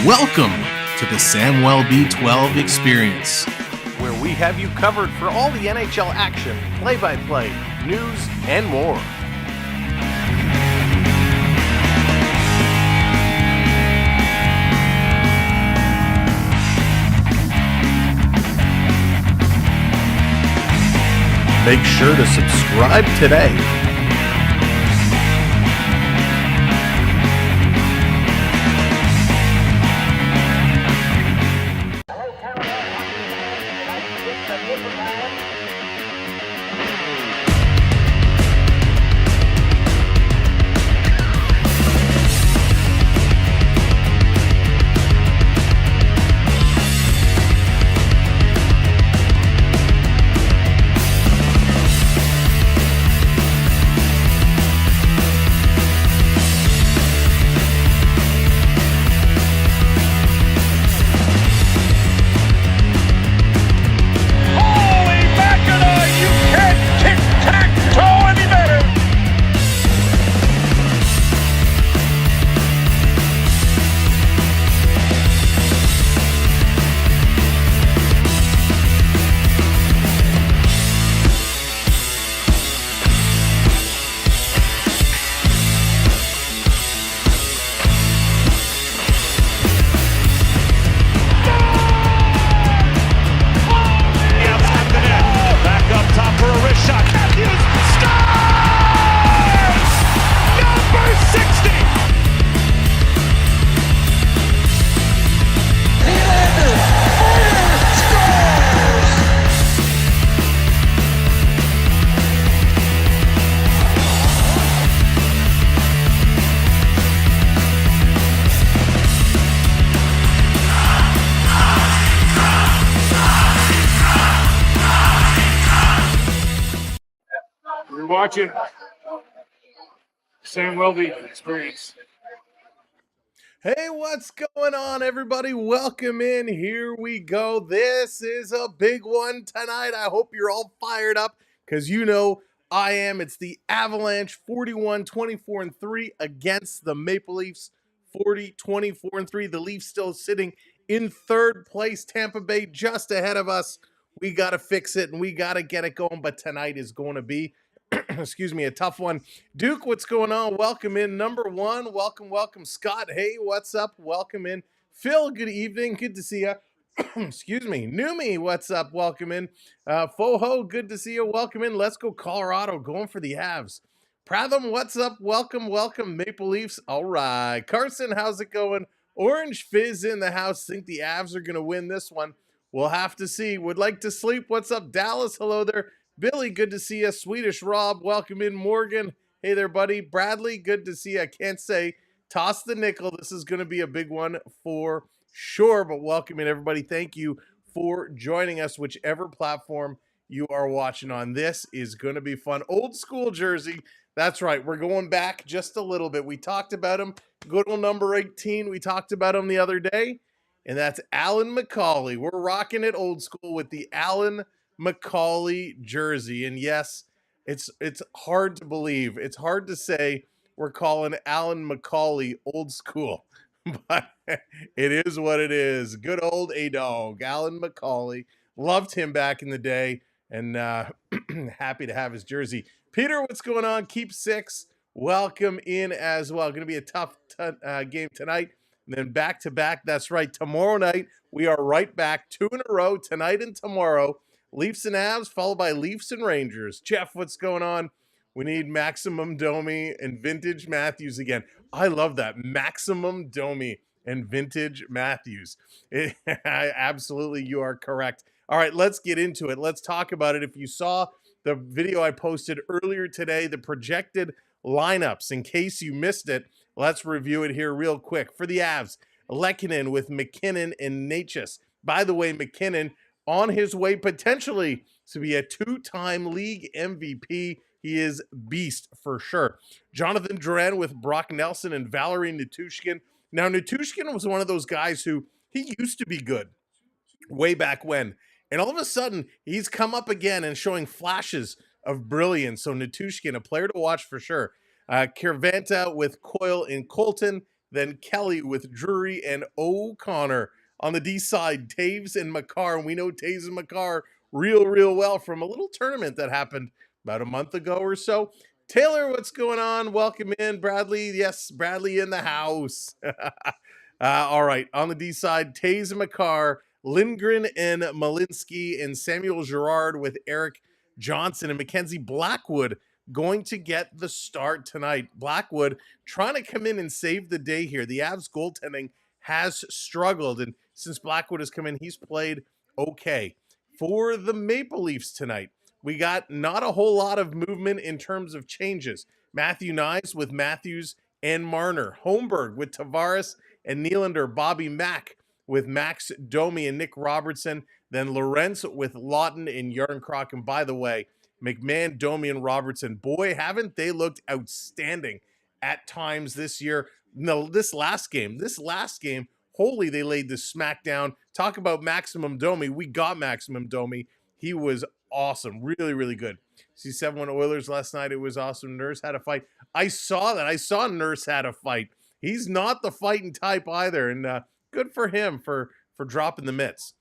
Welcome to the Samwell B12 Experience, where we have you covered for all the NHL action, play-by-play, news, and more. Make sure to subscribe today. Watching Samwell B Experience. Hey, what's going on, everybody? Welcome in. Here we go. This is a big one tonight. I hope you're all fired up because you know I am. It's the Avalanche 41-24-3 against the Maple Leafs 40-24-3. The Leafs still sitting in third place. Tampa Bay just ahead of us. We got to fix it and we got to get it going. But tonight is going to be excuse me, a tough one. Duke, what's going on? Welcome in. Number one, welcome. Scott, hey, what's up? Welcome in. Phil, good evening. Good to see you. Excuse me. Numi, what's up? Welcome in. Foho, good to see you. Welcome in. Let's go Colorado. Going for the Avs. Pratham, what's up? Welcome. Maple Leafs. All right. Carson, how's it going? Orange Fizz in the house. Think the Avs are going to win this one. We'll have to see. Would like to sleep. What's up? Dallas, hello there. Billy, good to see you. Swedish Rob, welcome in. Morgan, hey there, buddy. Bradley, good to see you. I can't say toss the nickel. This is going to be a big one for sure, but welcome in, everybody. Thank you for joining us, whichever platform you are watching on. This is going to be fun. Old school jersey. That's right. We're going back just a little bit. We talked about him. Good old number 18. We talked about him the other day, and that's Alan McCauley. We're rocking it old school with the Alan McCauley jersey. And yes, it's hard to believe. It's hard to say we're calling Alan McCauley old school, but it is what it is. Good old A-Dog, Alan McCauley. Loved him back in the day, and happy to have his jersey. Peter, what's going on? Keep six. Welcome in as well. Going to be a tough game tonight. And then back-to-back. That's right. Tomorrow night, we are right back. 2 in a row, tonight and tomorrow. Leafs and Avs, followed by Leafs and Rangers. Jeff, what's going on? We need Maximum Domi and Vintage Matthews again. I love that. Maximum Domi and Vintage Matthews. Absolutely, you are correct. All right, let's get into it. Let's talk about it. If you saw the video I posted earlier today, the projected lineups, in case you missed it, let's review it here real quick. For the Avs, Lehkonen with McKinnon and Necas. By the way, McKinnon on his way potentially to be a two-time league MVP. He is beast for sure. Jonathan Drouin with Brock Nelson and Valeri Nichushkin. Now, Nichushkin was one of those guys who he used to be good way back when. And all of a sudden, he's come up again and showing flashes of brilliance. So Nichushkin, a player to watch for sure. Kirvanta with Coyle and Colton. then Kelly with Drury and O'Connor. On the D side, Taves and McCarr. And we know Taves and McCarr real well from a little tournament that happened about a month ago or so. Taylor, what's going on? Welcome in, Bradley. Yes, Bradley in the house. All right, on the D side, Taves and McCarr, Lindgren and Malinsky, and Samuel Girard with Eric Johnson and Mackenzie Blackwood going to get the start tonight. Blackwood trying to come in and save the day here. The Avs goaltending has struggled, and since Blackwood has come in, he's played okay. For the Maple Leafs tonight, we got not a whole lot of movement in terms of changes. Matthew Nyes with Matthews and Marner. Holmberg with Tavares and Nylander. Bobby Mack with Max Domi and Nick Robertson. Then Lorentz with Lawton and Yarncroc. And by the way, McMahon, Domi, and Robertson, boy, haven't they looked outstanding at times this year. No, this last game, holy, they laid the smackdown. Talk about Maximum Domi. We got Maximum Domi. He was awesome. Really good. See 7-1 Oilers last night. It was awesome. Nurse had a fight. I saw that. I saw Nurse had a fight. He's not the fighting type either. And good for him for dropping the mitts.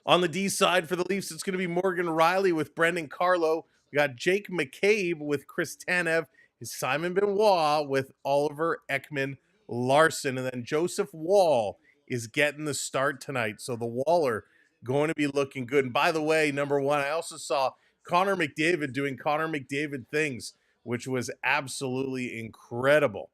On the D side for the Leafs, it's going to be Morgan Riley with Brendan Carlo. We got Jake McCabe with Chris Tanev. Simon Benoit with Oliver Ekman Larson. And then Joseph Wall is getting the start tonight. So the Waller going to be looking good. And by the way, number one, I also saw Connor McDavid doing Connor McDavid things, which was absolutely incredible.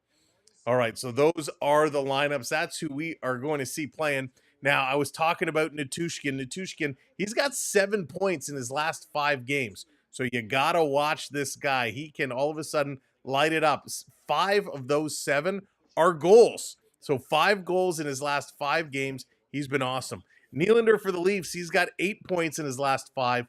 All right, so those are the lineups. That's who we are going to see playing. Now, I was talking about Natushkin. Natushkin, he's got 7 points in his last 5 games. So you got to watch this guy. He can all of a sudden light it up. 5 of those 7 are goals. So 5 goals in his last 5 games. He's been awesome. Nylander for the Leafs, he's got 8 points in his last 5.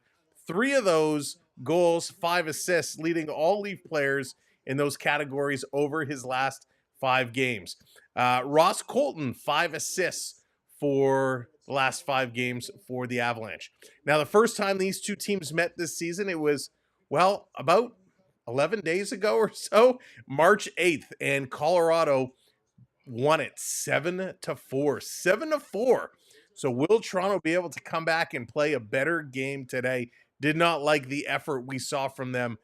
3 of those goals, 5 assists, leading all Leaf players in those categories over his last 5 games. Ross Colton, 5 assists for the last 5 games for the Avalanche. Now, the first time these two teams met this season, it was, well, about 11 days ago or so, March 8th, and Colorado won it 7-4. 7-4. So will Toronto be able to come back and play a better game today? Did not like the effort we saw from them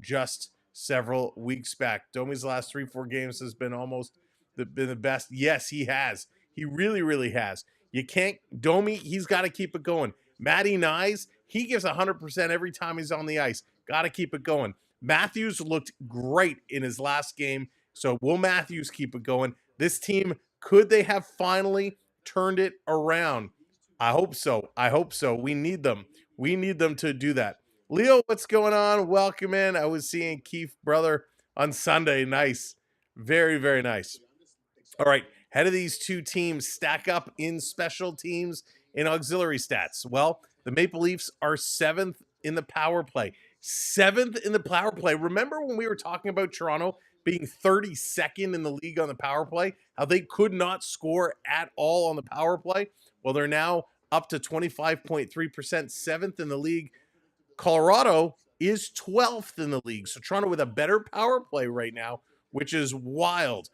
just several weeks back. Domi's last 3-4 games has been been the best. Yes, he has. He really has. You can't, Domi, he's got to keep it going. Matty Nyes, he gives 100% every time he's on the ice. Got to keep it going. Matthews looked great in his last game. So will Matthews keep it going? This team, could they have finally turned it around? I hope so. We need them. We need them to do that. Leo, what's going on? Welcome in. I was seeing Keith brother on Sunday. Nice. Very nice. All right. How do these two teams stack up in special teams and auxiliary stats? Well, the Maple Leafs are 7th in the power play. 7th in the power play. Remember when we were talking about Toronto being 32nd in the league on the power play? How they could not score at all on the power play? Well, they're now up to 25.3%, 7th in the league. Colorado is 12th in the league. So Toronto with a better power play right now, which is wild.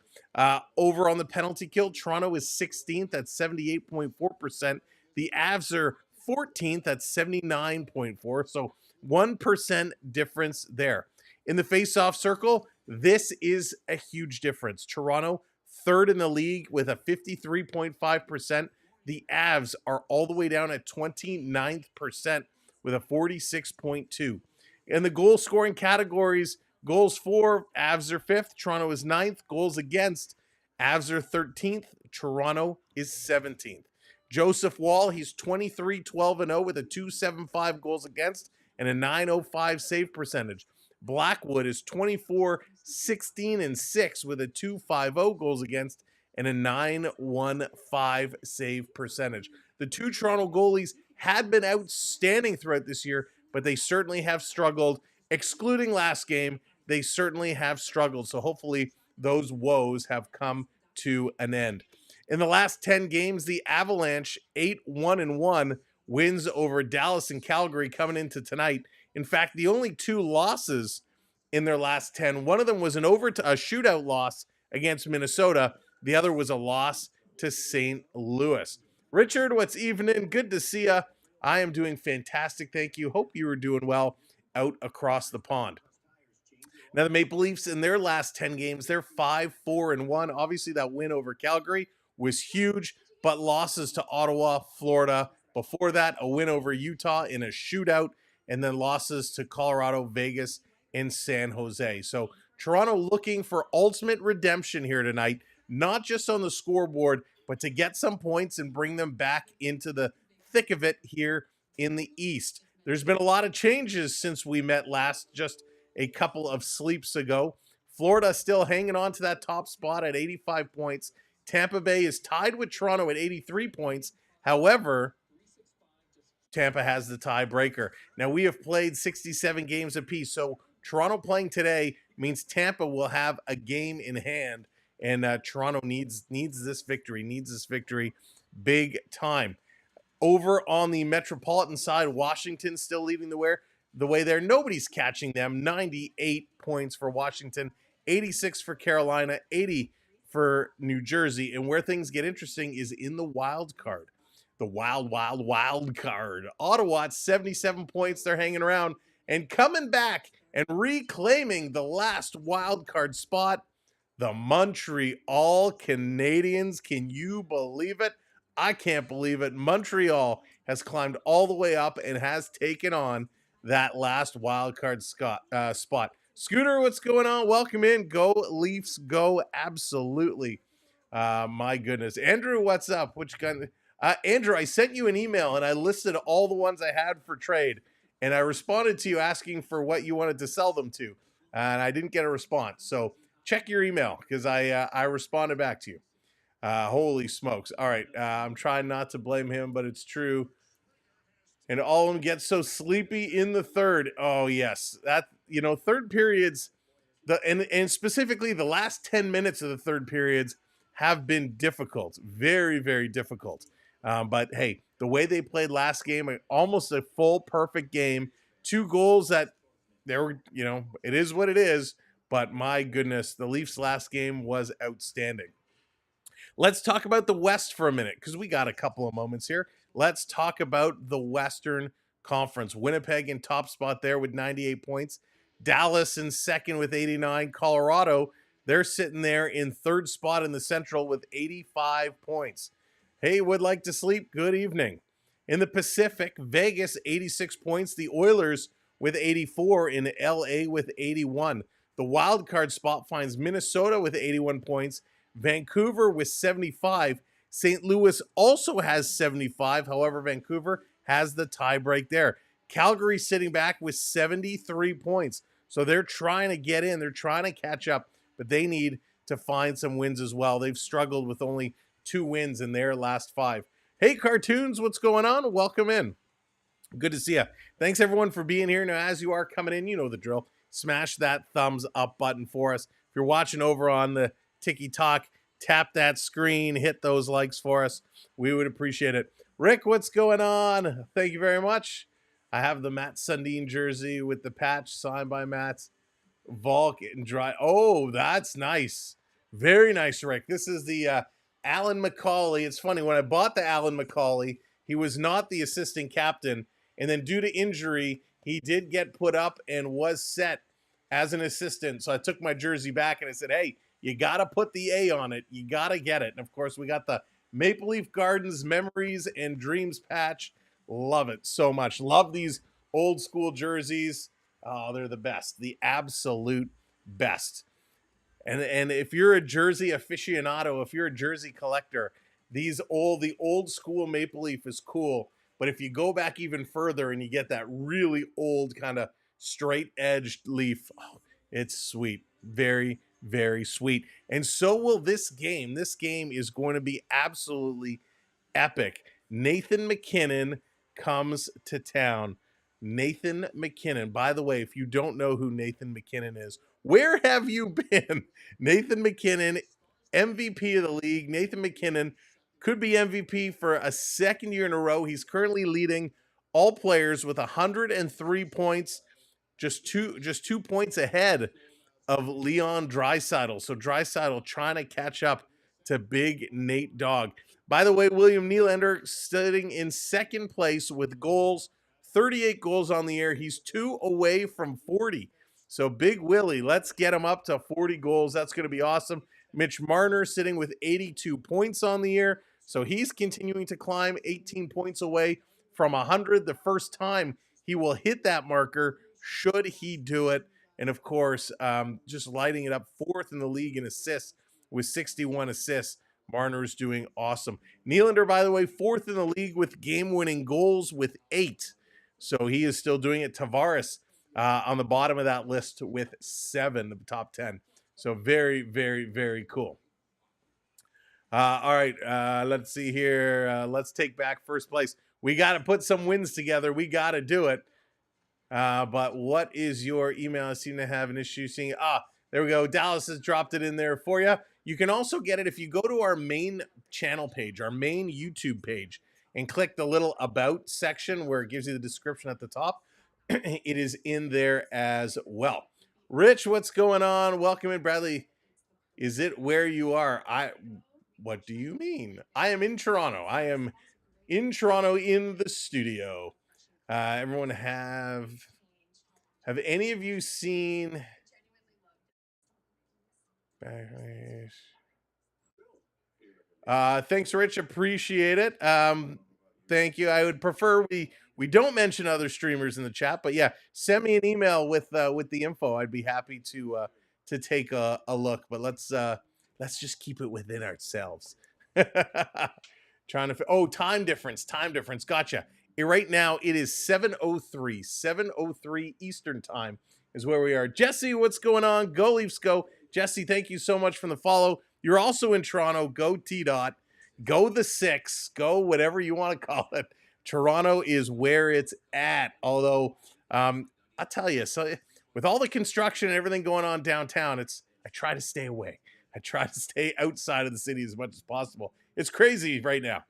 Over on the penalty kill, Toronto is 16th at 78.4%. The Avs are 14th at 79.4%. So 1% difference there. In the face-off circle, this is a huge difference. Toronto, 3rd in the league with a 53.5%. The Avs are all the way down at 29th percent with a 46.2. In the goal scoring categories, goals for, Avs are 5th, Toronto is 9th. Goals against, Avs are 13th, Toronto is 17th. Joseph Wall, he's 23-12-0 with a 2.75 goals against and a 9.05 save percentage. Blackwood is 24-16-6 with a 2.50 goals against and a 9.15 save percentage. The two Toronto goalies had been outstanding throughout this year, but they certainly have struggled. Excluding last game, they certainly have struggled. So hopefully those woes have come to an end. In the last 10 games, the Avalanche 8-1-1 wins over Dallas and Calgary coming into tonight. In fact, the only 2 losses in their last 10, one of them was a shootout loss against Minnesota. The other was a loss to St. Louis. Richard, what's evening? Good to see you. I am doing fantastic. Thank you. Hope you are doing well out across the pond. Now, the Maple Leafs in their last 10 games, they're 5-4-1. Obviously, that win over Calgary was huge, but losses to Ottawa, Florida. Before that, a win over Utah in a shootout, and then losses to Colorado, Vegas, and San Jose. So Toronto looking for ultimate redemption here tonight, not just on the scoreboard, but to get some points and bring them back into the thick of it here in the East. There's been a lot of changes since we met last, just a couple of sleeps ago. Florida still hanging on to that top spot at 85 points. Tampa Bay is tied with Toronto at 83 points. However, Tampa has the tiebreaker. Now, we have played 67 games apiece, so Toronto playing today means Tampa will have a game in hand, and Toronto needs this victory big time. Over on the Metropolitan side, Washington still leading the way there. Nobody's catching them. 98 points for Washington, 86 for Carolina, 80 for New Jersey. And where things get interesting is in the wild card. The wild card. Ottawa at 77 points. They're hanging around and coming back and reclaiming the last wild card spot. The Montreal Canadiens. Can you believe it? I can't believe it. Montreal has climbed all the way up and has taken on that last wild card spot. Scooter, what's going on? Welcome in. Go Leafs, go. Absolutely. My goodness. Andrew, what's up? Which gun? Andrew, I sent you an email and I listed all the ones I had for trade. And I responded to you asking for what you wanted to sell them to. And I didn't get a response. So check your email because I responded back to you. Holy smokes. All right. I'm trying not to blame him, but it's true. And all of them get so sleepy in the third. Oh, yes. That, third periods, and specifically the last 10 minutes of the third periods have been difficult. Very, very difficult. But hey, the way they played last game, almost a full perfect game. 2 goals that they were, it is what it is. But my goodness, the Leafs last game was outstanding. Let's talk about the West for a minute because we got a couple of moments here. Let's talk about the Western Conference. Winnipeg in top spot there with 98 points. Dallas in second with 89. Colorado, they're sitting there in third spot in the Central with 85 points. Hey, would like to sleep? Good evening. In the Pacific, Vegas, 86 points. The Oilers with 84 in LA with 81. The wild card spot finds Minnesota with 81 points. Vancouver with 75. St. Louis also has 75. However, Vancouver has the tiebreak there. Calgary sitting back with 73 points. So they're trying to get in. They're trying to catch up, but they need to find some wins as well. They've struggled with only 2 wins in their last 5. Hey, Cartoons, what's going on? Welcome in. Good to see you. Thanks, everyone, for being here. Now, as you are coming in, you know the drill. Smash that thumbs up button for us. If you're watching over on the Tiki Talk, tap that screen, hit those likes for us. We would appreciate it. Rick, what's going on? Thank you very much. I have the Matt Sundin jersey with the patch signed by Matt's Volk and dry. Oh, that's nice. Very nice, Rick. This is the Alan McCauley. It's funny, when I bought the Alan McCauley, he was not the assistant captain. And then due to injury, he did get put up and was set as an assistant. So I took my jersey back and I said, hey, you got to put the A on it. You got to get it. And, of course, we got the Maple Leaf Gardens Memories and Dreams patch. Love it so much. Love these old school jerseys. Oh, they're the best. The absolute best. And if you're a jersey aficionado, if you're a jersey collector, the old school Maple Leaf is cool. But if you go back even further and you get that really old kind of straight-edged leaf, oh, it's sweet. Very, very sweet. And so will this game. This game is going to be absolutely epic. Nathan MacKinnon comes to town. Nathan MacKinnon. By the way, if you don't know who Nathan MacKinnon is, where have you been? Nathan MacKinnon, MVP of the league. Nathan MacKinnon could be MVP for a second year in a row. He's currently leading all players with 103 points, just two points ahead of Leon Draisaitl. So Draisaitl trying to catch up to big Nate Dogg. By the way, William Nylander sitting in second place with goals, 38 goals on the year. He's 2 away from 40. So Big Willie, let's get him up to 40 goals. That's going to be awesome. Mitch Marner sitting with 82 points on the year. So he's continuing to climb, 18 points away from 100. The first time he will hit that marker, should he do it. And of course, just lighting it up, fourth in the league in assists with 61 assists. Marner's doing awesome. Nylander, by the way, fourth in the league with game-winning goals with 8. So he is still doing it. Tavares on the bottom of that list with 7 of the top 10. So very, very, very cool. All right, let's see here. Let's take back first place. We got to put some wins together. We got to do it. But what is your email? I seem to have an issue seeing. There we go. Dallas has dropped it in there for you. You can also get it if you go to our main channel page, our main YouTube page, and click the little About section where it gives you the description at the top. It is in there as well. Rich, what's going on? Welcome in, Bradley. Is it where you are? What do you mean? I am in Toronto. I am in Toronto in the studio. Everyone have any of you seen thanks, Rich. Appreciate it. Thank you. I would prefer we don't mention other streamers in the chat, but yeah, send me an email with the info. I'd be happy to take a look. But let's just keep it within ourselves. Trying to time difference. Gotcha. Right now it is 7:03 Eastern time is where we are. Jesse, what's going on? Go Leafs, go. Jesse, thank you so much for the follow. You're also in Toronto. Go T-Dot. Go the 6. Go whatever you want to call it. Toronto is where it's at. Although, I'll tell you, so with all the construction and everything going on downtown, I try to stay away. I try to stay outside of the city as much as possible. It's crazy right now.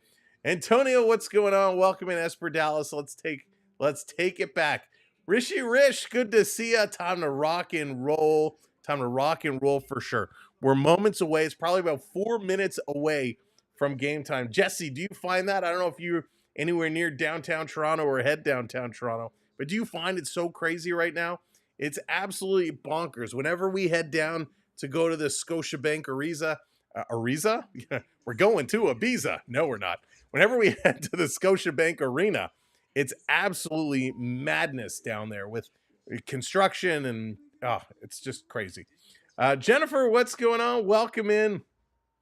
Antonio, what's going on? Welcome in, Esper Dallas. Let's take it back. Rishi Rish, good to see ya. Time to rock and roll. Time to rock and roll for sure. We're moments away. It's probably about 4 minutes away from game time. Jesse, do you find that? I don't know if you're anywhere near downtown Toronto or head downtown Toronto, but do you find it so crazy right now? It's absolutely bonkers. Whenever we head down to go to the Scotiabank Ariza? We're going to Ibiza. No, we're not. Whenever we head to the Scotiabank Arena, it's absolutely madness down there with construction and it's just crazy. Jennifer, what's going on? Welcome in.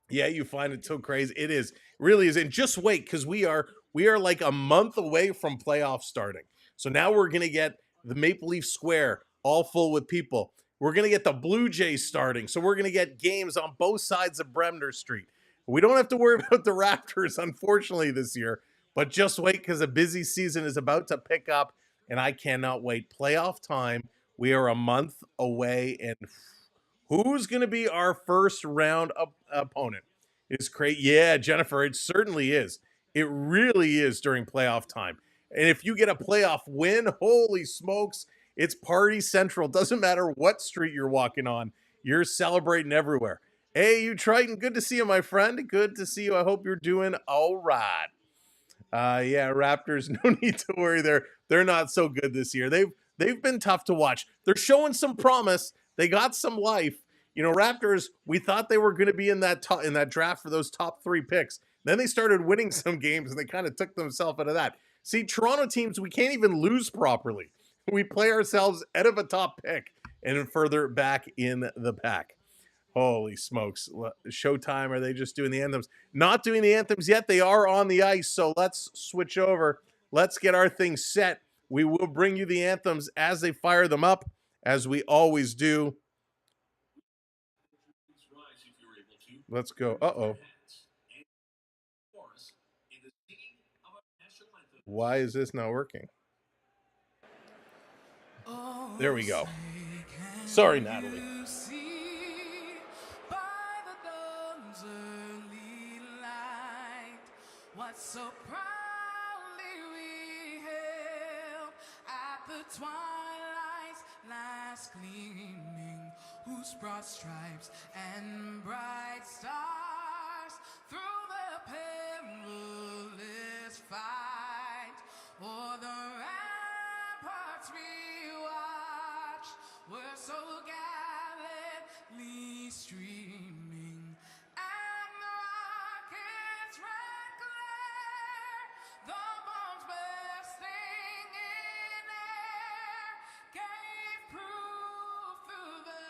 Yeah, you find it so crazy. It is. It really is. And just wait, because we are like a month away from playoffs starting. So now we're going to get the Maple Leaf Square all full with people. We're going to get the Blue Jays starting. So we're going to get games on both sides of Bremner Street. We don't have to worry about the Raptors, unfortunately, this year. But just wait, because a busy season is about to pick up, and I cannot wait. Playoff time. We are a month away, and who's going to be our first round opponent? It's great. Yeah, Jennifer, it certainly is. It really is during playoff time. And if you get a playoff win, holy smokes, it's party central. Doesn't matter what street you're walking on. You're celebrating everywhere. Hey, you Triton, good to see you, my friend. Good to see you. I hope you're doing all right. Yeah, Raptors, no need to worry. They're not so good this year. They've been tough to watch. They're showing some promise. They got some life. You know, Raptors, we thought they were going to be in that draft for those top 3 picks. Then they started winning some games, and they kind of took themselves out of that. See, Toronto teams, we can't even lose properly. We play ourselves out of a top pick and further back in the pack. Holy smokes. Showtime, are they just doing the anthems? Not doing the anthems yet. They are on the ice, so let's switch over. Let's get our thing set. We will bring you the anthems as they fire them up, as we always do. Let's go. Uh-oh. Why is this not working? There we go. Sorry, Natalie. What so proudly we hailed at the twilight's last gleaming, whose broad stripes and bright stars through the perilous fight o'er the ramparts we watch were so gallantly streaming, and the rockets red glare, the bombs bursting in air gave proof through the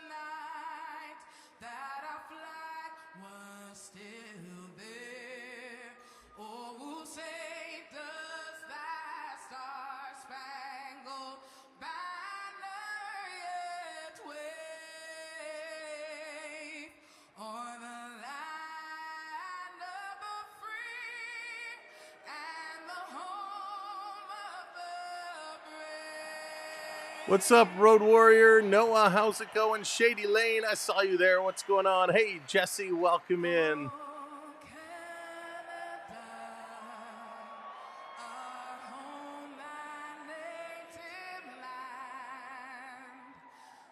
night that our flag was still there. Oh, who saved us that star-spangled banner yet wave o'er the land of the free and the home of the brave. What's up, Road Warrior? Noah, how's it going? Shady Lane, I saw you there. What's going on? Hey, Jesse, welcome in.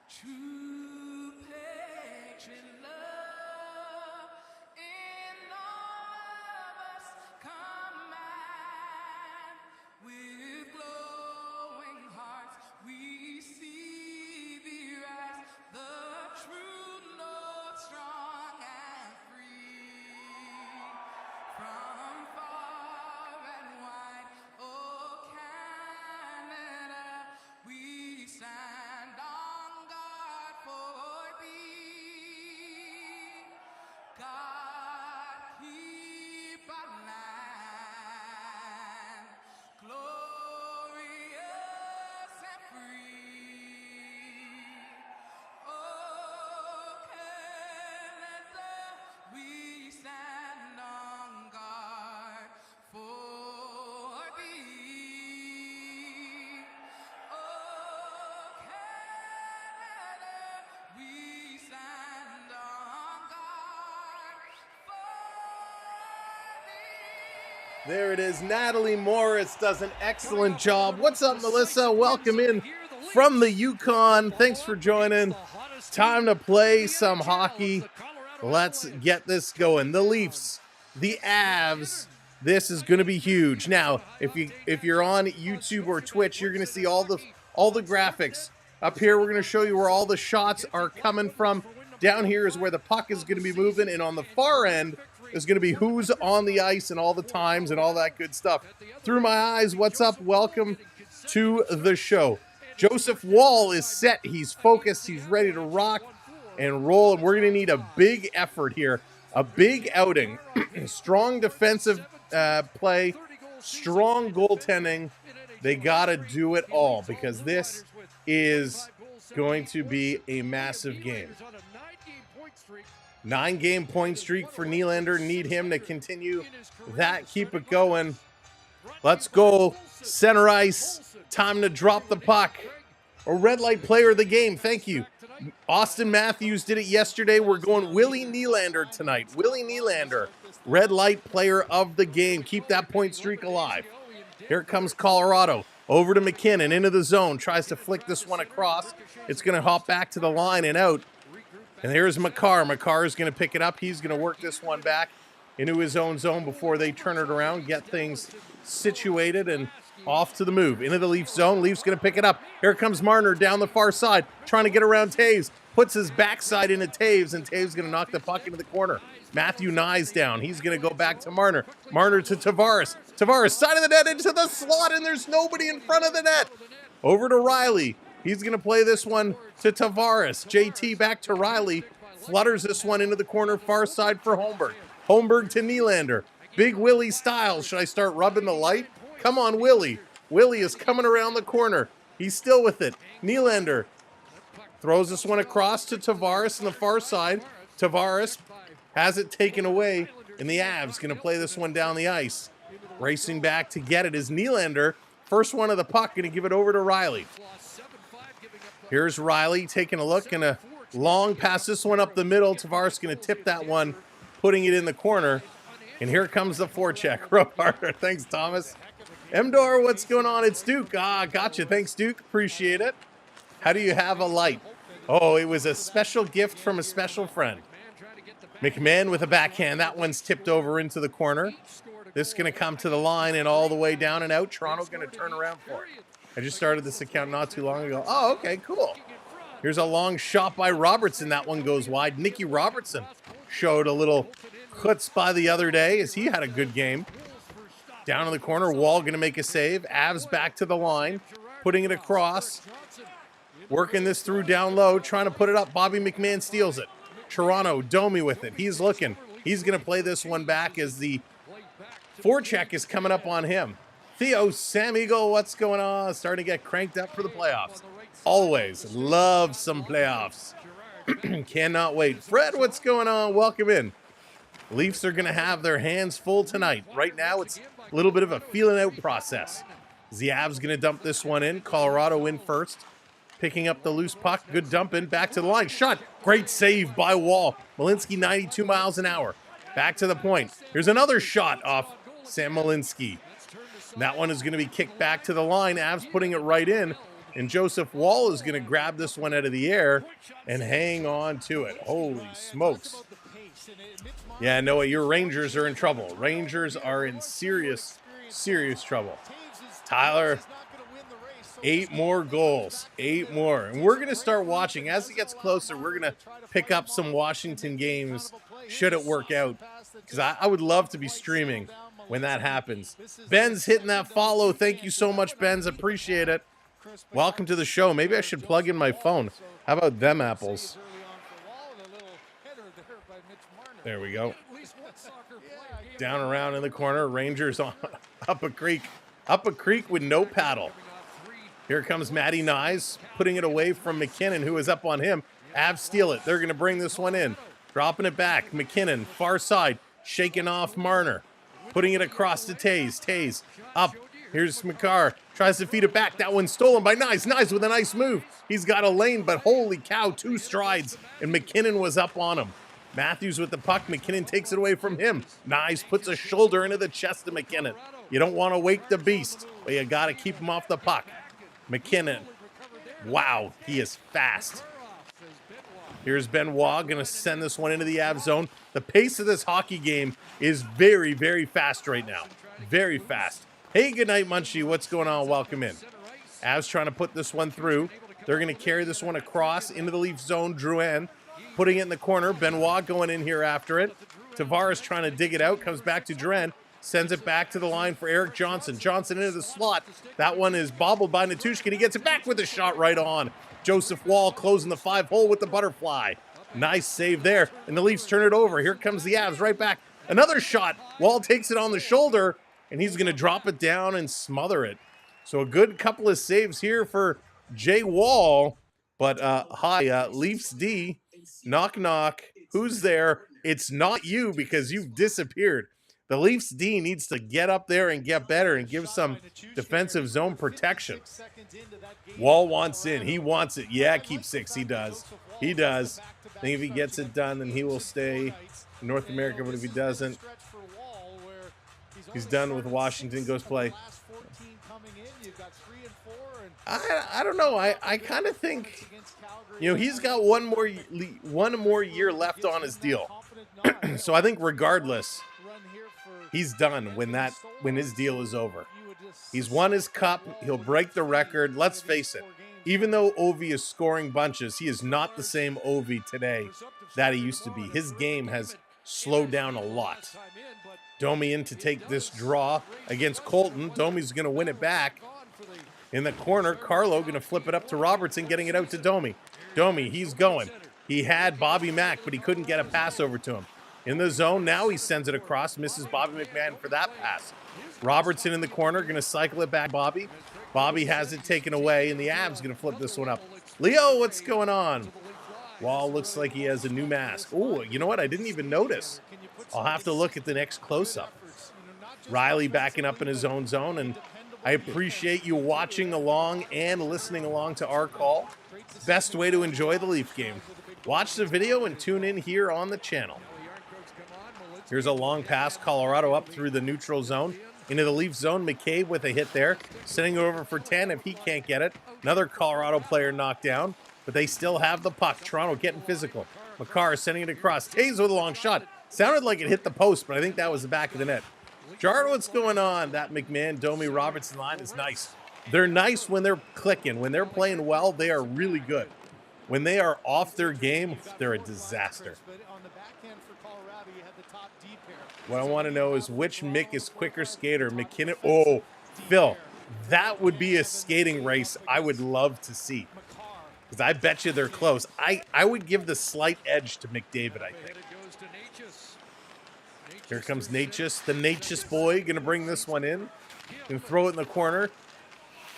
True patriot love in all of us command. With glowing hearts we see thee rise, the true North, strong and free. From far and wide, oh Canada, we stand on guard for thee. God, keep our land glorious and free. Oh, Canada, we stand on guard for thee. Oh, Canada, we stand on guard for thee. There it is. Natalie Morris does an excellent job. What's up, Melissa? Welcome in from the Yukon. Thanks for joining. Time to play some hockey. Let's get this going. The Leafs, the Avs. This is going to be huge. Now, if you're on YouTube or Twitch, you're going to see all the graphics. Up here, we're going to show you where all the shots are coming from. Down here is where the puck is going to be moving, and on the far end is going to be who's on the ice and all the times and all that good stuff. Through my eyes, what's up? Welcome to the show. Joseph Wall is set. He's focused. He's ready to rock and roll, and we're going to need a big effort here, a big outing. Strong defensive play, strong goaltending. They got to do it all because this is going to be a massive game. 9-game point streak for Nylander. Need him to continue that. Keep it going. Let's go. Center ice. Time to drop the puck. A red light player of the game. Thank you. Austin Matthews did it yesterday. We're going Willie Nylander tonight. Willie Nylander, red light player of the game. Keep that point streak alive. Here comes Colorado. Over to McKinnon, into the zone. Tries to flick this one across. It's going to hop back to the line and out. And here's Makar. Makar is going to pick it up. He's going to work this one back into his own zone before they turn it around, get things situated, and off to the move. Into the Leaf zone. Leaf's going to pick it up. Here comes Marner down the far side, trying to get around Taves. Puts his backside into Taves, and Taves is going to knock the puck into the corner. Matthew Nye's down. He's going to go back to Marner. Marner to Tavares. Tavares, side of the net into the slot, and there's nobody in front of the net. Over to Riley. He's going to play this one to Tavares. JT back to Riley. Flutters this one into the corner, far side for Holmberg. Holmberg to Nylander. Big Willie Styles. Should I start rubbing the light? Come on, Willie. Willie is coming around the corner. He's still with it. Nylander throws this one across to Tavares on the far side. Tavares has it taken away, and the Avs going to play this one down the ice. Racing back to get it is Nylander. First one of the puck, going to give it over to Riley. Here's Riley taking a look, and a long pass this one up the middle. Tavares going to tip that one, putting it in the corner. And here comes the forecheck. Row harder. Thanks, Thomas. Mdor, what's going on? It's Duke. Ah, gotcha. Thanks, Duke. Appreciate it. How do you have a light? Oh, it was a special gift from a special friend. McMahon with a backhand. That one's tipped over into the corner. This is going to come to the line and all the way down and out. Toronto going to turn around for it. I just started this account not too long ago. Oh, okay, cool. Here's a long shot by Robertson. That one goes wide. Nicky Robertson showed a little chutzpah the other day as he had a good game. Down in the corner, Wall going to make a save. Avs back to the line, putting it across. Working this through down low, trying to put it up. Bobby McMahon steals it. Toronto, Domi with it. He's looking. He's going to play this one back as the forecheck is coming up on him. Theo, Sam Eagle, what's going on? Starting to get cranked up for the playoffs. Always love some playoffs. Cannot wait. Fred, what's going on? Welcome in. Leafs are going to have their hands full tonight. Right now, it's a little bit of a feeling out process. The Avs going to dump this one in. Colorado in first. Picking up the loose puck. Good dump in. Back to the line. Shot. Great save by Wall. Malinsky 92 miles an hour. Back to the point. Here's another shot off Sam Malinsky. That one is going to be kicked back to the line. Avs putting it right in. And Joseph Wall is going to grab this one out of the air and hang on to it. Holy smokes. Yeah, Noah, your Rangers are in trouble. Rangers are in serious, serious trouble. Tyler, 8 more goals. 8 more. And we're going to start watching. As it gets closer, we're going to pick up some Washington games, should it work out. Because I would love to be streaming when that happens. Ben's hitting that follow. Thank you so much, Ben's. Appreciate it. Welcome to the show. Maybe I should plug in my phone. How about them apples? There we go. Down around in the corner. Rangers on up a creek. Up a creek with no paddle. Here comes Matty Nyes, putting it away from McKinnon, who is up on him. Avs steal it. They're going to bring this one in. Dropping it back. McKinnon, far side, shaking off Marner. Putting it across to Taze. Taze up. Here's McCarr. Tries to feed it back. That one's stolen by Nyes. Nyes with a nice move. He's got a lane, but holy cow, 2 strides. And McKinnon was up on him. Matthews with the puck. McKinnon takes it away from him. Nyes puts a shoulder into the chest of McKinnon. You don't want to wake the beast, but you got to keep him off the puck. McKinnon. Wow, he is fast. Here's Benoit going to send this one into the Avs zone. The pace of this hockey game is very, very fast right now. Very fast. Hey, good night, Munchie. What's going on? Welcome in. Avs trying to put this one through. They're going to carry this one across into the Leaf zone. Drouin putting it in the corner. Benoit going in here after it. Tavares trying to dig it out. Comes back to Drouin. Sends it back to the line for Eric Johnson. Johnson into the slot. That one is bobbled by Natushkin. He gets it back with a shot right on. Joseph Wall closing the 5-hole with the butterfly. Nice save there. And the Leafs turn it over. Here comes the Avs right back. Another shot. Wall takes it on the shoulder. And he's going to drop it down and smother it. So a good couple of saves here for Jay Wall. But hi, Leafs D. Knock, knock. Who's there? It's not you because you've disappeared. The Leafs D needs to get up there and get better and give some defensive zone protection. Wall wants in. He wants it. Yeah, keep 6. He does. He does. I think if he gets it done, then he will stay in North America. But if he doesn't, he's done with Washington. Goes play. I don't know. I kind of think, he's got one more year left on his deal. So I think regardless, he's done when his deal is over. He's won his cup. He'll break the record. Let's face it. Even though Ovi is scoring bunches, he is not the same Ovi today that he used to be. His game has slowed down a lot. Domi in to take this draw against Colton. Domi's going to win it back. In the corner, Carlo going to flip it up to Robertson, getting it out to Domi. Domi, he's going. He had Bobby Mack, but he couldn't get a pass over to him. In the zone, now he sends it across, misses Bobby McMahon for that pass. Robertson in the corner, going to cycle it back Bobby. Bobby has it taken away, and the Avs going to flip this one up. Leo, what's going on? Wall looks like he has a new mask. Oh, you know what? I didn't even notice. I'll have to look at the next close-up. Riley backing up in his own zone, and I appreciate you watching along and listening along to our call. Best way to enjoy the Leaf game. Watch the video and tune in here on the channel. Here's a long pass. Colorado up through the neutral zone. Into the Leaf zone. McCabe with a hit there. Sending it over for 10 if he can't get it. Another Colorado player knocked down. but they still have the puck. Toronto getting physical. Makar sending it across. Taves with a long shot. Sounded like it hit the post, but I think that was the back of the net. Jared, what's going on? That McMahon, Domi, Robertson line is nice. They're nice when they're clicking. When they're playing well, they are really good. When they are off their game, they're a disaster. What I want to know is which Mick is quicker skater, McKinnon. Oh, Phil, that would be a skating race I would love to see. Because I bet you they're close. I would give the slight edge to McDavid, I think. Here comes Natchez, the Natchez boy, going to bring this one in. Going to throw it in the corner.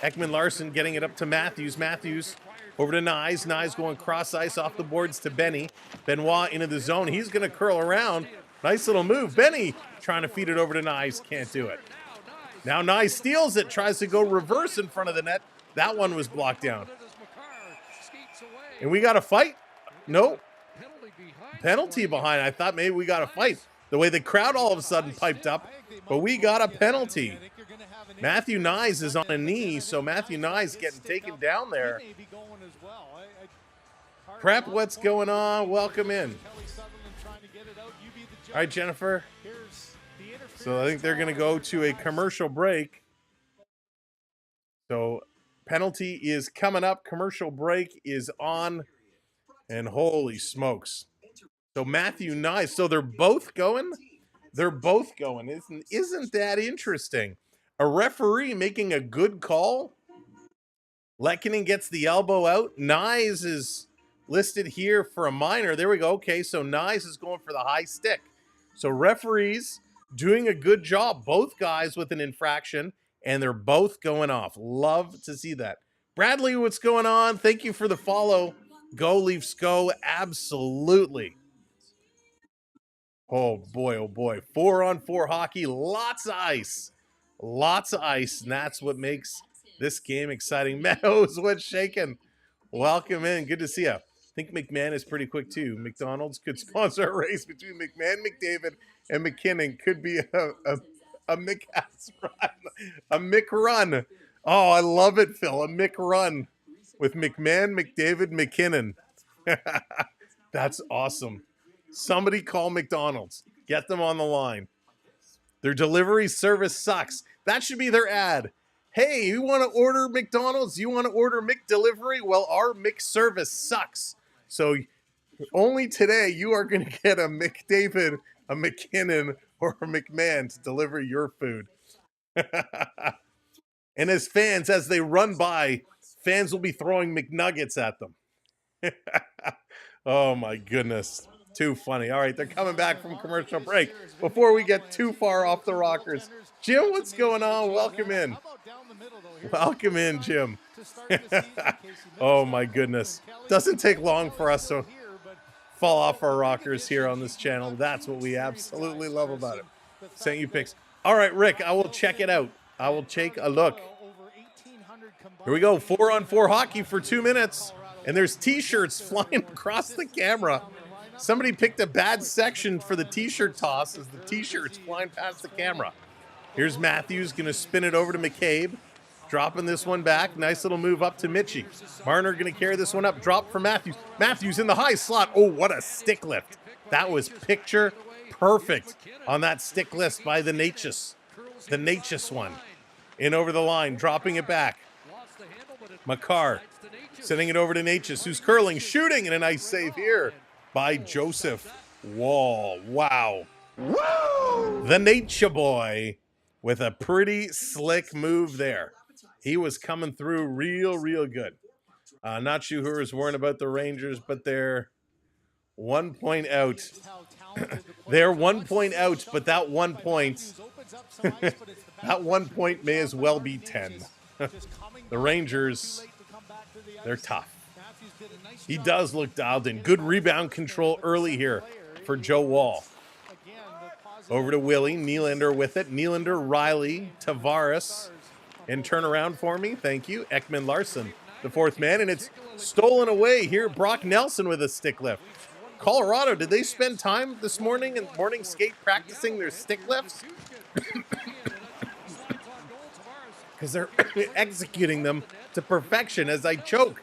Ekman Larson getting it up to Matthews. Matthews over to Nyes. Nyes going cross ice off the boards to Benny. Benoit into the zone. He's going to curl around. Nice little move. Benny trying to feed it over to Nyes. Can't do it. Now Nyes steals it. Tries to go reverse in front of the net. That one was blocked down. And we got a fight? Nope. Penalty behind. I thought maybe we got a fight. The way the crowd all of a sudden piped up. But we got a penalty. Matthew Nyes is on a knee, so Matthew Nyes getting taken down there. Prep, what's going on? Welcome in. All right, Jennifer. So I think they're going to go to a commercial break. So penalty is coming up. Commercial break is on. And holy smokes. So Matthew Nyes. So they're both going? They're both going. Isn't that interesting? A referee making a good call. Lehkonen gets the elbow out. Nyes is listed here for a minor. There we go. Okay, so Nyes is going for the high stick. So referees doing a good job. Both guys with an infraction, and they're both going off. Love to see that. Bradley, what's going on? Thank you for the follow. Go Leafs, go. Absolutely. Oh, boy, oh, boy. 4-on-4 hockey. Lots of ice. Lots of ice, and that's what makes this game exciting. Meadows, what's shaking? Welcome in. Good to see you. I think McMahon is pretty quick, too. McDonald's could sponsor a race between McMahon, McDavid, and McKinnon. Could be a McAss run. A McRun. Oh, I love it, Phil. A McRun with McMahon, McDavid, McKinnon. That's awesome. Somebody call McDonald's. Get them on the line. Their delivery service sucks. That should be their ad. Hey, you want to order McDonald's? You want to order McDelivery? Well, our McService sucks. So only today you are going to get a McDavid, a McKinnon, or a McMahon to deliver your food. And as fans, as they run by, fans will be throwing McNuggets at them. Oh, my goodness. Too funny. All right, they're coming back from commercial break. Before we get too far off the rockers, Jim, what's going on? Welcome in. Welcome in, Jim. Oh, my goodness. Doesn't take long for us to fall off our rockers here on this channel. That's what we absolutely love about it. Sent you pics. All right, Rick, I will check it out. I will take a look. Here we go. 4-on-4 hockey for 2 minutes. And there's T-shirts flying across the camera. Somebody picked a bad section for the T-shirt toss as the T-shirt's flying past the camera. Here's Matthews going to spin it over to McCabe. Dropping this one back. Nice little move up to Mitchie. Marner going to carry this one up. Drop for Matthews. Matthews in the high slot. Oh, what a stick lift. That was picture perfect on that stick lift by the Natchez. The Natchez one. In over the line. Dropping it back. Makar sending it over to Natchez, who's curling, shooting, and a nice save here by Joseph Wall. Wow. Woo! The Nature boy with a pretty slick move there. He was coming through real good. Not sure who is worrying about the Rangers, but they're 1 point out. They're 1 point out, but that 1 point, that 1 point may as well be 10. The Rangers, they're tough. He does look dialed in. Good rebound control early here for Joe Wall. Over to Willie. Nylander with it. Nylander, Riley, Tavares. And turn around for me. Thank you. Ekman Larson, the fourth man. And it's stolen away here. Brock Nelson with a stick lift. Colorado, did they spend time this morning in morning skate practicing their stick lifts? Because they're executing them to perfection as I choke.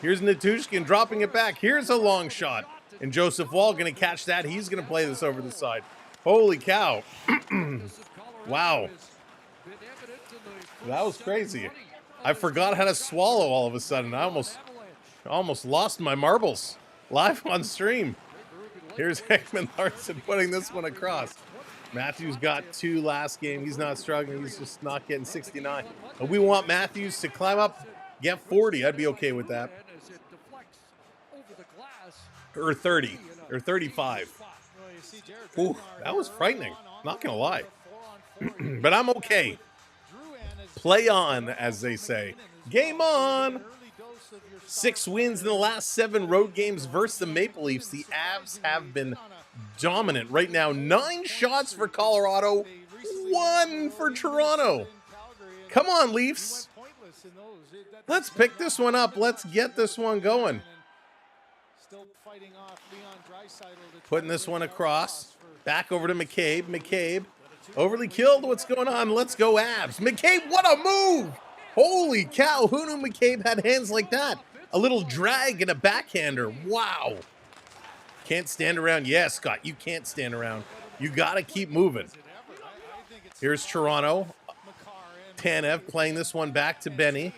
Here's Natushkin dropping it back. Here's a long shot. And Joseph Wall going to catch that. He's going to play this over the side. Holy cow. Wow. That was crazy. I forgot how to swallow all of a sudden. I almost lost my marbles live on stream. Here's Ekman Larson putting this one across. Matthews got 2 last game. He's not struggling. He's just not getting 69. But we want Matthews to climb up, get 40. I'd be okay with that. Or 30. Or 35. Ooh, that was frightening. Not going to lie. But I'm okay. Play on, as they say. Game on! 6 wins in the last 7 road games versus the Maple Leafs. The Avs have been dominant right now. 9 shots for Colorado, 1 for Toronto. Come on, Leafs. Let's pick this one up. Let's get this one going. Putting this one across. Back over to McCabe. McCabe. Overly killed. What's going on? Let's go, Avs. McCabe, what a move! Holy cow. Who knew McCabe had hands like that? A little drag and a backhander. Wow. Can't stand around. Yeah, Scott, you can't stand around. You got to keep moving. Here's Toronto. Tanev playing this one back to Benny.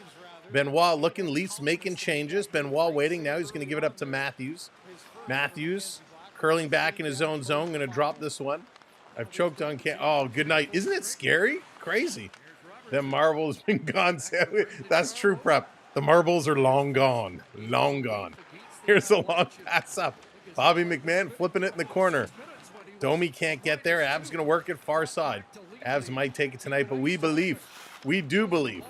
Benoit looking, Leafs making changes. Benoit waiting. Now he's going to give it up to Matthews. Matthews curling back in his own zone. Going to drop this one. I've choked on oh, good night. Isn't it scary? Crazy. Them marbles been gone. That's true, Prep. The marbles are long gone. Long gone. Here's a long pass up. Bobby McMahon flipping it in the corner. Domi can't get there. Avs going to work it far side. Avs might take it tonight, but we believe. We do believe.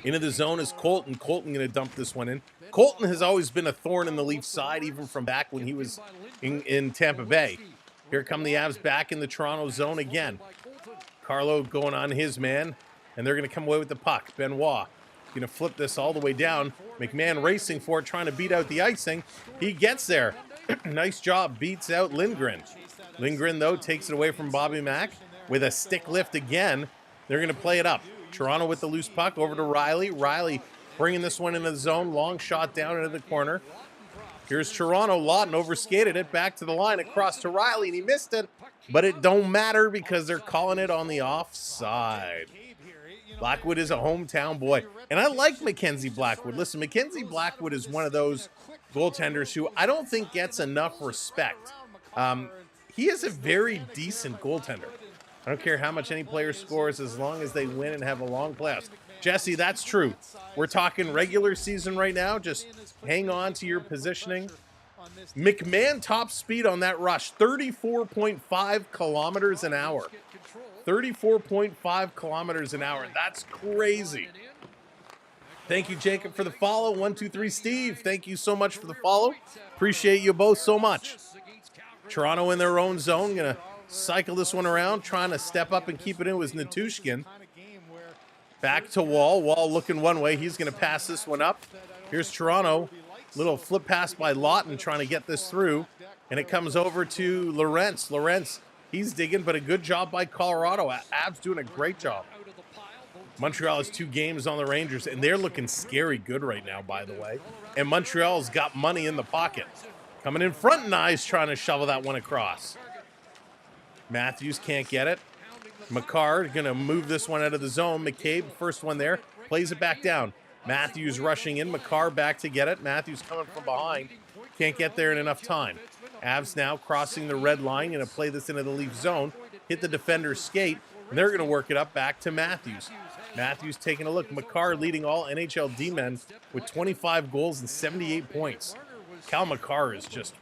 Into the zone is Colton. Colton going to dump this one in. Colton has always been a thorn in the Leafs side, even from back when he was in Tampa Bay. Here come the Avs back in the Toronto zone again. Carlo going on his man, and they're going to come away with the puck. Benoit going to flip this all the way down. McMahon racing for it, trying to beat out the icing. He gets there. Nice job. Beats out Lindgren. Lindgren, though, takes it away from Bobby Mack with a stick lift again. They're going to play it up. Toronto with the loose puck over to Riley. Riley bringing this one into the zone. Long shot down into the corner. Here's Toronto. Lawton overskated it back to the line across to Riley, and he missed it. But it don't matter because they're calling it on the offside. Blackwood is a hometown boy. And I like Mackenzie Blackwood. Listen, Mackenzie Blackwood is one of those goaltenders who I don't think gets enough respect. He is a very decent goaltender. I don't care how much any player scores as long as they win and have a long playoffs. Jesse, that's true. We're talking regular season right now. Just hang on to your positioning. McMahon top speed on that rush, 34.5 kilometers an hour. 34.5 kilometers an hour. That's crazy. Thank you, Jacob, for the follow. 123 Steve, thank you so much for the follow. Appreciate you both so much. Toronto in their own zone, gonna cycle this one around, trying to step up and keep it in with Natushkin. Back to Wall. Wall looking one way. He's going to pass this one up. Here's Toronto. Little flip pass by Lawton trying to get this through. And it comes over to Lorentz. Lorentz, he's digging, but a good job by Colorado. Avs doing a great job. Montreal has 2 games on the Rangers, and they're looking scary good right now, by the way. And Montreal's got money in the pocket. Coming in front, Nye's trying to shovel that one across. Matthews can't get it. McCarr going to move this one out of the zone. McCabe, first one there, plays it back down. Matthews rushing in. McCarr back to get it. Matthews coming from behind. Can't get there in enough time. Avs now crossing the red line. Going to play this into the Leaf zone. Hit the defender's skate. And they're going to work it up back to Matthews. Matthews taking a look. McCarr leading all NHL D-men with 25 goals and 78 points. Cal McCarr is just,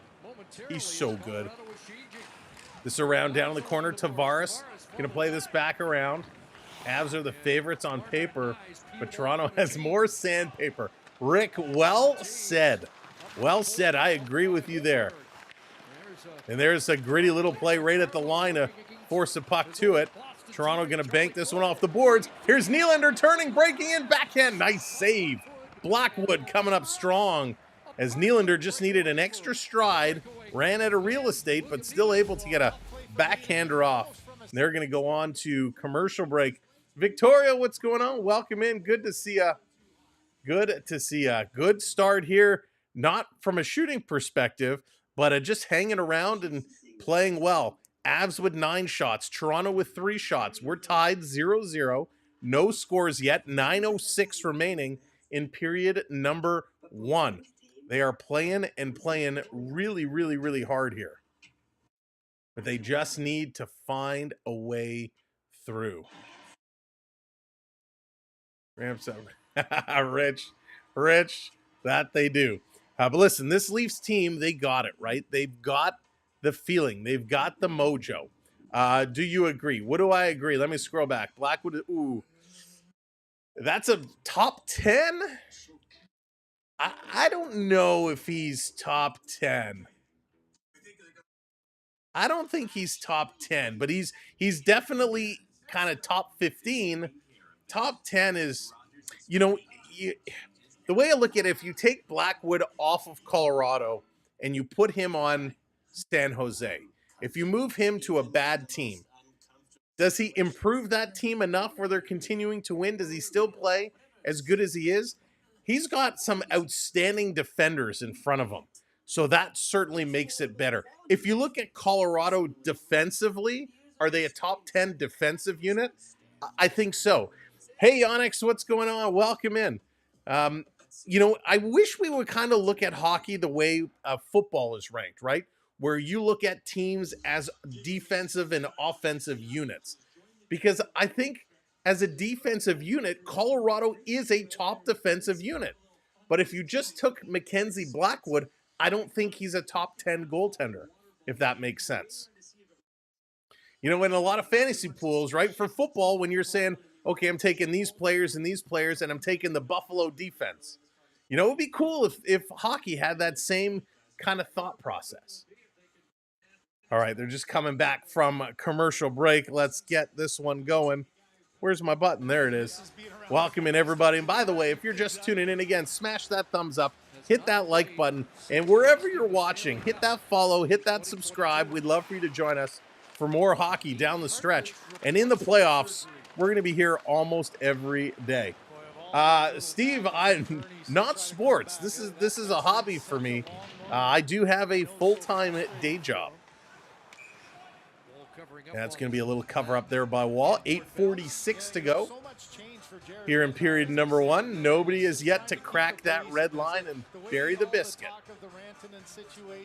he's so good. This around down in the corner. Tavares going to play this back around. Avs are the favorites on paper, but Toronto has more sandpaper. Rick, well said. Well said. I agree with you there. And there's a gritty little play right at the line to force a puck to it. Toronto going to bank this one off the boards. Here's Nylander turning, breaking in, backhand. Nice save. Blackwood coming up strong as Nylander just needed an extra stride. Ran out of real estate, but still able to get a backhander off. They're going to go on to commercial break. Victoria, what's going on? Welcome in. Good to see you. Good to see a good start here, not from a shooting perspective, but just hanging around and playing well. Avs with 9 shots, Toronto with 3 shots. We're tied 0-0. No scores yet. 9:06 remaining in period number 1. They are playing and playing really, really, really hard here. But they just need to find a way through. Ramps up. Rich, that they do. But listen, this Leafs team, they got it, right? They've got the feeling. They've got the mojo. Do you agree? What do I agree? Let me scroll back. Blackwood, ooh. That's a top 10? I don't know if he's top 10. I don't think he's top 10, but he's definitely kind of top 15. Top 10 is, the way I look at it, if you take Blackwood off of Colorado and you put him on San Jose, if you move him to a bad team, does he improve that team enough where they're continuing to win? Does he still play as good as he is? He's got some outstanding defenders in front of him, so that certainly makes it better. If you look at Colorado defensively, are they a top 10 defensive unit? I think so. Hey, Onyx, what's going on? Welcome in. I wish we would kind of look at hockey the way football is ranked, right? Where you look at teams as defensive and offensive units. Because I think as a defensive unit, Colorado is a top defensive unit. But if you just took Mackenzie Blackwood, I don't think he's a top 10 goaltender, if that makes sense. In a lot of fantasy pools, right, for football, when you're saying, okay, I'm taking these players, and I'm taking the Buffalo defense. It would be cool if hockey had that same kind of thought process. All right, they're just coming back from a commercial break. Let's get this one going. Where's my button? There it is. Welcome in, everybody. And by the way, if you're just tuning in again, smash that thumbs up, hit that like button, and wherever you're watching, hit that follow, hit that subscribe. We'd love for you to join us for more hockey down the stretch. And in the playoffs, we're going to be here almost every day. Steve, I'm not sports. This is a hobby for me. I do have a full-time day job. That's going to be a little cover up there by Wall. 8:46 to go here in period number 1. Nobody is yet to crack that red line and bury the biscuit.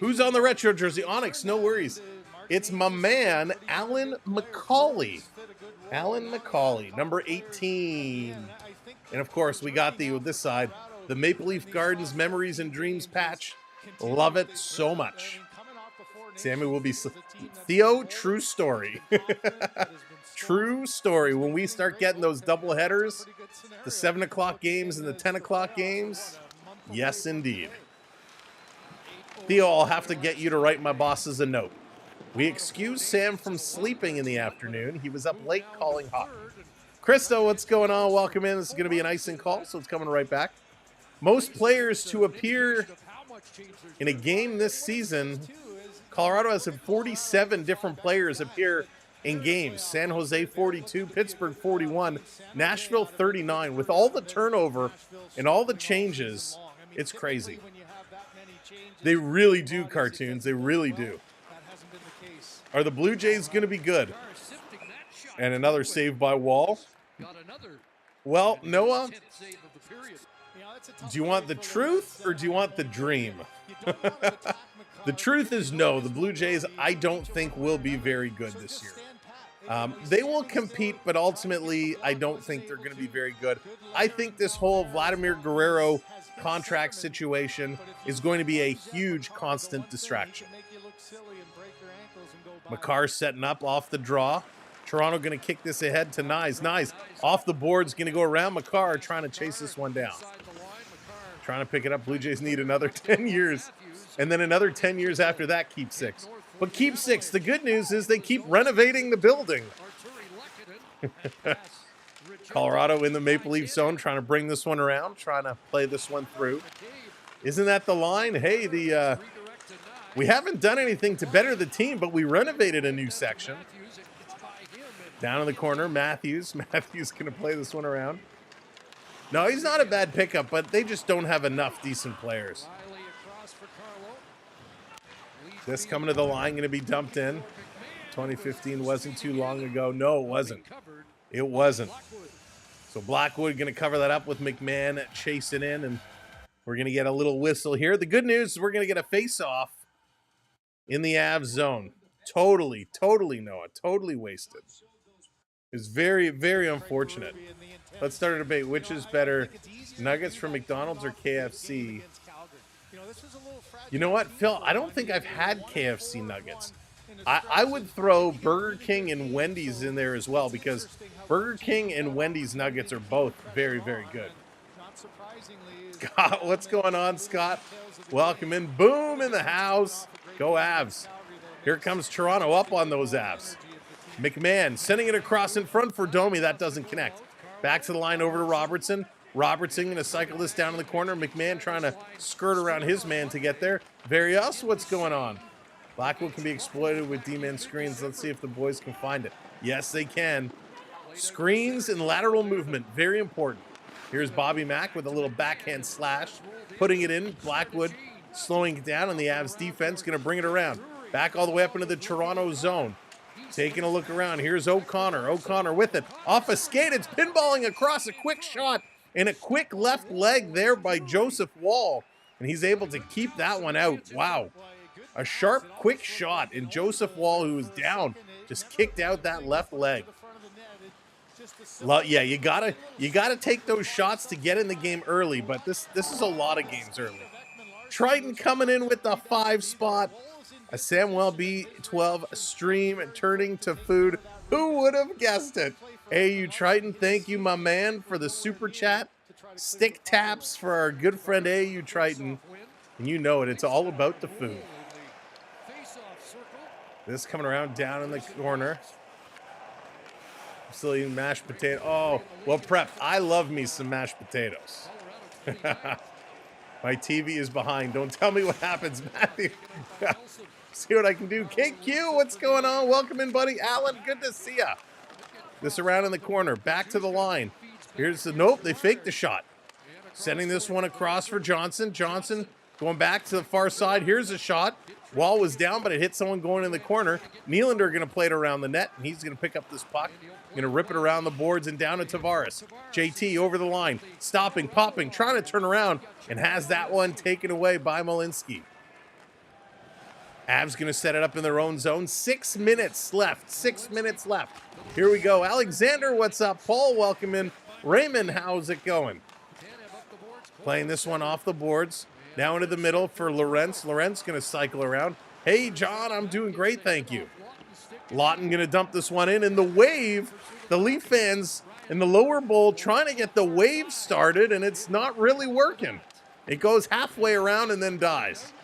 Who's on the retro jersey? Onyx, no worries. It's my man, Alan McCauley. Alan McCauley, number 18. And of course, we got this side, the Maple Leaf Gardens Memories and Dreams patch. Love it so much. Sammy will be Theo, true story. True story. When we start getting those double headers, the 7 o'clock games and the 10 o'clock games, yes, indeed. Theo, I'll have to get you to write my bosses a note. We excused Sam from sleeping in the afternoon. He was up late calling hockey. Christo, what's going on? Welcome in. This is going to be an icing call, so it's coming right back. Most players to appear in a game this season, Colorado has had 47 different players appear in games. San Jose 42, Pittsburgh 41, Nashville 39. With all the turnover and all the changes, it's crazy. They really do, cartoons. They really do. Are the Blue Jays going to be good? And another save by Wall. Well, Noah, do you want the truth or do you want the dream? The truth is no. The Blue Jays, I don't think, will be very good this year. They will compete, but ultimately, I don't think they're going to be very good. I think this whole Vladimir Guerrero contract situation is going to be a huge constant distraction. Makar setting up off the draw. Toronto going to kick this ahead to Nyes. Nyes off the board's going to go around Makar, trying to chase this one down. Trying to pick it up. Blue Jays need another 10 years. And then another 10 years after that, keep 6. But keep 6. The good news is they keep renovating the building. Colorado in the Maple Leaf zone, trying to bring this one around, trying to play this one through. Isn't that the line? Hey, we haven't done anything to better the team, but we renovated a new section. Down in the corner, Matthews. Matthews going to play this one around. No, he's not a bad pickup, but they just don't have enough decent players. This coming to the line, going to be dumped in. 2015 wasn't too long ago. No, it wasn't. It wasn't. So Blackwood going to cover that up with McMahon chasing in, and we're going to get a little whistle here. The good news is we're going to get a face-off in the Avs zone. Totally, Noah. Totally wasted. It's very, very unfortunate. Let's start a debate. Which is better, nuggets from McDonald's or KFC? You know what, Phil? I don't think I've had KFC nuggets. I would throw Burger King and Wendy's in there as well, because Burger King and Wendy's nuggets are both very, very good. Scott, what's going on, Scott? Welcome in. Boom in the house. Go Avs. Here comes Toronto up on those Avs. McMahon sending it across in front for Domi. That doesn't connect. Back to the line over to Robertson. Robertson going to cycle this down in the corner. McMahon trying to skirt around his man to get there. Various, what's going on? Blackwood can be exploited with D-man screens. Let's see if the boys can find it. Yes, they can. Screens and lateral movement, very important. Here's Bobby Mack with a little backhand slash, putting it in. Blackwood slowing it down, and the Avs defense going to bring it around. Back all the way up into the Toronto zone. Taking a look around. Here's O'Connor. O'Connor with it. Off a skate. It's pinballing across. A quick shot and a quick left leg there by Joseph Wall. And he's able to keep that one out. Wow. A sharp, quick shot. And Joseph Wall, who was down, just kicked out that left leg. Yeah, you gotta take those shots to get in the game early, but this is a lot of games early. Triton coming in with the 5 spot. A Samuel B12 stream turning to food. Who would have guessed it? AU Triton, thank you, my man, for the super chat. Stick taps for our good friend AU Triton. And you know it, it's all about the food. This coming around down in the corner. Still eating mashed potato. Oh, well prepped. I love me some mashed potatoes. My TV is behind. Don't tell me what happens, Matthew. See what I can do. KQ, what's going on? Welcome in, buddy. Alan, good to see ya. This around in the corner. Back to the line. Here's the, nope, they faked the shot. Sending this one across for Johnson. Johnson going back to the far side. Here's a shot. Wall was down, but it hit someone going in the corner. Nylander going to play it around the net, and he's going to pick up this puck. Going to rip it around the boards and down to Tavares. JT over the line. Stopping, popping, trying to turn around, and has that one taken away by Malinsky. Avs going to set it up in their own zone. 6 minutes left. 6 minutes left. Here we go. Alexander, what's up? Paul, welcome in. Raymond, how's it going? Playing this one off the boards. Now into the middle for Lorentz. Lorentz going to cycle around. Hey, John, I'm doing great, thank you. Lawton going to dump this one in. And the wave, the Leaf fans in the lower bowl trying to get the wave started, and it's not really working. It goes halfway around and then dies.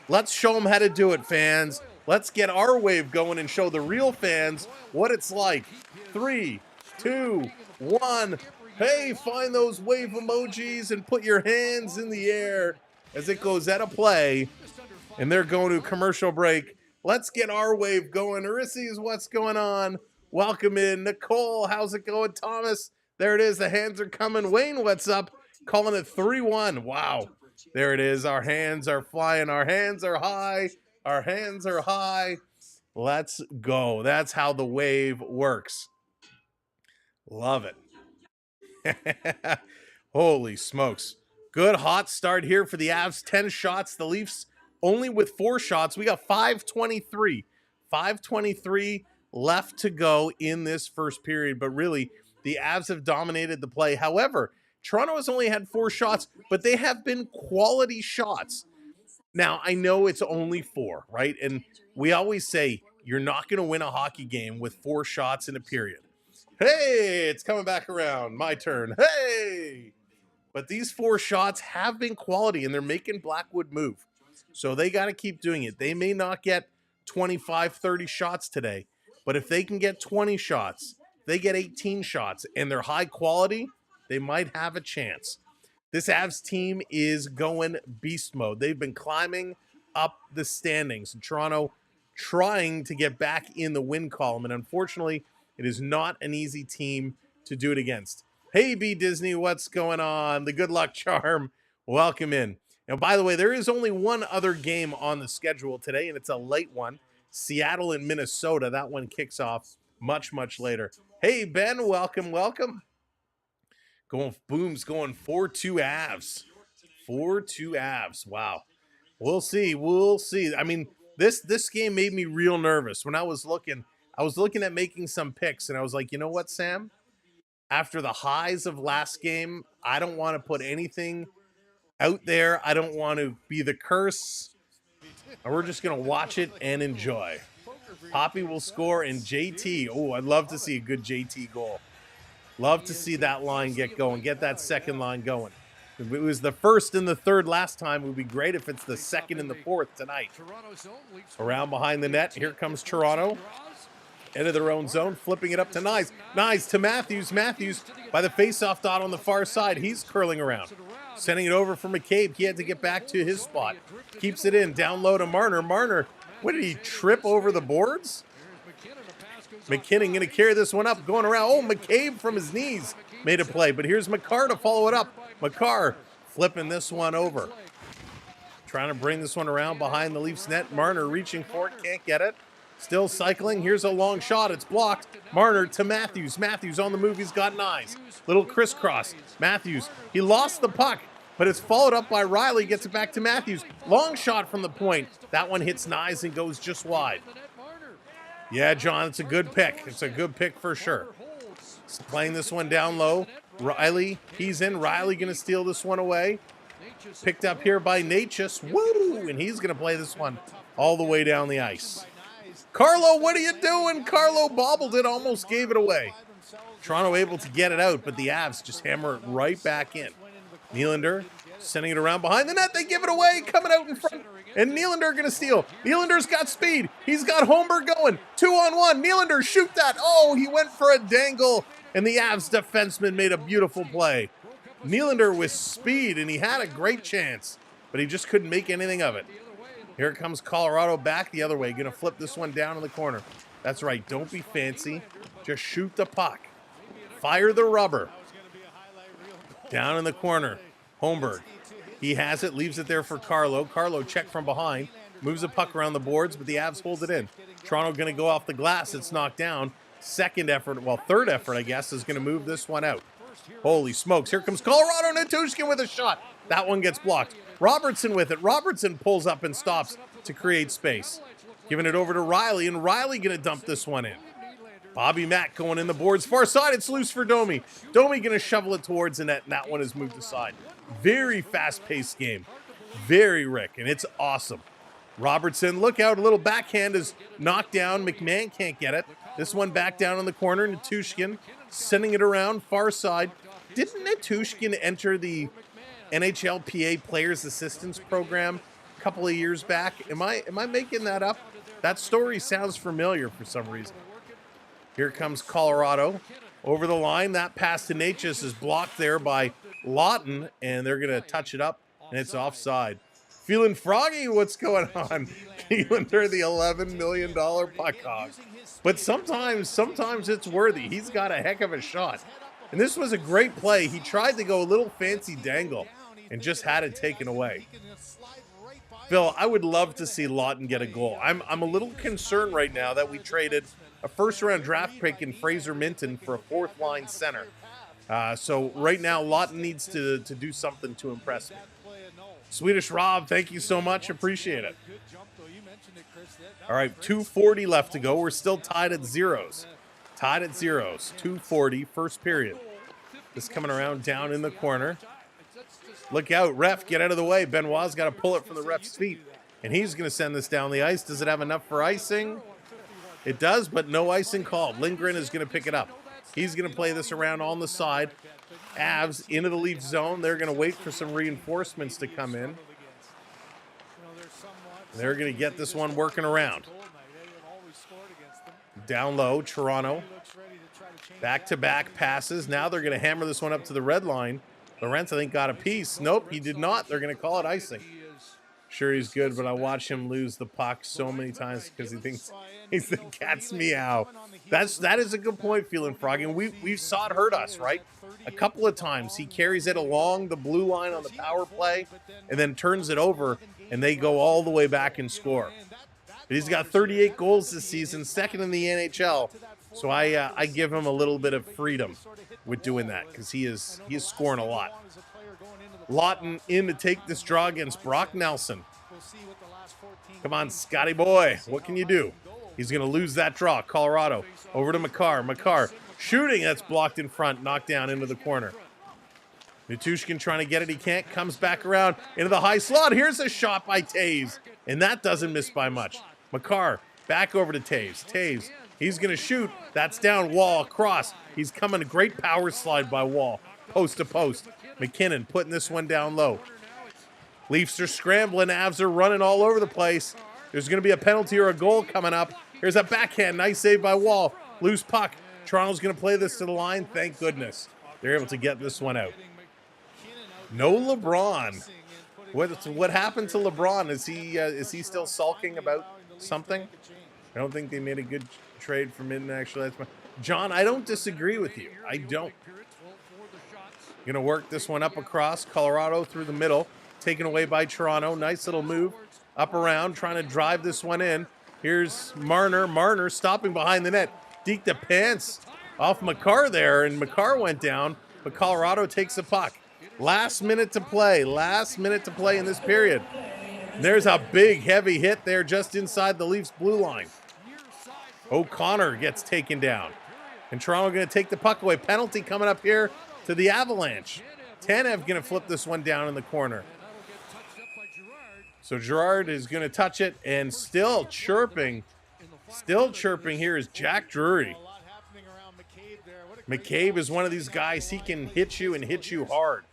Let's show them how to do it, fans. Let's get our wave going and show the real fans what it's like. 3, 2, 1. Hey, find those wave emojis and put your hands in the air as it goes out of play. And they're going to commercial break. Let's get our wave going. Ulysses, what's going on? Welcome in. Nicole, how's it going? Thomas, there it is. The hands are coming. Wayne, what's up? Calling it 3-1. Wow. There it is. Our hands are flying. Our hands are high. Our hands are high. Let's go. That's how the wave works. Love it. Holy smokes. Good hot start here for the Avs. 10 shots. The Leafs only with 4 shots. We got 5:23. 5:23 left to go in this first period. But really, the Avs have dominated the play. However, Toronto has only had 4 shots, but they have been quality shots. Now, I know it's only 4, right? And we always say you're not going to win a hockey game with 4 shots in a period. Hey, it's coming back around. My turn. Hey! But these 4 shots have been quality, and they're making Blackwood move. So they got to keep doing it. They may not get 25, 30 shots today, but if they can get 20 shots, they get 18 shots, and they're high quality, they might have a chance. This Avs team is going beast mode. They've been climbing up the standings. Toronto trying to get back in the win column, and unfortunately, it is not an easy team to do it against. Hey, B Disney, what's going on? The good luck charm. Welcome in. Now, by the way, there is only one other game on the schedule today, and it's a late one. Seattle and Minnesota. That one kicks off much, much later. Hey, Ben, welcome, welcome. Boom's going 4-2 Avs. 4-2 Avs. Wow. We'll see. We'll see. I mean, this game made me real nervous. When I was looking at making some picks, and I was like, you know what, Sam? After the highs of last game, I don't want to put anything out there. I don't want to be the curse. And we're just going to watch it and enjoy. Poppy will score, and JT. Oh, I'd love to see a good JT goal. Love to see that line get going, get that second line going. If it was the first and the third last time, it would be great if it's the second and the fourth tonight. Around behind the net, here comes Toronto. Into their own zone, flipping it up to Nyes. Nyes to Matthews. Matthews by the face-off dot on the far side. He's curling around. Sending it over for McCabe. He had to get back to his spot. Keeps it in. Down low to Marner. Marner, what did he trip over the boards? McKinnon going to carry this one up. Going around. Oh, McCabe from his knees made a play. But here's McCarr to follow it up. McCarr flipping this one over. Trying to bring this one around behind the Leafs net. Marner reaching for it. Can't get it. Still cycling. Here's a long shot. It's blocked. Marner to Matthews. Matthews on the move. He's got Nyes. Little crisscross. Matthews. He lost the puck, but it's followed up by Riley. Gets it back to Matthews. Long shot from the point. That one hits Nyes and goes just wide. Yeah, John, it's a good pick. It's a good pick for sure. Playing this one down low. Riley, he's in. Riley going to steal this one away. Picked up here by Natchez. Woo! And he's going to play this one all the way down the ice. Carlo, what are you doing? Carlo bobbled it, almost gave it away. Toronto able to get it out, but the Avs just hammer it right back in. Nylander sending it around behind the net. They give it away, coming out in front. And Nylander going to steal. Nylander's got speed. He's got Holmberg going. 2-on-1. Nylander, shoot that. Oh, he went for a dangle, and the Avs defenseman made a beautiful play. Nylander with speed, and he had a great chance, but he just couldn't make anything of it. Here comes Colorado back the other way. Going to flip this one down in the corner. That's right. Don't be fancy. Just shoot the puck. Fire the rubber. Down in the corner. Holmberg. He has it. Leaves it there for Carlo. Carlo check from behind. Moves the puck around the boards, but the Avs hold it in. Toronto going to go off the glass. It's knocked down. Third effort, I guess, is going to move this one out. Holy smokes. Here comes Colorado. Natushkin with a shot. That one gets blocked. Robertson with it. Robertson pulls up and stops to create space. Giving it over to Riley, and Riley going to dump this one in. Bobby Mack going in the boards. Far side, it's loose for Domi. Domi going to shovel it towards the net, and that one is moved aside. Very fast-paced game. Very Rick, and it's awesome. Robertson, look out, a little backhand is knocked down. McMahon can't get it. This one back down in the corner. Natushkin sending it around, far side. Didn't Natushkin enter the NHLPA Players Assistance Program a couple of years back? Am I making that up? That story sounds familiar for some reason. Here comes Colorado. Over the line, that pass to Natchez is blocked there by Lawton, and they're going to touch it up, and it's offside. Feeling froggy, what's going on? Nylander, the $11 million puck hog. But sometimes it's worthy. He's got a heck of a shot. And this was a great play. He tried to go a little fancy dangle and just had it taken away. Phil, I would love to see Lawton get a goal. I'm a little concerned right now that we traded a first-round draft pick in Fraser Minton for a fourth-line center. So right now, Lawton needs to do something to impress me. Swedish Rob, thank you so much. Appreciate it. All right, 2:40 left to go. We're still tied at zeros. 2:40, first period. This coming around down in the corner. Look out, ref, get out of the way. Benoit's got to pull it from the ref's feet, and he's going to send this down the ice. Does it have enough for icing? It does, but no icing called. Lindgren is going to pick it up. He's going to play this around on the side. Avs into the Leaf zone. They're going to wait for some reinforcements to come in. They're going to get this one working around. Down low, Toronto. Back-to-back passes. Now they're going to hammer this one up to the red line. Lorentz, I think, got a piece. Nope, he did not. They're going to call it icing. Sure, he's good, but I watch him lose the puck so many times because he thinks he's the cat's meow. That is a good point, Feeling Froggy. And we saw it hurt us, right? A couple of times he carries it along the blue line on the power play and then turns it over, and they go all the way back and score. But he's got 38 goals this season, second in the NHL. So I give him a little bit of freedom with doing that because he is scoring a lot. Lawton in to take this draw against Brock Nelson. Come on, Scotty boy. What can you do? He's going to lose that draw. Colorado over to Makar. Makar shooting. That's blocked in front. Knocked down into the corner. Natushkin trying to get it. He can't. Comes back around into the high slot. Here's a shot by Taves. And that doesn't miss by much. Makar back over to Taves. Taves. He's going to shoot. That's down. Wall across. He's coming. A great power slide by Wall. Post to post. McKinnon putting this one down low. Leafs are scrambling. Avs are running all over the place. There's going to be a penalty or a goal coming up. Here's a backhand. Nice save by Wall. Loose puck. Toronto's going to play this to the line. Thank goodness. They're able to get this one out. No LeBron. What happened to LeBron? Is he still sulking about something? I don't think they made a good trade for Minden, actually. That's John, I don't disagree with you. I don't. Going to work this one up across. Colorado through the middle. Taken away by Toronto. Nice little move. Up around, trying to drive this one in. Here's Marner. Marner stopping behind the net. Deked the pants off Makar there, and Makar went down, but Colorado takes the puck. Last minute to play. Last minute to play in this period. There's a big, heavy hit there just inside the Leafs' blue line. O'Connor gets taken down. And Toronto going to take the puck away. Penalty coming up here to the Avalanche. Tanev going to flip this one down in the corner. So Girard is going to touch it, and still chirping here is Jack Drury. McCabe is one of these guys. He can hit you and hit you hard.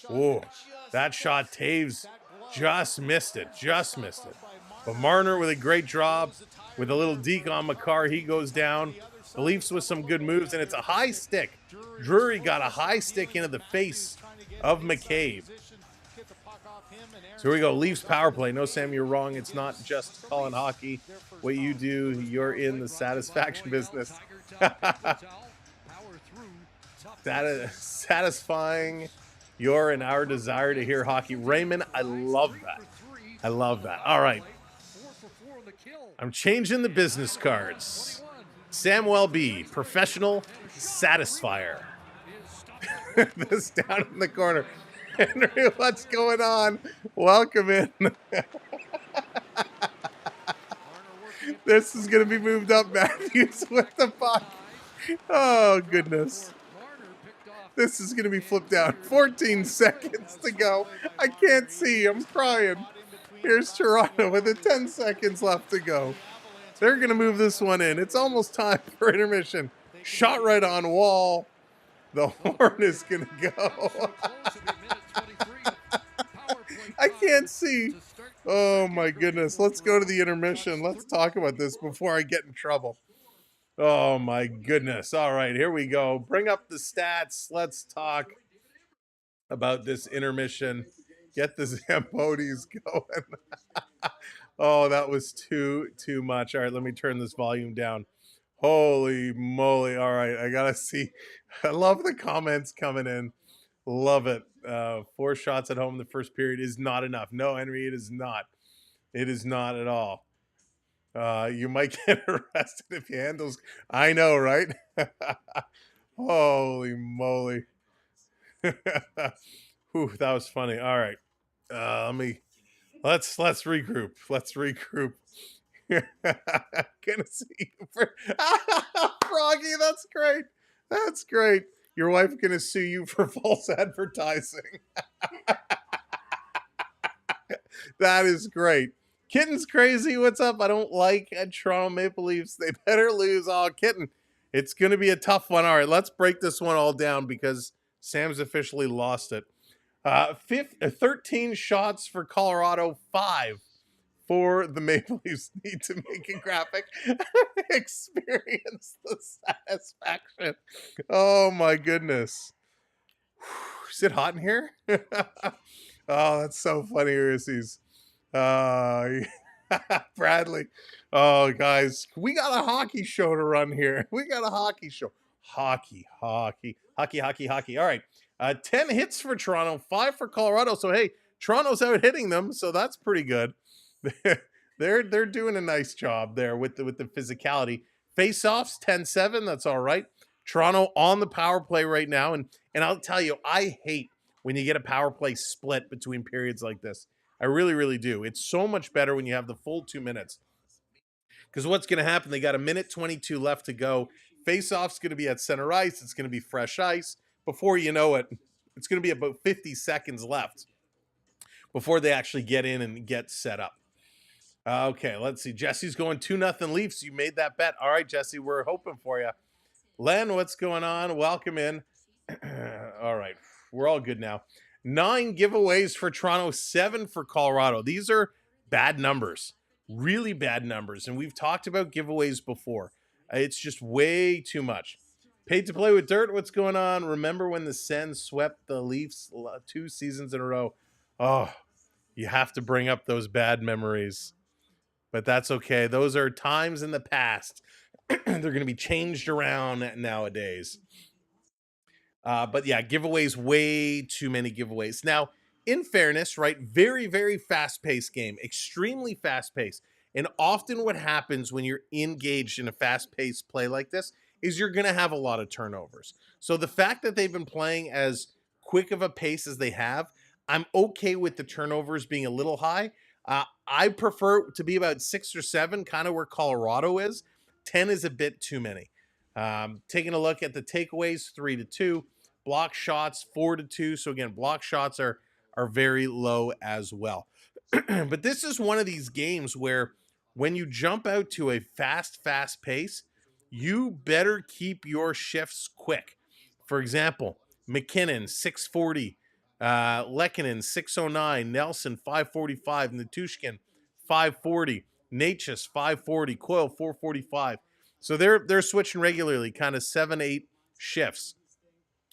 Oh, that shot, Taves just missed it. Just missed it. But Marner with a great job with a little deke on Makar. He goes down. The Leafs with some good moves, and it's a high stick. Drury got a high stick into the face of McCabe. So here we go, Leafs power play. No, Sam, you're wrong. It's not just calling hockey. What you do, you're in the satisfaction business. Satisfying your and our desire to hear hockey. Raymond, I love that. I love that. All right. I'm changing the business cards. Samuel B., professional satisfier. This down in the corner. Henry, what's going on? Welcome in. This is going to be moved up. Matthews with the puck. Oh, goodness. This is going to be flipped down. 14 seconds to go. I can't see. I'm crying. Here's Toronto with it. 10 seconds left to go. They're going to move this one in. It's almost time for intermission. Shot right on Wall. The horn is going to go. I can't see. Oh, my goodness. Let's go to the intermission. Let's talk about this before I get in trouble. Oh, my goodness. All right, here we go. Bring up the stats. Let's talk about this intermission. Get the Zambotis going. Oh, that was too much. All right, let me turn this volume down. Holy moly. All right, I got to see. I love the comments coming in. Love it. 4 shots at home in the first period is not enough. No, Henry, it is not. It is not at all. You might get arrested if you handle. I know, right? Holy moly. Whew, that was funny. All right. Let's regroup. Let's regroup. Gonna see you for Froggy, that's great. That's great. Your wife gonna sue you for false advertising. That is great. Kitten's crazy. What's up? I don't like Toronto Maple Leafs. They better lose. Oh, Kitten. It's gonna be a tough one. All right, let's break this one all down because Sam's officially lost it. 13 shots for Colorado, 5 for the Maple Leafs. Need to make a graphic. Experience the satisfaction. Oh my goodness. Is it hot in here? Oh, that's so funny, Ulysses. Bradley. Oh, guys, we got a hockey show to run here. We got a hockey show. Hockey. All right. 10 hits for Toronto, 5 for Colorado. So, hey, Toronto's out hitting them. So that's pretty good. They're doing a nice job there with the physicality. Face-offs, 10-7. That's all right. Toronto on the power play right now. And I'll tell you, I hate when you get a power play split between periods like this. I really, really do. It's so much better when you have the full 2 minutes. Because what's going to happen, they got a minute 22 left to go. Face-off's going to be at center ice. It's going to be fresh ice. Before you know it, it's going to be about 50 seconds left before they actually get in and get set up. Okay, let's see. Jesse's going 2-0 Leafs. You made that bet. All right, Jesse, we're hoping for you. Len, what's going on? Welcome in. All right, we're all good now. 9 giveaways for Toronto, 7 for Colorado. These are bad numbers, really bad numbers. And we've talked about giveaways before. It's just way too much. Paid to play with dirt. What's going on? Remember when the Sens swept the Leafs 2 seasons in a row? Oh, you have to bring up those bad memories. But that's okay. Those are times in the past. They're going to be changed around nowadays. But yeah, giveaways, way too many giveaways. Now, in fairness, right, very, very fast-paced game, extremely fast-paced. And often what happens when you're engaged in a fast-paced play like this is you're going to have a lot of turnovers. So the fact that they've been playing as quick of a pace as they have, I'm okay with the turnovers being a little high. I prefer to be about 6 or 7, kind of where Colorado is. 10 is a bit too many. Taking a look at the takeaways, 3-2. Block shots, 4-2. So again, block shots are very low as well. But this is one of these games where when you jump out to a fast pace, you better keep your shifts quick. For example, McKinnon, 640. Lehkonen, 609. Nelson, 545. Natushkin, 540. Natchez, 540. Coyle, 445. So they're switching regularly, kind of 7-8 shifts.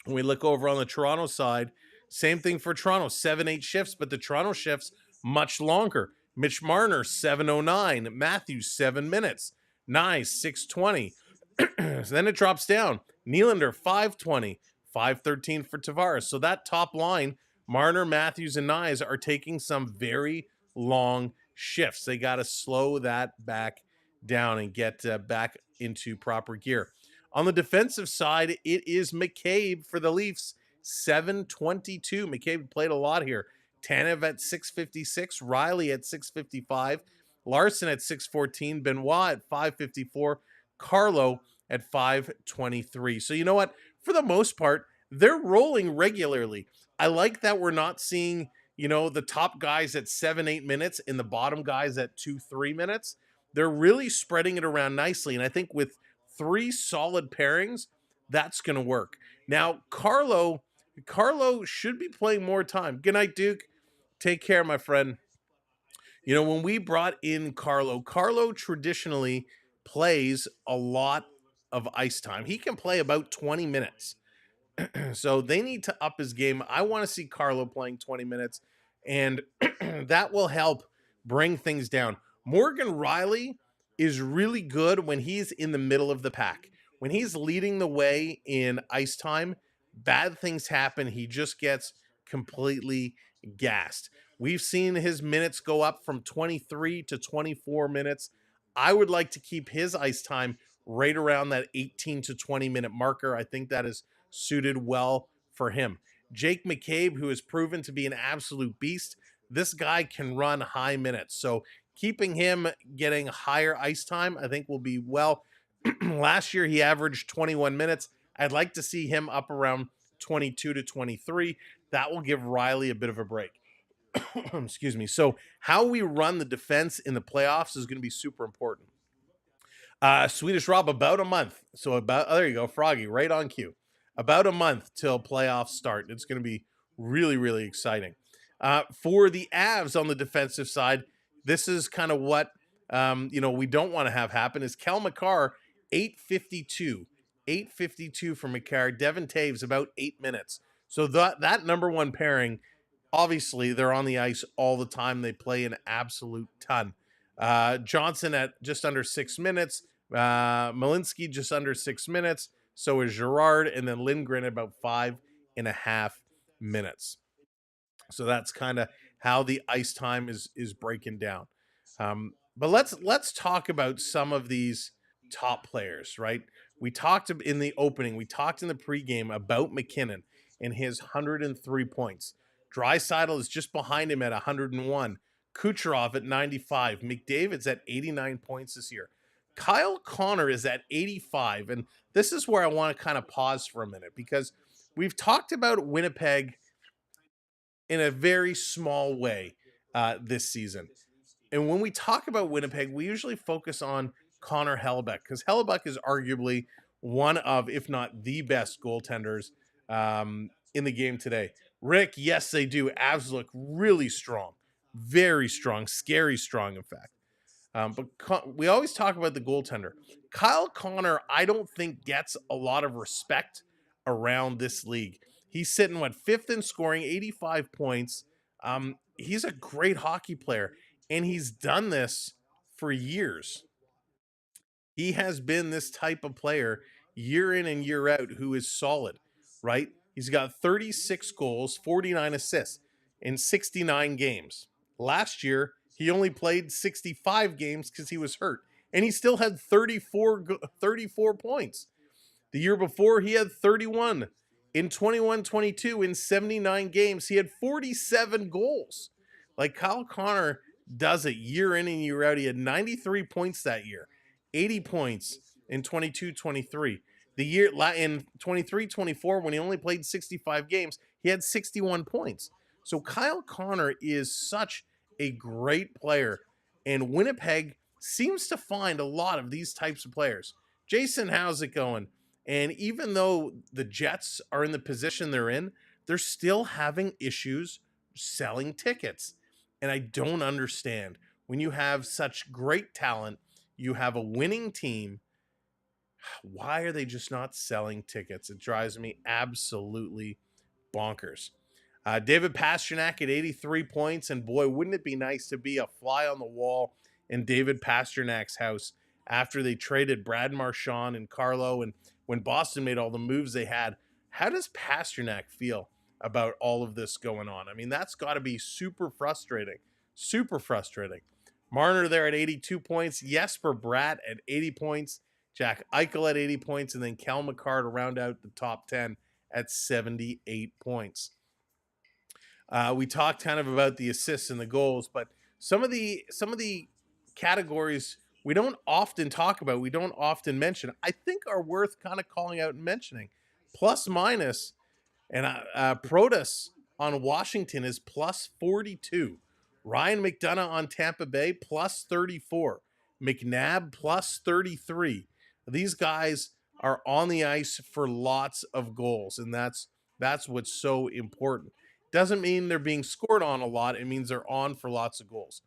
When we look over on the Toronto side, same thing for Toronto, 7-8 shifts, but the Toronto shifts much longer. Mitch Marner, 7:09. Matthews, 7 minutes. Nyes, 6:20. So then it drops down. Nylander, 5:20. 5:13 for Tavares. So that top line, Marner, Matthews, and Nyes are taking some very long shifts. They got to slow that back down and get back into proper gear. On the defensive side, it is McCabe for the Leafs, 7:22. McCabe played a lot here. Tanev at 6:56, Riley at 6:55, Larson at 6:14, Benoit at 5:54, Carlo at 5:23. So you know what? For the most part, they're rolling regularly. I like that we're not seeing, the top guys at 7-8 minutes and the bottom guys at 2-3 minutes. They're really spreading it around nicely. And I think with 3 solid pairings, that's going to work. Now, Carlo should be playing more time. Good night, Duke. Take care, my friend. When we brought in Carlo traditionally plays a lot of ice time. He can play about 20 minutes. So they need to up his game. I want to see Carlo playing 20 minutes, and that will help bring things down. Morgan Riley is really good when he's in the middle of the pack. When he's leading the way in ice time, bad things happen. He just gets completely gassed. We've seen his minutes go up from 23 to 24 minutes. I would like to keep his ice time right around that 18 to 20 minute marker. I think that is suited well for him. Jake McCabe, who has proven to be an absolute beast, this guy can run high minutes. So keeping him getting higher ice time, I think will be well. Last year, he averaged 21 minutes. I'd like to see him up around 22 to 23. That will give Riley a bit of a break. Excuse me. So how we run the defense in the playoffs is going to be super important. Swedish Rob, about a month. So there you go, Froggy, right on cue. About a month till playoffs start. It's going to be really, really exciting. For the Avs on the defensive side, this is kind of what we don't want to have happen. Is Kel McCarr, 8:52. 8:52 for McCarr. Devin Taves, about 8 minutes. So that number one pairing, obviously, they're on the ice all the time. They play an absolute ton. Johnson at just under 6 minutes. Malinsky just under 6 minutes. So is Girard, and then Lindgren at about 5.5 minutes. So that's kind of how the ice time is breaking down. But let's talk about some of these top players, right? We talked in the opening, we talked in the pregame about McKinnon and his 103 points. Draisaitl is just behind him at 101. Kucherov at 95. McDavid's at 89 points this year. Kyle Connor is at 85. And this is where I want to kind of pause for a minute, because we've talked about Winnipeg in a very small way this season. And when we talk about Winnipeg, we usually focus on Connor Hellebuyck, because Hellebuyck is arguably one of, if not the best goaltenders in the game today. Rick, yes, they do. Avs look really strong, very strong, scary strong, in fact. But we always talk about the goaltender. Kyle Connor, I don't think gets a lot of respect around this league. He's sitting, fifth in scoring, 85 points. He's a great hockey player, and he's done this for years. He has been this type of player year in and year out who is solid, right? He's got 36 goals, 49 assists in 69 games. Last year, he only played 65 games because he was hurt, and he still had 34 points. The year before, he had 31. In 21-22, in 79 games, he had 47 goals. Like, Kyle Connor does it year in and year out. He had 93 points that year, 80 points in 22-23. The year in 23-24, when he only played 65 games, he had 61 points. So Kyle Connor is such a great player, and Winnipeg seems to find a lot of these types of players. Jason, how's it going? And even though the Jets are in the position they're in, they're still having issues selling tickets. And I don't understand. When you have such great talent, you have a winning team, why are they just not selling tickets? It drives me absolutely bonkers. David Pastrnak at 83 points, and boy, wouldn't it be nice to be a fly on the wall in David Pasternak's house after they traded Brad Marchand and Carlo, and when Boston made all the moves they had. How does Pastrnak feel about all of this going on? I mean, that's got to be super frustrating. Super frustrating. Marner there at 82 points. Jesper Bratt at 80 points. Jack Eichel at 80 points. And then Cal McCarr to round out the top 10 at 78 points. We talked kind of about the assists and the goals, but some of the categories we don't often talk about, we don't often mention, I think are worth kind of calling out and mentioning. Plus minus, and Protas on Washington is plus 42. Ryan McDonough on Tampa Bay plus 34. McNabb plus 33. These guys are on the ice for lots of goals, and that's what's so important. Doesn't mean they're being scored on a lot. It means they're on for lots of goals.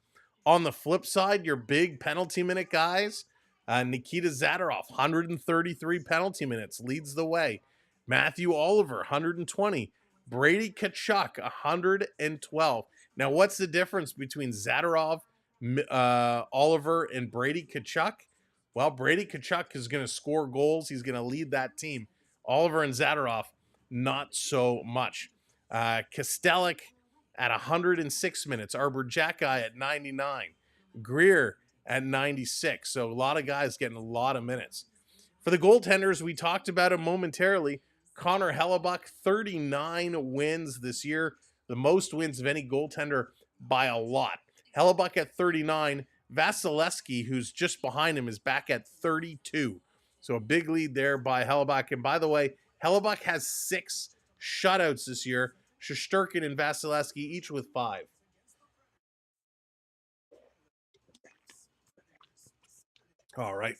On the flip side, your big penalty minute guys, Nikita Zadorov, 133 penalty minutes, leads the way. Matthew Oliver, 120. Brady Tkachuk, 112. Now, what's the difference between Zadorov, Oliver, and Brady Tkachuk? Well, Brady Tkachuk is going to score goals. He's going to lead that team. Oliver and Zadorov, not so much. Kostelic at 106 minutes. Arbor Jacki at 99. Greer at 96. So a lot of guys getting a lot of minutes. For the goaltenders, we talked about it momentarily. Connor Hellebuyck, 39 wins this year. The most wins of any goaltender by a lot. Hellebuyck at 39. Vasilevsky, who's just behind him, is back at 32. So a big lead there by Hellebuyck. And by the way, Hellebuyck has 6 shutouts this year. Shesterkin and Vasilevsky each with 5. All right.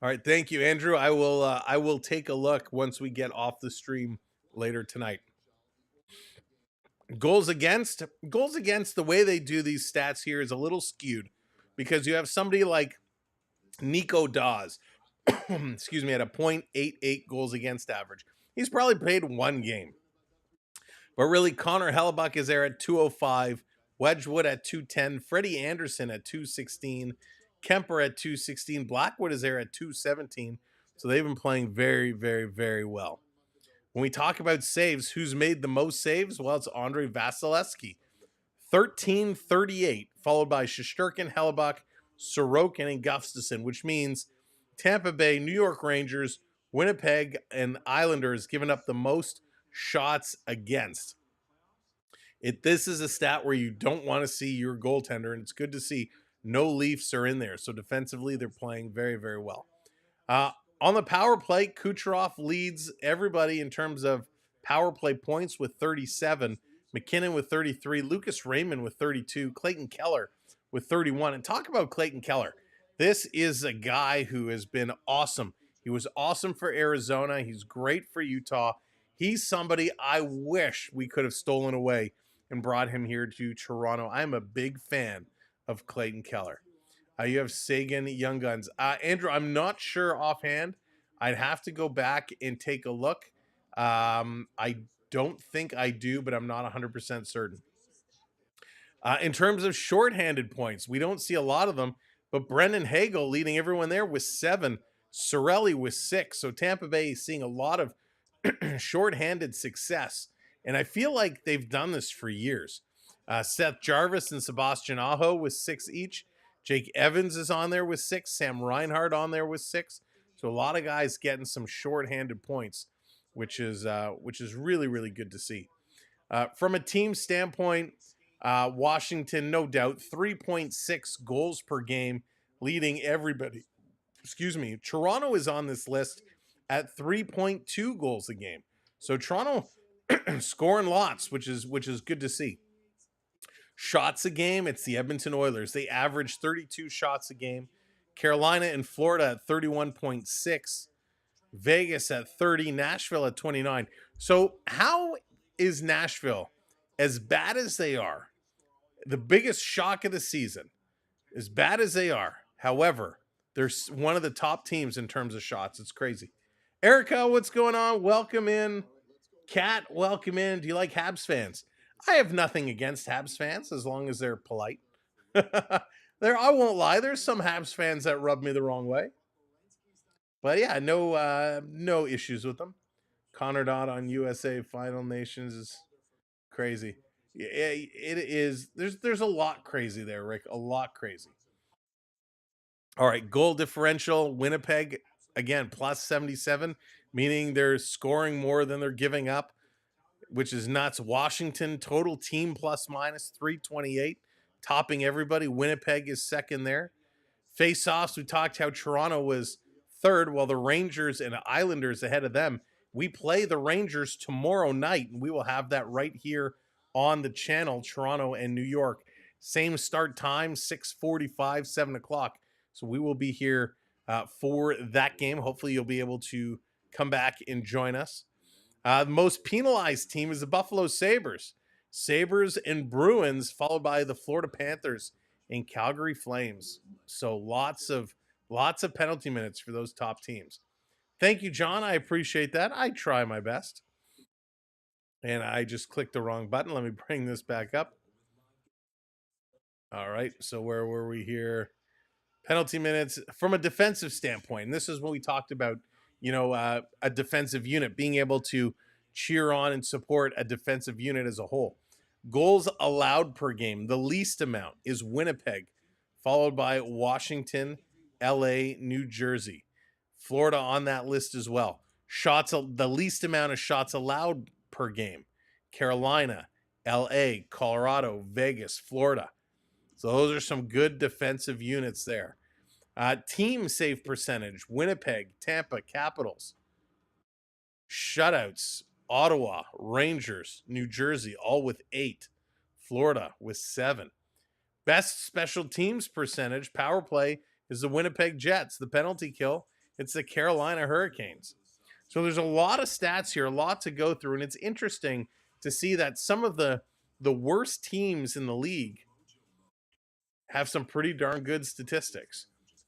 All right. Thank you, Andrew. I will take a look once we get off the stream later tonight. Goals against, the way they do these stats here is a little skewed because you have somebody like Nico Dawes, excuse me, at a .88 goals against average. He's probably played one game. But really, Connor Hellebuyck is there at 205. Wedgwood at 210, Freddie Anderson at 216, Kemper at 216, Blackwood is there at 217. So they've been playing very, very, very well. When we talk about saves, who's made the most saves? Well, it's Andre Vasilevsky, 1338, followed by Shesterkin, Hellebuck, Sorokin, and Gustafsson, which means Tampa Bay, New York Rangers, Winnipeg, and Islanders given up the most shots against. This is a stat where you don't want to see your goaltender, and it's good to see no Leafs are in there. So defensively, they're playing very, very well. On the power play, Kucherov leads everybody in terms of power play points with 37, McKinnon with 33, Lucas Raymond with 32, Clayton Keller with 31. And talk about Clayton Keller. This is a guy who has been awesome. He was awesome for Arizona. He's great for Utah. He's somebody I wish we could have stolen away and brought him here to Toronto. I'm a big fan of Clayton Keller. You have Sagan, Young Guns. Andrew, I'm not sure offhand. I'd have to go back and take a look. I don't think I do, but I'm not 100% certain. In terms of shorthanded points, we don't see a lot of them, but Brendan Hagel leading everyone there with 7. Cirelli with 6. So Tampa Bay is seeing a lot of shorthanded success. And I feel like they've done this for years. Seth Jarvis and Sebastian Aho with 6 each. Jake Evans is on there with 6. Sam Reinhart on there with 6. So a lot of guys getting some shorthanded points, which is really, really good to see. From a team standpoint, Washington, no doubt, 3.6 goals per game, leading everybody. Excuse me. Toronto is on this list at 3.2 goals a game. So Toronto scoring lots, which is good to see. Shots a game, it's the Edmonton Oilers. They average 32 shots a game. Carolina and Florida at 31.6. Vegas at 30. Nashville at 29. So how is Nashville, as bad as they are, the biggest shock of the season, as bad as they are, however, they're one of the top teams in terms of shots. It's crazy. Erica, what's going on? Welcome in. Kat, welcome in. Do you like Habs fans? I have nothing against Habs fans as long as they're polite. I won't lie. There's some Habs fans that rub me the wrong way. But yeah, no issues with them. Connor Dodd on USA Final Nations is crazy. It is. There's a lot crazy there, Rick. A lot crazy. All right, goal differential. Winnipeg, again, plus 77, meaning they're scoring more than they're giving up, which is nuts. Washington, total team plus minus 328, topping everybody. Winnipeg is second there. Face-offs, we talked how Toronto was third, while the Rangers and Islanders ahead of them. We play the Rangers tomorrow night, and we will have that right here on the channel, Toronto and New York. Same start time, 6:45, 7 o'clock. So we will be here for that game. Hopefully you'll be able to come back and join us. The most penalized team is the Buffalo Sabres. Sabres and Bruins, followed by the Florida Panthers and Calgary Flames. So lots of penalty minutes for those top teams. Thank you, John. I appreciate that. I try my best. And I just clicked the wrong button. Let me bring this back up. All right. So where were we here? Penalty minutes from a defensive standpoint. And this is what we talked about, a defensive unit, being able to cheer on and support a defensive unit as a whole. Goals allowed per game, the least amount is Winnipeg, followed by Washington, LA, New Jersey. Florida on that list as well. Shots, the least amount of shots allowed per game, Carolina, LA, Colorado, Vegas, Florida. So those are some good defensive units there. Team save percentage, Winnipeg, Tampa, Capitals. Shutouts, Ottawa, Rangers, New Jersey, all with 8. Florida with 7. Best special teams percentage, power play, is the Winnipeg Jets. The penalty kill, it's the Carolina Hurricanes. So there's a lot of stats here, a lot to go through, and it's interesting to see that some of the worst teams in the league have some pretty darn good statistics.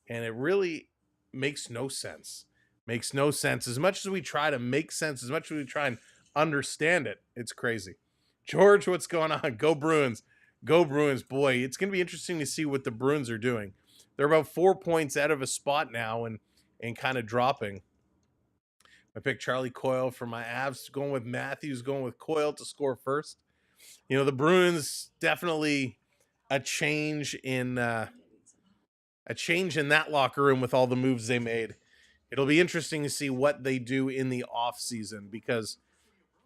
And it really makes no sense. Makes no sense. As much as we try to make sense, as much as we try and understand it, it's crazy. George, what's going on? Go Bruins. Go Bruins. Boy, it's going to be interesting to see what the Bruins are doing. They're about 4 points out of a spot now and kind of dropping. I picked Charlie Coyle for my Avs, going with Matthews, going with Coyle to score first. You know, the Bruins definitely a change in that locker room with all the moves they made. It'll be interesting to see what they do in the offseason, because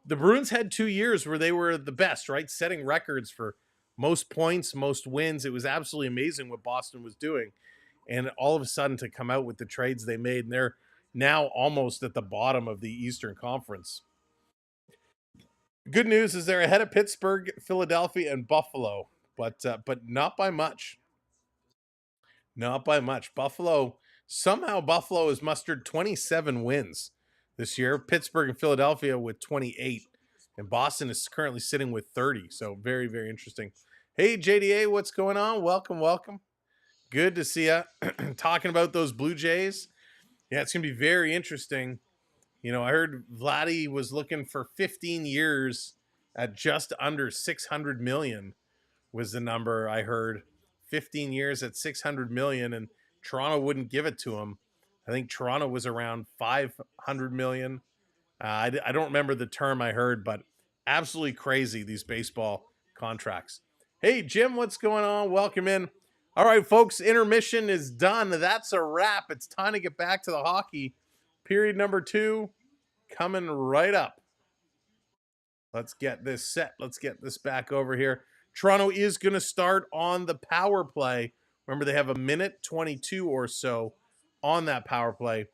the Bruins had 2 years where they were the best, right? Setting records for most points, most wins. It was absolutely amazing what Boston was doing. And all of a sudden to come out with the trades they made, and they're now almost at the bottom of the Eastern Conference. Good news is they're ahead of Pittsburgh, Philadelphia, and Buffalo, but not by much. Not by much. Buffalo has mustered 27 wins this year. Pittsburgh and Philadelphia with 28, and Boston is currently sitting with 30. So very, very interesting. Hey, JDA, what's going on? Welcome, welcome. Good to see you. Talking about those Blue Jays. Yeah, it's going to be very interesting. You know, I heard Vladdy was looking for 15 years at just under 600 million was the number I heard. 15 years at 600 million, and Toronto wouldn't give it to him. I think Toronto was around 500 million. I don't remember the term I heard, but absolutely crazy, these baseball contracts. Hey, Jim, what's going on? Welcome in. All right, folks, intermission is done. That's a wrap. It's time to get back to the hockey. Period number 2 coming right up. Let's get this set. Let's get this back over here. Toronto is going to start on the power play. Remember, they have a minute 22 or so on that power play.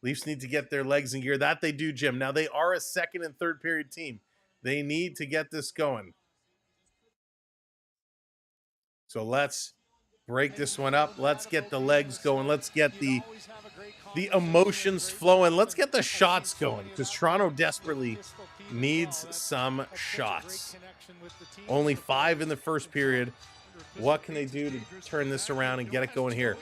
Leafs need to get their legs in gear. That they do, Jim. Now, they are a second and third period team. They need to get this going. So let's break this one up. Let's get the legs going. Let's get the emotions flowing. Let's get the shots going, because Toronto desperately needs some shots. Only 5 in the first period. What can they do to turn this around and get it going here?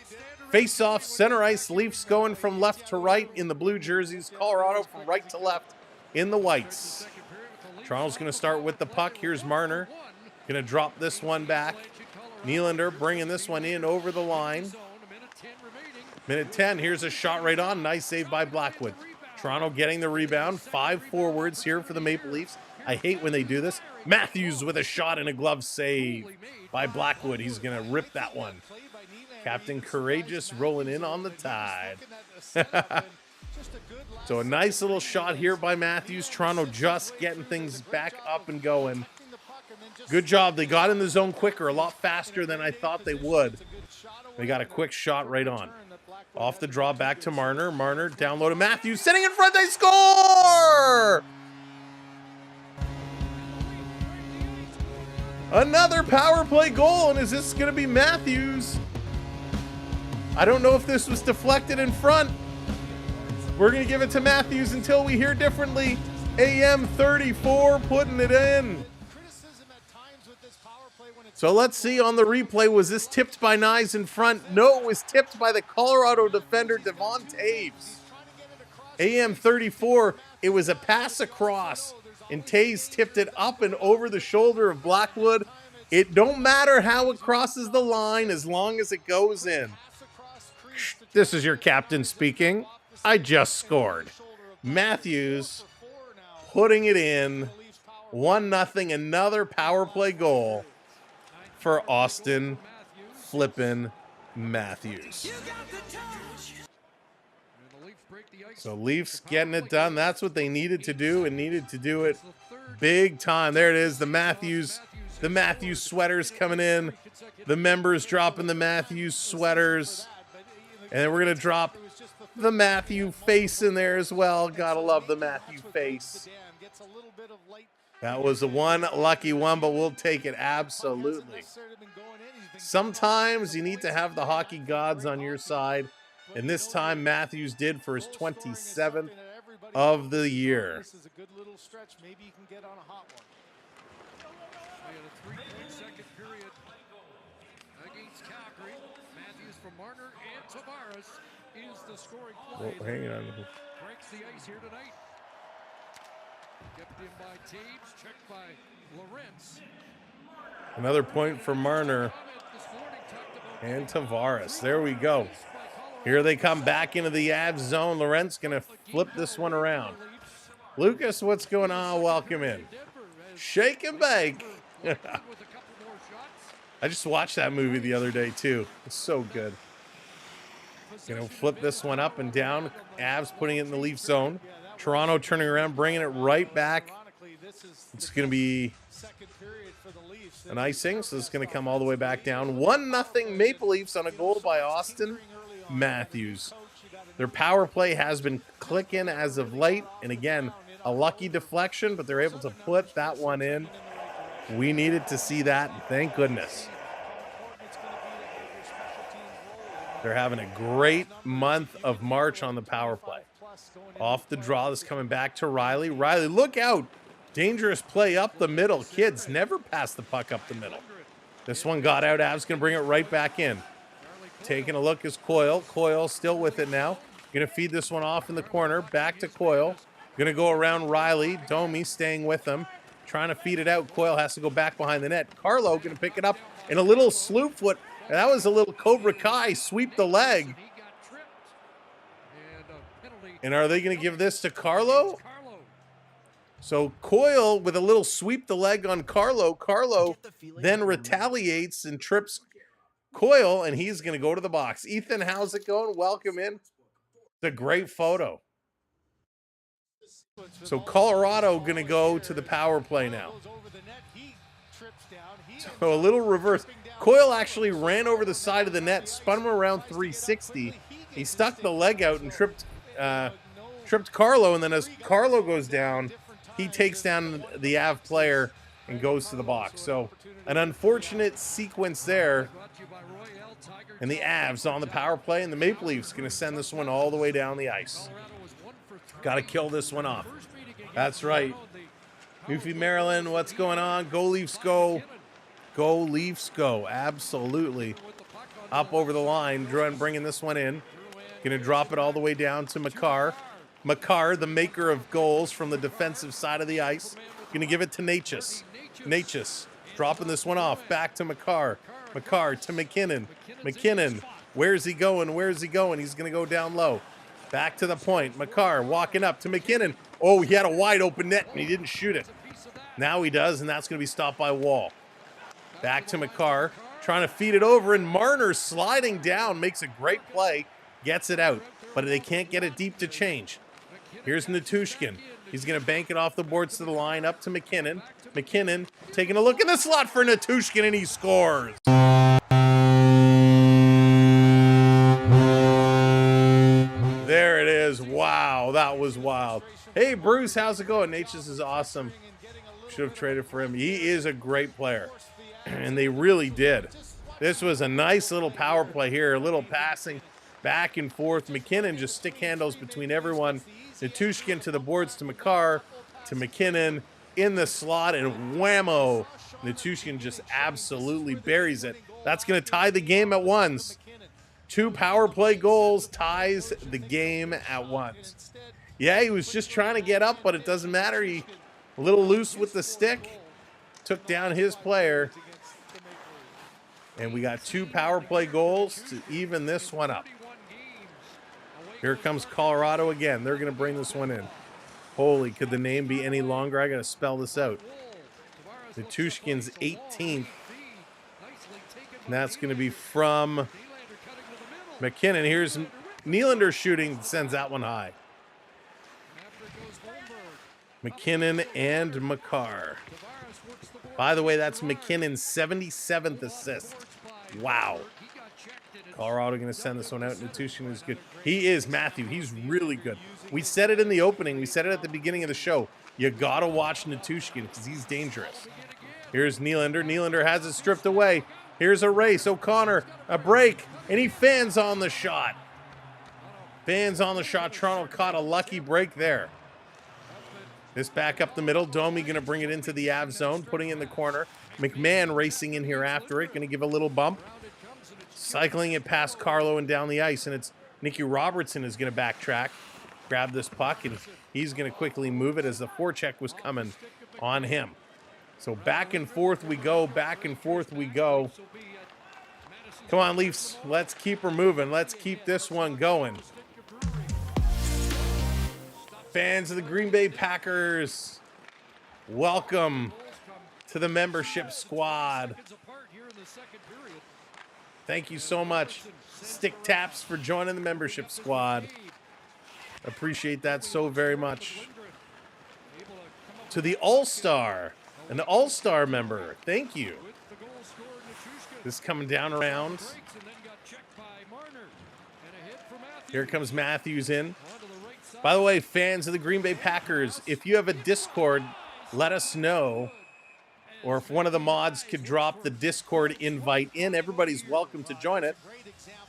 Face off, center ice. Leafs going from left to right in the blue jerseys. Colorado from right to left in the whites. Toronto's going to start with the puck. Here's Marner. Going to drop this one back. Nylander bringing this one in over the line. Minute 10. Here's a shot right on. Nice save by Blackwood. Toronto getting the rebound. 5 forwards here for the Maple Leafs. I hate when they do this. Matthews with a shot and a glove save by Blackwood. He's going to rip that one. Captain Courageous rolling in on the Tide. So a nice little shot here by Matthews. Toronto just getting things back up and going. Good job. They got in the zone quicker, a lot faster than I thought they would. They got a quick shot right on. Off the draw, back to Marner. Marner down low to Matthews. Sitting in front, they score! Another power play goal, and is this going to be Matthews? I don't know if this was deflected in front. We're going to give it to Matthews until we hear differently. AM 34 putting it in. So let's see on the replay. Was this tipped by Nyes in front? No, it was tipped by the Colorado defender, Devon Taves. AM 34, it was a pass across, and Taves tipped it up and over the shoulder of Blackwood. It don't matter how it crosses the line as long as it goes in. This is your captain speaking. I just scored. Matthews putting it in. 1-0, another power play goal for Austin flippin' Matthews. So Leafs getting it done. That's what they needed to do, and needed to do it big time. There it is, the Matthews sweaters coming in. The members dropping the Matthews sweaters. And then we're going to drop the Matthew face in there as well. Gotta love the Matthew face. That was the one lucky one, but we'll take it absolutely. Sometimes you need to have the hockey gods on your side, and this time Matthews did for his 27th of the year. This is a good little stretch. Maybe you can get on a hot one. We had a 3.2 period against Calgary. Matthews from Marner and Tavares is the scoring play. Well, hang on. Breaks the ice here tonight. Kept in by Taves, checked by Lorentz. Another point for Marner and Tavares. There we go. Here they come back into the Avs zone. Lorentz going to flip this one around. Lucas, what's going on? Welcome in. Shake and bake. I just watched that movie the other day, too. It's so good. Flip this one up and down. Avs putting it in the Leaf zone. Toronto turning around, bringing it right back. It's going to be an icing, so it's going to come all the way back down. 1-0 Maple Leafs on a goal by Austin Matthews. Their power play has been clicking as of late, and again, a lucky deflection, but they're able to put that one in. We needed to see that, and thank goodness. They're having a great month of March on the power play. Off the draw, this coming back to Riley. Riley, look out! Dangerous play up the middle. Kids never pass the puck up the middle. This one got out. Avs going to bring it right back in. Taking a look is Coyle. Coyle still with it now. Going to feed this one off in the corner. Back to Coyle. Going to go around Riley. Domi staying with him. Trying to feed it out. Coyle has to go back behind the net. Carlo going to pick it up in a little sloop foot. That was a little Cobra Kai. Sweep the leg. And are they going to give this to Carlo? So Coyle with a little sweep the leg on Carlo. Carlo then retaliates and trips Coyle, and he's going to go to the box. Ethan, how's it going? Welcome in. It's a great photo. So Colorado going to go to the power play now. So a little reverse. Coyle actually ran over the side of the net, spun him around 360. He stuck the leg out and tripped Carlo, and then as Carlo goes down, he takes down the Av player and goes to the box. So an unfortunate sequence there. And the Avs on the power play, and the Maple Leafs going to send this one all the way down the ice. Got to kill this one off. That's right. Newfie, Maryland, what's going on? Go Leafs, go. Go Leafs, go. Absolutely. Up over the line, bringing this one in. Going to drop it all the way down to Makar. Makar, the maker of goals from the defensive side of the ice. Going to give it to Natchez. Natchez dropping this one off. Back to Makar. Makar to McKinnon. McKinnon, where's he going? Where's he going? He's going to go down low. Back to the point. Makar walking up to McKinnon. Oh, he had a wide open net and he didn't shoot it. Now he does, and that's going to be stopped by Wall. Back to Makar. Trying to feed it over, and Marner sliding down. Makes a great play. Gets it out, but they can't get it deep to change. Here's Natushkin. He's going to bank it off the boards to the line, up to McKinnon. McKinnon taking a look in the slot for Natushkin, and he scores. There it is. Wow, that was wild. Hey, Bruce, how's it going? Natchez is awesome. Should have traded for him. He is a great player, and they really did. This was a nice little power play here, a little passing back and forth. McKinnon just stick handles between everyone. Natushkin to the boards to Makar, to McKinnon in the slot, and whammo. Natushkin just absolutely buries it. That's going to tie the game at once. 2 power play goals ties the game at once. Yeah, he was just trying to get up, but it doesn't matter. He a little loose with the stick. Took down his player. And we got 2 power play goals to even this one up. Here comes Colorado again. They're going to bring this one in. Holy, could the name be any longer? I got to spell this out. Natushkin's 18th. And that's going to be from McKinnon. Here's Nylander shooting, sends that one high. McKinnon and Makar. By the way, that's McKinnon's 77th assist. Wow. Colorado going to send this one out. Natushkin is good. He is, Matthew. He's really good. We said it in the opening. We said it at the beginning of the show. You got to watch Natushkin because he's dangerous. Here's Nylander. Nylander has it stripped away. Here's a race. O'Connor, a break, and he fans on the shot. Fans on the shot. Toronto caught a lucky break there. This back up the middle. Domi going to bring it into the Av zone, putting it in the corner. McMahon racing in here after it. Going to give a little bump. Cycling it past Carlo and down the ice, and it's Nicky Robertson is going to backtrack, grab this puck, and he's going to quickly move it as the forecheck was coming on him. So back and forth we go, back and forth we go. Come on, Leafs. Let's keep her moving. Let's keep this one going. Fans of the Green Bay Packers, welcome to the membership squad. Thank you so much, Stick Taps, for joining the membership squad. Appreciate that so very much. To the All-Star, an All-Star member, thank you. This is coming down around. Here comes Matthews in. By the way, fans of the Green Bay Packers, if you have a Discord, let us know. Or if one of the mods could drop the Discord invite in, everybody's welcome to join it.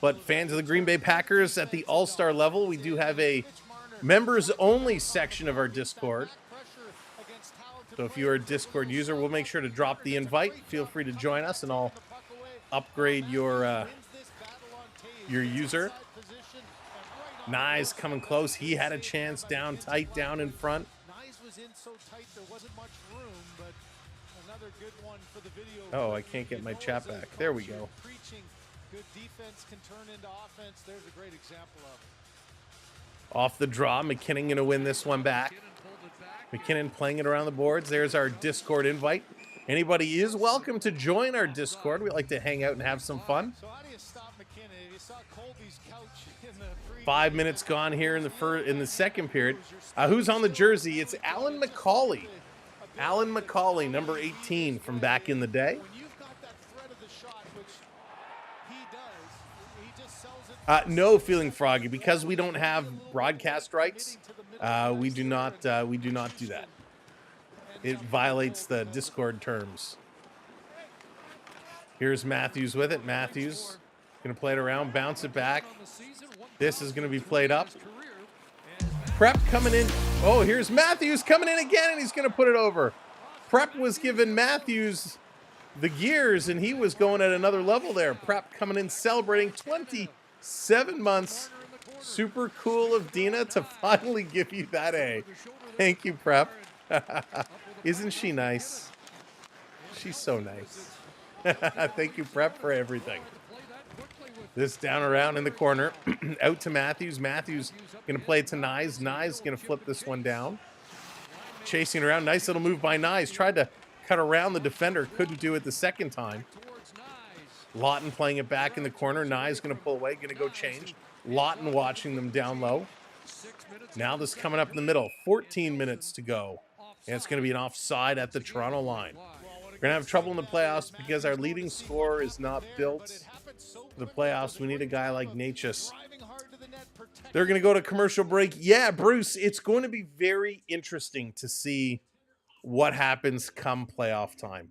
But fans of the Green Bay Packers at the All-Star level, we do have a members-only section of our Discord. So if you're a Discord user, we'll make sure to drop the invite. Feel free to join us, and I'll upgrade your user. Nyes coming close. He had a chance down tight, down in front. Nyes was in so tight there wasn't much room, but another good one for the video. Oh, I can't get my chat back. There we go. Preaching good defense can turn into offense. There's a great example of it. Off the draw, McKinnon going to win this one back. McKinnon playing it around the boards. There's our Discord invite. Anybody is welcome to join our Discord. We like to hang out and have some fun. So how do you stop McKinnon? You saw Colby's couch in the 5 minutes gone here in the second period. Who's on the jersey? It's Alan McCauley. Alan McCauley, number 18 from back in the day. When you've got that threat of the shot, which he does, he just sells it. No, Feeling Froggy, because we don't have broadcast rights. We do not do that. It violates the Discord terms. Here's Matthews with it. Matthews going to play it around, bounce it back. This is going to be played up. Prep coming in. Oh, here's Matthews coming in again, and he's going to put it over. Prep was giving Matthews the gears, and he was going at another level there. Prep coming in, celebrating 27 months. Super cool of Dina to finally give you that A. Thank you, Prep. Isn't she nice? She's so nice. Thank you, Prep, for everything. This down around in the corner. Out to Matthews. Matthews going to play it to Nyes. Nyes going to flip this one down. Chasing around. Nice little move by Nyes. Tried to cut around the defender. Couldn't do it the second time. Lawton playing it back in the corner. Nyes going to pull away. Going to go change. Lawton watching them down low. Now this coming up in the middle. 14 minutes to go. And it's going to be an offside at the Toronto line. We're going to have trouble in the playoffs because our leading scorer is not built for the playoffs. We need a guy like Natchez. They're going to go to commercial break. Yeah, Bruce, it's going to be very interesting to see what happens come playoff time.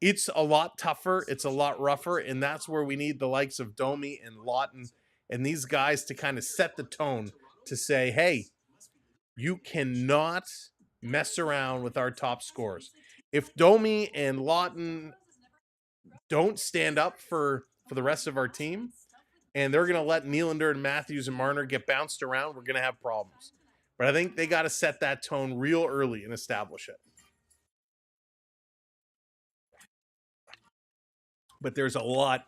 It's a lot tougher. It's a lot rougher. And that's where we need the likes of Domi and Lawton and these guys to kind of set the tone to say, hey, you cannot mess around with our top scorers. If Domi and Lawton don't stand up for the rest of our team, and they're going to let Nylander and Matthews and Marner get bounced around, we're going to have problems. But I think they got to set that tone real early and establish it. But there's a lot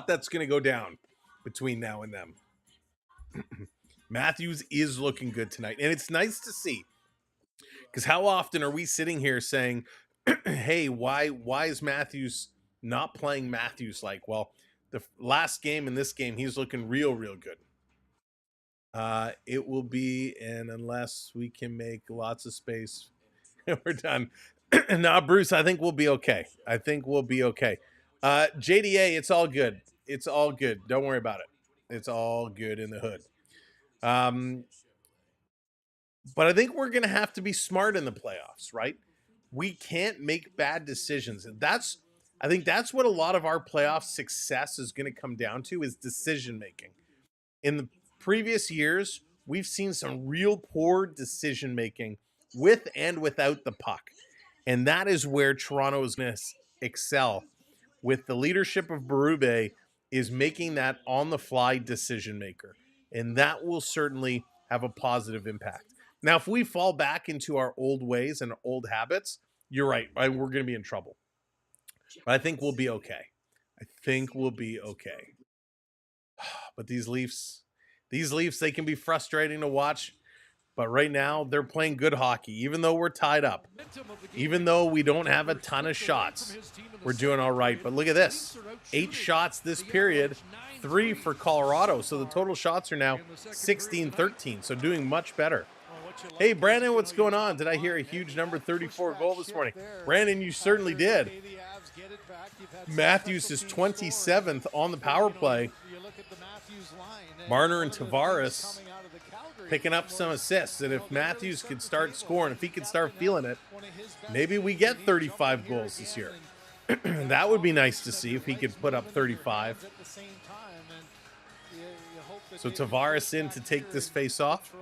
that's going to go down between now and them. Matthews is looking good tonight, and it's nice to see. Because how often are we sitting here saying, hey, why is Matthews not playing Matthews like? Well, the last game and this game, he's looking real good. It will be, and unless we can make lots of space, we're done. Nah, Bruce, I think we'll be okay. JDA, it's all good. It's all good. Don't worry about it. It's all good in the hood. But I think we're going to have to be smart in the playoffs, right? We can't make bad decisions. And I think that's what a lot of our playoff success is going to come down to, is decision making. In the previous years, we've seen some real poor decision making with and without the puck. And that is where Toronto is going to excel. With the leadership of Berube, is making that on the fly decision maker. And that will certainly have a positive impact. Now, if we fall back into our old ways and old habits, you're right. We're going to be in trouble. But I think we'll be okay. I think we'll be okay. But these Leafs, they can be frustrating to watch. But right now, they're playing good hockey. Even though we're tied up, even though we don't have a ton of shots, we're doing all right. But look at this. 8 shots this period, 3 for Colorado. So the total shots are now 16-13. So doing much better. Hey, Brandon, what's going on? Did I hear a huge number 34 goal this morning? Brandon, you certainly did. Matthews is 27th on the power play. Marner and Tavares picking up some assists. And if Matthews could start scoring, if he could start feeling it, maybe we get 35 goals this year. That would be nice to see if he could put up 35. So Tavares in to take this face off.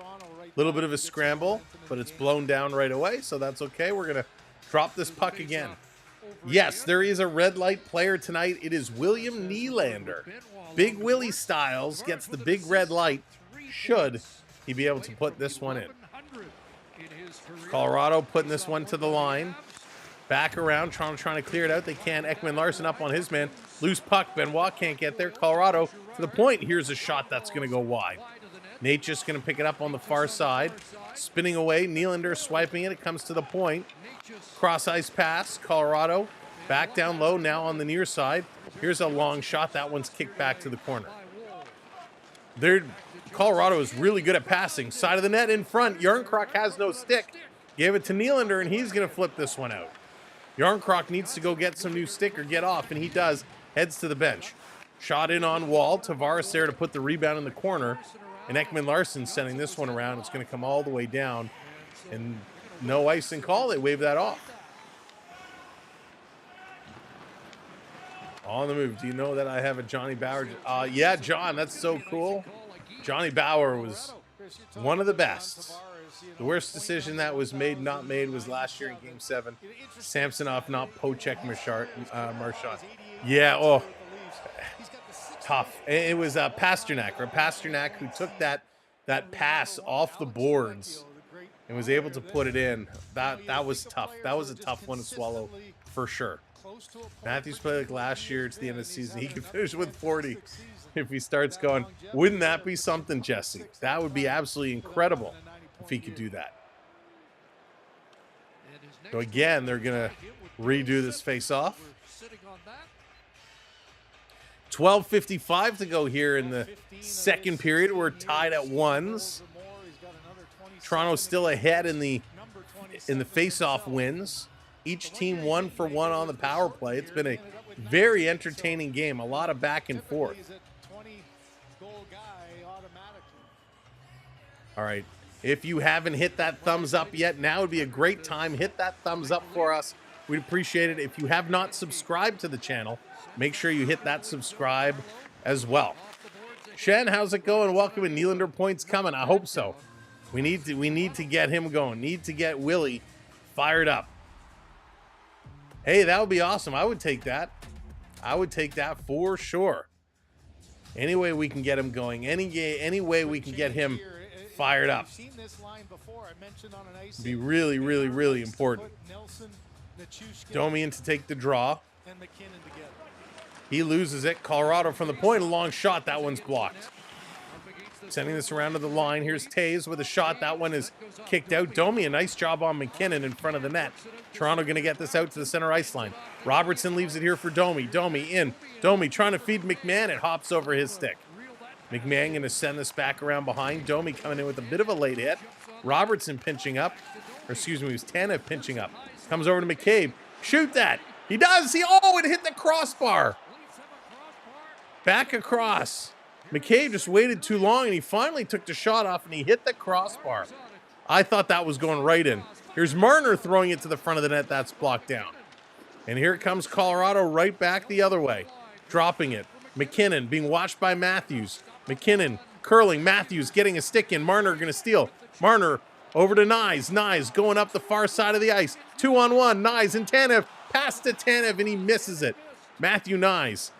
A little bit of a scramble, but it's blown down right away, so that's okay. We're going to drop this puck again. Yes, there is a red light player tonight. It is William Nylander. Big Willie Styles gets the big red light. Should he be able to put this one in? Colorado putting this one to the line. Back around, trying to clear it out. They can. Ekman Larson up on his man. Loose puck. Benoit can't get there. Colorado to the point. Here's a shot that's going to go wide. Nate just going to pick it up on the far side. Spinning away. Nylander swiping it. It comes to the point. Cross ice pass. Colorado back down low now on the near side. Here's a long shot. That one's kicked back to the corner. Colorado is really good at passing. Side of the net in front. Yarncroc has no stick. Gave it to Nylander, and he's going to flip this one out. Yarncroc needs to go get some new stick or get off, and he does. Heads to the bench. Shot in on Wall. Tavares there to put the rebound in the corner. And Ekman Larson sending this one around. It's going to come all the way down. And no icing call. They wave that off. On the move. Do you know that I have a Johnny Bauer? Yeah, John, that's so cool. Johnny Bauer was one of the best. The worst decision that was not made was last year in Game 7. Samsonov, not Pochek Marchand. Yeah, tough. It was Pasternak who took that pass off the boards and was able to put it in. That was tough. That was a tough one to swallow for sure. Matthews played like last year to the end of the season. He could finish with 40 if he starts going. Wouldn't that be something, Jesse? That would be absolutely incredible if he could do that. So again, they're going to redo this face-off. 12:55 to go here in the second period. We're tied at 1s. Toronto still ahead in the face-off wins. Each team 1 for 1 on the power play. It's been a very entertaining game. A lot of back and forth. All right. If you haven't hit that thumbs up yet, now would be a great time. Hit that thumbs up for us. We'd appreciate it. If you have not subscribed to the channel, make sure you hit that subscribe as well. Shen, how's it going? Welcome. And Nylander points coming. I hope so. We need to get him going. Need to get Willie fired up. Hey, that would be awesome. I would take that. I would take that for sure. Any way we can get him going. Any way we can get him fired up. It'd be really, really, really important. Domi in to take the draw. He loses it. Colorado from the point. A long shot. That one's blocked. Sending this around to the line. Here's Taves with a shot. That one is kicked out. Domi, a nice job on McKinnon in front of the net. Toronto going to get this out to the center ice line. Robertson leaves it here for Domi. Domi in. Domi trying to feed McMahon. It hops over his stick. McMahon going to send this back around behind. Domi coming in with a bit of a late hit. Robertson pinching up. Or excuse me, it was Tanev pinching up. Comes over to McCabe. Shoot that. He does. It hit the crossbar. Back across. McCabe just waited too long, and he finally took the shot off, and he hit the crossbar. I thought that was going right in. Here's Marner throwing it to the front of the net. That's blocked down. And here comes Colorado right back the other way. Dropping it. McKinnon being watched by Matthews. McKinnon curling. Matthews getting a stick in. Marner going to steal. Marner over to Nyes. Nyes going up the far side of the ice. 2-on-1. Nyes and Tanev. Pass to Tanev, and he misses it. Matthew Nyes.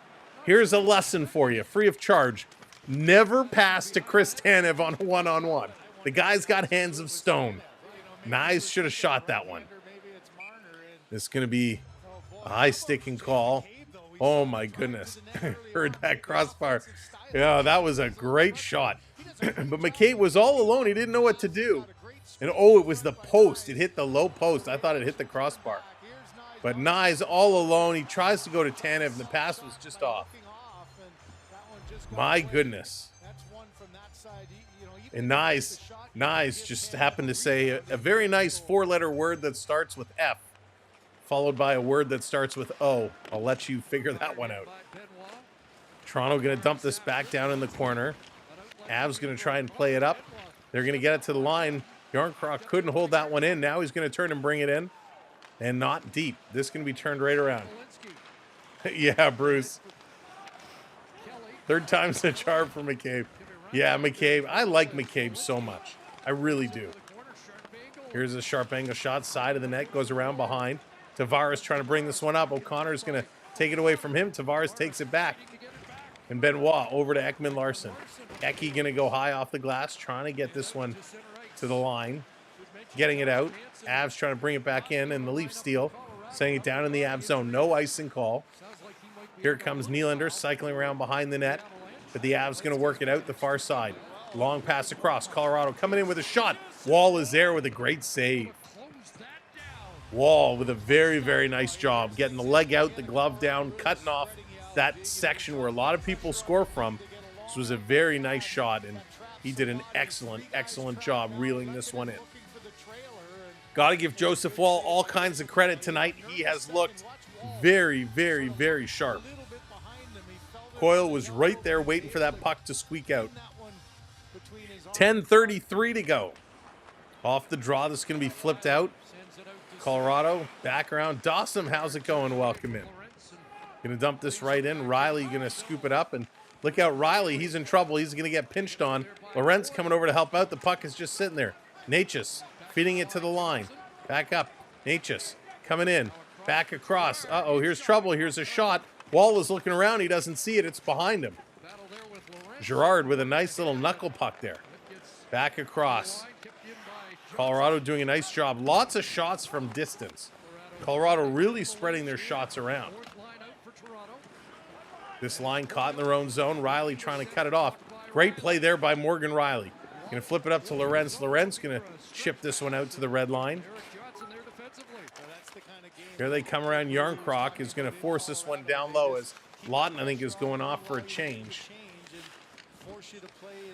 Here's a lesson for you, free of charge. Never pass to Chris Tanev on a one-on-one. The guy's got hands of stone. Nyes should have shot that one. This is going to be a high-sticking call. Oh, my goodness. Heard that crossbar. Yeah, that was a great shot. But McCabe was all alone. He didn't know what to do. And, oh, it was the post. It hit the low post. I thought it hit the crossbar. But Nyes all alone. He tries to go to Tanev, and the pass was just off. My goodness. And Nyes just happened to say a very nice four-letter word that starts with F, followed by a word that starts with O. I'll let you figure that one out. Toronto going to dump this back down in the corner. Avs going to try and play it up. They're going to get it to the line. Yarncroc couldn't hold that one in. Now he's going to turn and bring it in. And not deep. This is going to be turned right around. Yeah, Bruce. Third time's the charm for McCabe. Yeah, McCabe. I like McCabe so much. I really do. Here's a sharp angle shot. Side of the net. Goes around behind. Tavares trying to bring this one up. O'Connor's going to take it away from him. Tavares takes it back. And Benoit over to Ekman Larson. Eki going to go high off the glass. Trying to get this one to the line. Getting it out. Avs trying to bring it back in. And the Leafs steal. Setting it down in the Avs zone. No icing call. Here comes Nylander cycling around behind the net. But the Avs going to work it out the far side. Long pass across. Colorado coming in with a shot. Wall is there with a great save. Wall with a very, very nice job. Getting the leg out, the glove down, cutting off that section where a lot of people score from. This was a very nice shot, and he did an excellent, excellent job reeling this one in. Got to give Joseph Wall all kinds of credit tonight. He has looked very, very, very sharp. Coyle was right there waiting for that puck to squeak out. 10:33 to go. Off the draw, this is going to be flipped out. Colorado, back around. Dawson, how's it going? Welcome in. Going to dump this right in. Riley going to scoop it up. And look out, Riley. He's in trouble. He's going to get pinched on. Lorentz coming over to help out. The puck is just sitting there. Natchez feeding it to the line. Back up. Natchez coming in. Back across. Uh-oh, here's trouble. Here's a shot. Wall is looking around. He doesn't see it. It's behind him. Girard with a nice little knuckle puck there. Back across. Colorado doing a nice job. Lots of shots from distance. Colorado really spreading their shots around. This line caught in their own zone. Riley trying to cut it off. Great play there by Morgan Riley. Going to flip it up to Lorentz. Lorentz going to chip this one out to the red line. Here they come around. Yarncroc is going to force this one down low as Lawton, I think, is going off for a change.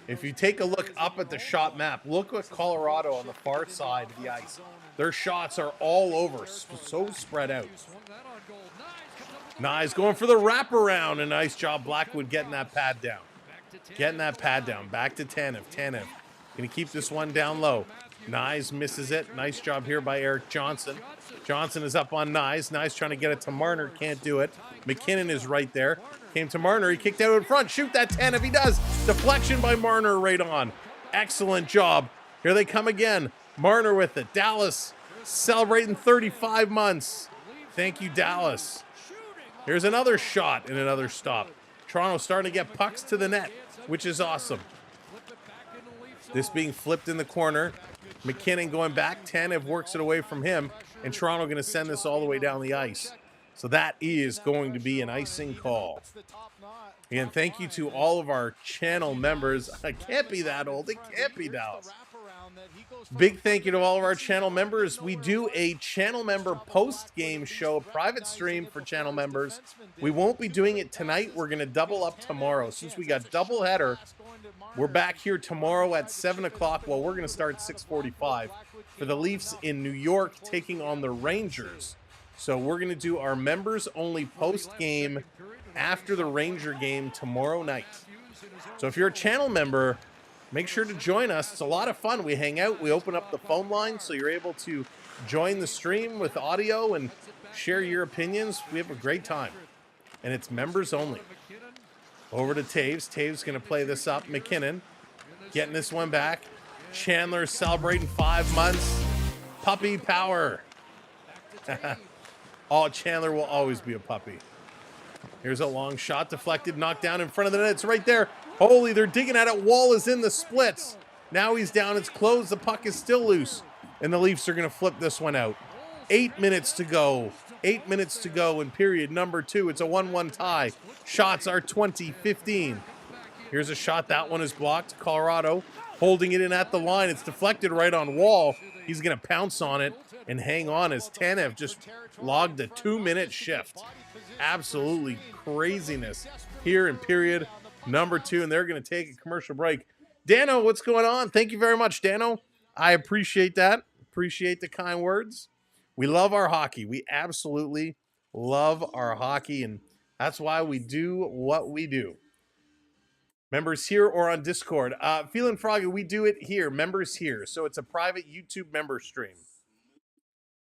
If you take a look up at the shot map, look at Colorado on the far side of the ice. Their shots are all over, so spread out. Nyes going for the wraparound. A nice job, Blackwood, getting that pad down. Getting that pad down. Back to Tanev. Tanev going to keep this one down low. Nyes misses it. Nice job here by Eric Johnson. Johnson is up on Nyes. Nyes trying to get it to Marner. Can't do it. McKinnon is right there. Came to Marner. He kicked out in front. Shoot that Tanev. He does. Deflection by Marner right on. Excellent job. Here they come again. Marner with it. Dallas celebrating 35 months. Thank you, Dallas. Here's another shot and another stop. Toronto starting to get pucks to the net, which is awesome. This being flipped in the corner. McKinnon going back. Tanev works it away from him. And Toronto going to send this all the way down the ice. So that is going to be an icing call. And thank you to all of our channel members. I can't be that old. It can't be Dallas. Big thank you to all of our channel members. We do a channel member post-game show, a private stream for channel members. We won't be doing it tonight. We're going to double up tomorrow. Since we got double header, we're back here tomorrow at 7 o'clock. Well, we're going to start 6:45 for the Leafs in New York taking on the Rangers. So we're going to do our members-only post-game after the Ranger game tomorrow night. So if you're a channel member, make sure to join us. It's a lot of fun. We hang out. We open up the phone line so you're able to join the stream with audio and share your opinions. We have a great time. And it's members only. Over to Taves. Taves going to play this up. McKinnon getting this one back. Chandler celebrating 5 months. Puppy power. Oh, Chandler will always be a puppy. Here's a long shot deflected, knocked down in front of the net. It's right there. Holy, they're digging at it. Wall is in the splits. Now he's down. It's closed. The puck is still loose. And the Leafs are going to flip this one out. 8 minutes to go. 8 minutes to go in period number 2. It's a 1-1 tie. Shots are 20-15. Here's a shot. That one is blocked. Colorado holding it in at the line. It's deflected right on Wall. He's going to pounce on it and hang on as Tanev just logged a 2-minute shift. Absolutely craziness here in period number 2. And they're going to take a commercial break. Dano, what's going on? Thank you very much, Dano. I appreciate that. Appreciate the kind words. We love our hockey. We absolutely love our hockey, and that's why we do what we do. Members here or on Discord. Feeling Froggy, we do it here. Members here. So it's a private YouTube member stream.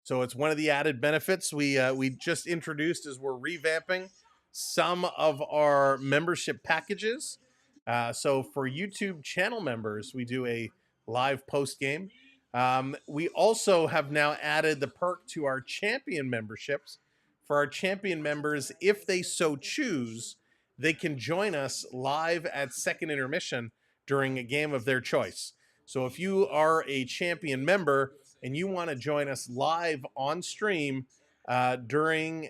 So it's one of the added benefits we just introduced as we're revamping some of our membership packages. So for YouTube channel members, we do a live post game. We also have now added the perk to our champion memberships. For our champion members, if they so choose, they can join us live at second intermission during a game of their choice. So if you are a champion member and you want to join us live on stream during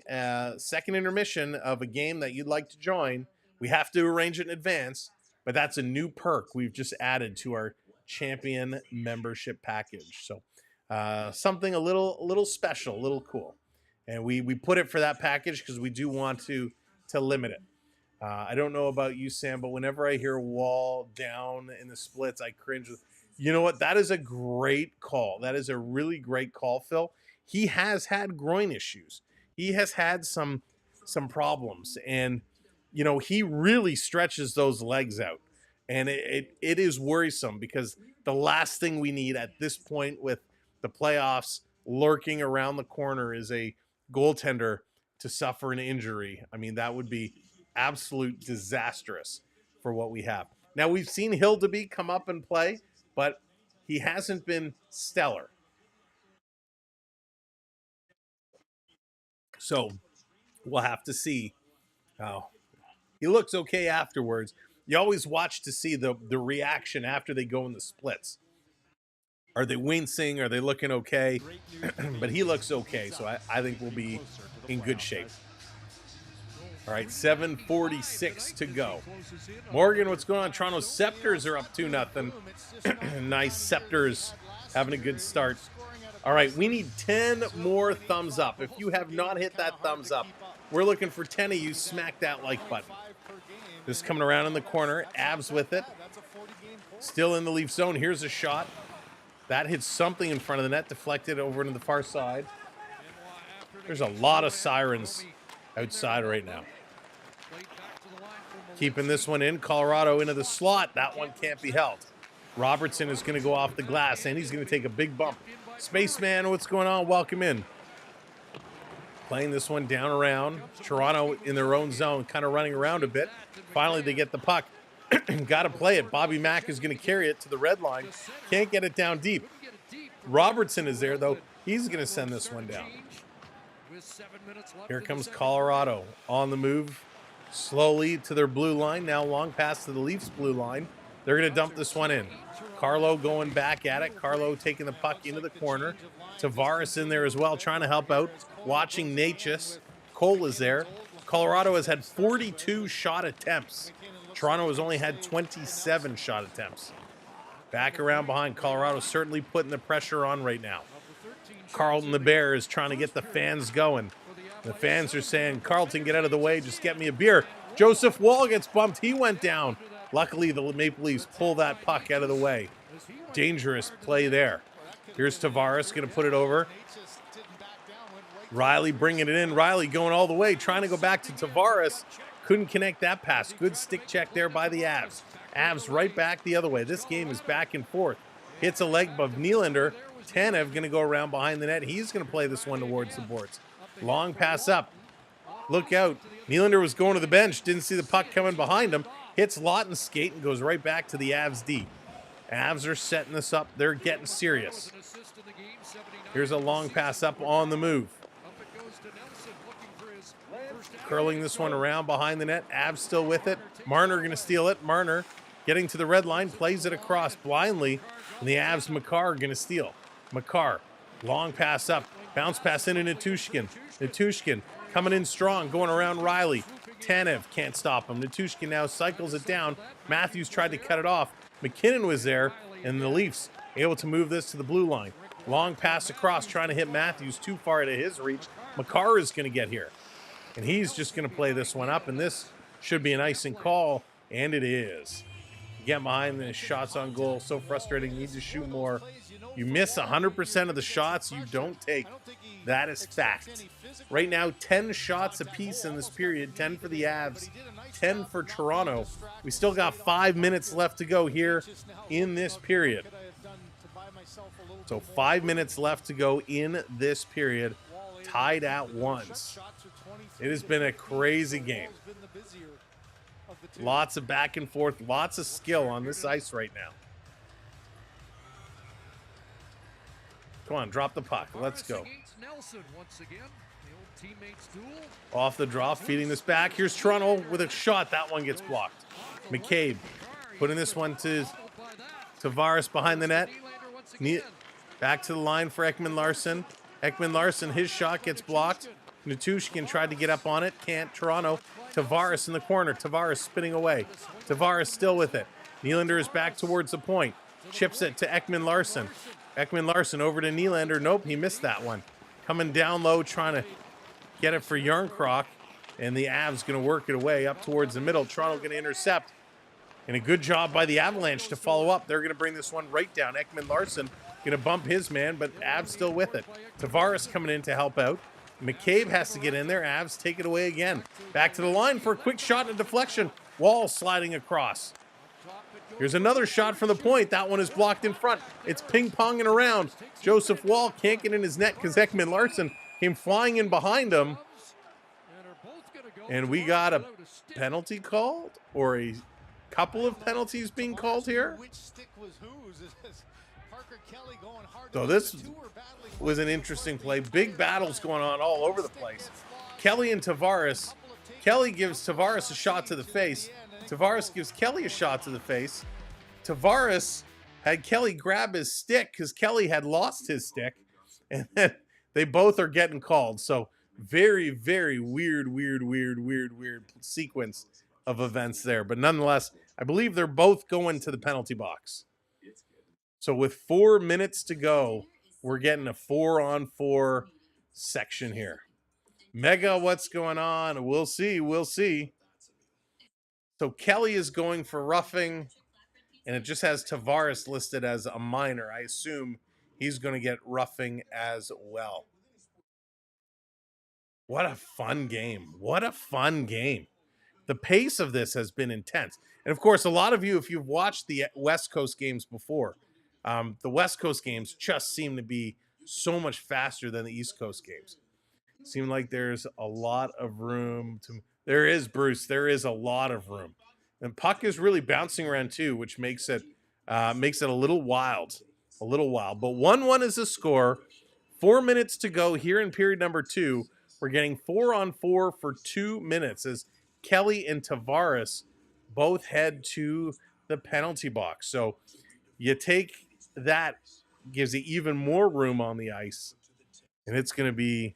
second intermission of a game that you'd like to join, we have to arrange it in advance, but that's a new perk we've just added to our champion membership package. So something a little special, a little cool. And we put it for that package because we do want to limit it. I don't know about you, Sam, but whenever I hear Wall down in the splits, I cringe. You know what? That is a great call. That is a really great call, Phil. He has had groin issues. He has had some problems. And, you know, he really stretches those legs out. And it is worrisome because the last thing we need at this point with the playoffs lurking around the corner is a goaltender to suffer an injury. I mean, that would be absolute disastrous for what we have. Now, we've seen Hildeby come up and play, but he hasn't been stellar. So we'll have to see. He looks okay afterwards. You always watch to see the reaction after they go in the splits. Are they wincing? Are they looking okay? But he looks okay, so I think we'll be in good shape. All right, 7:46 to go. Morgan, what's going on? Toronto Scepters are up 2-0. Nice, Scepters having a good start. All right, we need 10 more thumbs up. If you have not hit that thumbs up, we're looking for 10 of you. Smack that like button. This is coming around in the corner. Avs with it. Still in the Leaf zone. Here's a shot. That hits something in front of the net. Deflected over into the far side. There's a lot of sirens outside right now. Keeping this one in. Colorado into the slot. That one can't be held. Robertson is going to go off the glass, and he's going to take a big bump. Spaceman, what's going on? Welcome in. Playing this one down around. Toronto in their own zone, kind of running around a bit. Finally, they get the puck. Got to play it. Bobby Mack is going to carry it to the red line. Can't get it down deep. Robertson is there, though. He's going to send this one down. Here comes Colorado on the move. Slowly to their blue line. Now long pass to the Leafs blue line. They're going to dump this one in. Carlo going back at it. Carlo taking the puck into the corner. Tavares in there as well, trying to help out. Watching Natchez. Cole is there. Colorado has had 42 shot attempts. Toronto has only had 27 shot attempts. Back around behind. Colorado certainly putting the pressure on right now. Carlton the Bear is trying to get the fans going. The fans are saying, Carlton, get out of the way. Just get me a beer. Joseph Wall gets bumped. He went down. Luckily, the Maple Leafs pull that puck out of the way. Dangerous play there. Here's Tavares going to put it over. Riley bringing it in. Riley going all the way, trying to go back to Tavares. Couldn't connect that pass. Good stick check there by the Avs. Avs right back the other way. This game is back and forth. Hits a leg of Nylander. Tanev going to go around behind the net. He's going to play this one towards the boards. Long pass up. Look out. Nylander was going to the bench. Didn't see the puck coming behind him. Hits Lawton's skate and goes right back to the Avs D. Avs are setting this up. They're getting serious. Here's a long pass up on the move. Curling this one around behind the net. Avs still with it. Marner going to steal it. Marner getting to the red line, plays it across blindly, and the Avs, Makar, are going to steal. Makar, long pass up, bounce pass into Natushkin. Natushkin coming in strong, going around Riley. Tanev can't stop him. Natushkin now cycles it down. Matthews tried to cut it off. McKinnon was there, and the Leafs able to move this to the blue line. Long pass across, trying to hit Matthews, too far out of his reach. Makar is going to get here, and he's just going to play this one up, and this should be an icing call, and it is. Get behind the shots on goal. So frustrating. Need to shoot more. You miss 100% of the shots you don't take. That is fact. Right now, 10 shots apiece in this period. 10 for the Avs, 10 for Toronto. We still got 5 minutes left to go here in this period. So 5 minutes left to go in this period. Tied at 1. It has been a crazy game. Lots of back and forth, lots of skill on this ice right now. Come on, drop the puck. Let's go. Off the draw, feeding this back. Here's Toronto with a shot. That one gets blocked. McCabe putting this one to Tavares behind the net. Back to the line for Ekman Larsson. Ekman Larsson, his shot gets blocked. Natushkin tried to get up on it. Can't. Toronto. Tavares in the corner. Tavares spinning away. Tavares still with it. Nylander is back towards the point. Chips it to Ekman Larsson. Ekman Larsson over to Nylander. Nope, he missed that one. Coming down low, trying to get it for Yarncroc. And the Avs going to work it away up towards the middle. Toronto going to intercept. And a good job by the Avalanche to follow up. They're going to bring this one right down. Ekman Larsson going to bump his man, but Avs still with it. Tavares coming in to help out. McCabe has to get in there. Avs take it away again. Back to the line for a quick shot and a deflection. Wall sliding across. Here's another shot from the point. That one is blocked in front. It's ping-ponging around. Joseph Wall can't get in his net because Ekman Larsson came flying in behind him. And we got a penalty called, or a couple of penalties being called here. So this was an interesting play. Big battles going on all over the place. Kelly and Tavares. Kelly gives Tavares a shot to the face. Tavares gives Kelly a shot to the face. Tavares had Kelly grab his stick because Kelly had lost his stick. And then they both are getting called. So very, very weird sequence of events there. But nonetheless, I believe they're both going to the penalty box. So with 4 minutes to go, we're getting a 4-on-4 section here. Mega, what's going on? We'll see. So Kelly is going for roughing, and it just has Tavares listed as a minor. I assume he's going to get roughing as well. What a fun game. The pace of this has been intense. And of course, a lot of you, if you've watched the West Coast games before, the West Coast games just seem to be so much faster than the East Coast games. Seem like there's a lot of room to... There is, Bruce. There is a lot of room. And puck is really bouncing around too, which makes it a little wild. But 1-1 is the score. 4 minutes to go here in period number 2. We're getting 4-on-4 for 2 minutes as Kelly and Tavares both head to the penalty box. So you take that, gives you even more room on the ice. And it's going to be...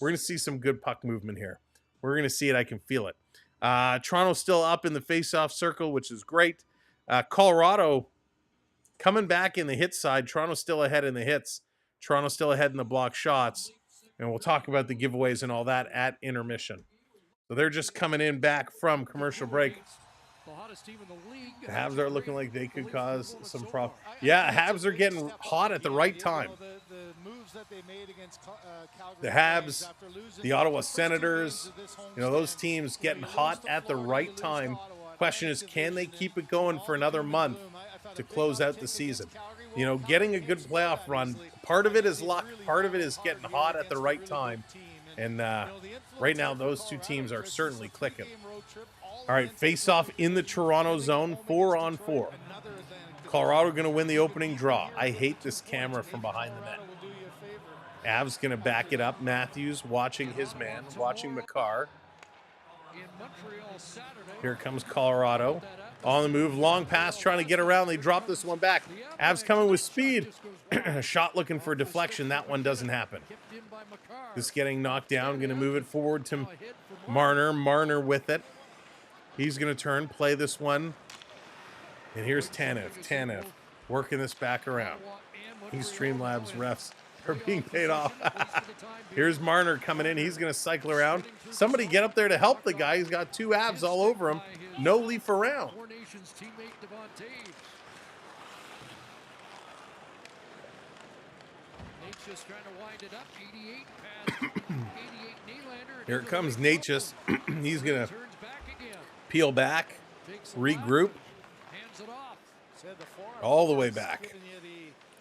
We're going to see some good puck movement here. We're going to see it. I can feel it. Toronto's still up in the face-off circle, which is great. Colorado coming back in the hit side. Toronto's still ahead in the hits. Toronto's still ahead in the block shots. And we'll talk about the giveaways and all that at intermission. So they're just coming in back from commercial break. The Habs are looking like they could cause some problems. Yeah, Habs are getting hot at the right time. The Habs, the Ottawa Senators, those teams getting hot at the right time. Question is, can they keep it going for another month to close out the season? Getting a good playoff run, part of it is luck, part of it is getting hot at the right time. And right now, those two teams are certainly clicking. All right, face-off in the Toronto zone, 4-on-4. Colorado going to win the opening draw. I hate this camera from behind the net. Avs going to back it up. Matthews watching his man, watching Makar. in Montreal Saturday. Here comes Colorado. On the move, long pass, trying to get around. They drop this one back. Avs coming with speed. Shot looking for deflection. That one doesn't happen. This getting knocked down. Going to move it forward to Marner. Marner with it. He's going to turn, play this one. And here's Tanev. Tanev working this back around. These Streamlabs refs are being paid off. Here's Marner coming in. He's going to cycle around. Somebody get up there to help the guy. He's got two Avs all over him. No leaf around. Here comes Natchez. He's going to peel back, regroup, all the way back.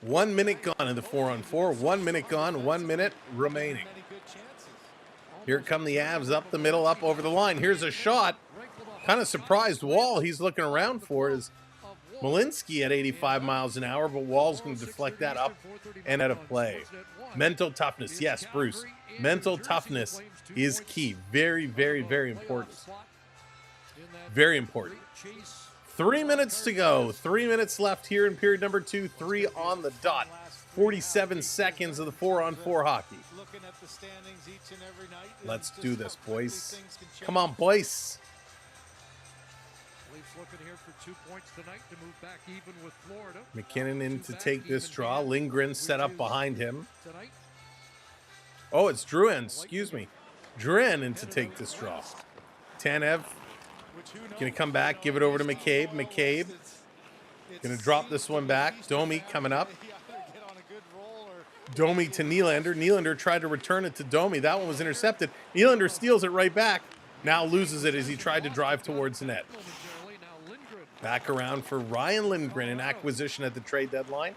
1 minute gone in the 4-on-4. 1 minute gone, 1 minute remaining. Here come the Avs up the middle, up over the line. Here's a shot. Kind of surprised Wall. He's looking around for it. Is Malinsky at 85 miles an hour, but Wall's going to deflect that up and out of play. Mental toughness. Yes, Bruce. Mental toughness is key. Very, very, very important. Very important. 3 minutes to go. 3 minutes left here in period number 2. 3 on the dot. 47 seconds of the 4-on-4 hockey. Let's do this, boys. Come on, boys. Looking here for 2 points tonight to move back even with Florida. McKinnon in to take this draw. Lindgren set up behind him. Oh, it's Drouin. Excuse me. Drouin in to take this draw. Tanev going to come back, give it over to McCabe. McCabe going to drop this one back. Domi coming up. Domi to Nylander. Nylander tried to return it to Domi. That one was intercepted. Nylander steals it right back. Now loses it as he tried to drive towards the net. Back around for Ryan Lindgren, an acquisition at the trade deadline.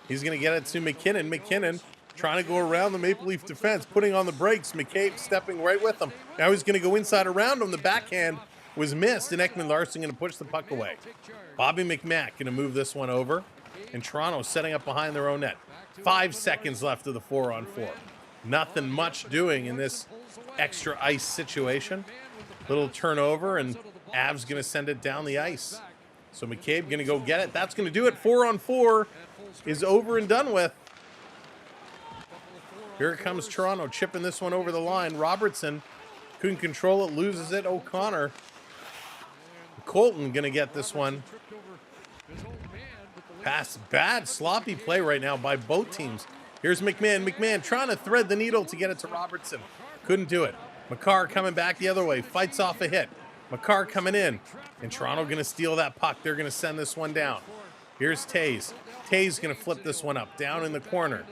He's going to get it to McKinnon. McKinnon trying to go around the Maple Leaf defense, putting on the brakes. McCabe stepping right with him. Now he's going to go inside around him. The backhand was missed, and Ekman Larson going to push the puck away. Bobby McMack going to move this one over. And Toronto setting up behind their own net. 5 seconds left of the 4-on-4. Nothing much doing in this extra ice situation. Little turnover, and Avs going to send it down the ice. So McCabe going to go get it. That's going to do it. 4-on-4 is over and done with. Here comes Toronto, chipping this one over the line. Robertson couldn't control it, loses it. O'Connor. Colton going to get this one. Pass, bad, sloppy play right now by both teams. Here's McMahon. McMahon trying to thread the needle to get it to Robertson. Couldn't do it. Makar coming back the other way. Fights off a hit. Makar coming in. And Toronto going to steal that puck. They're going to send this one down. Here's Taze. Taze going to flip this one up. Down in the corner.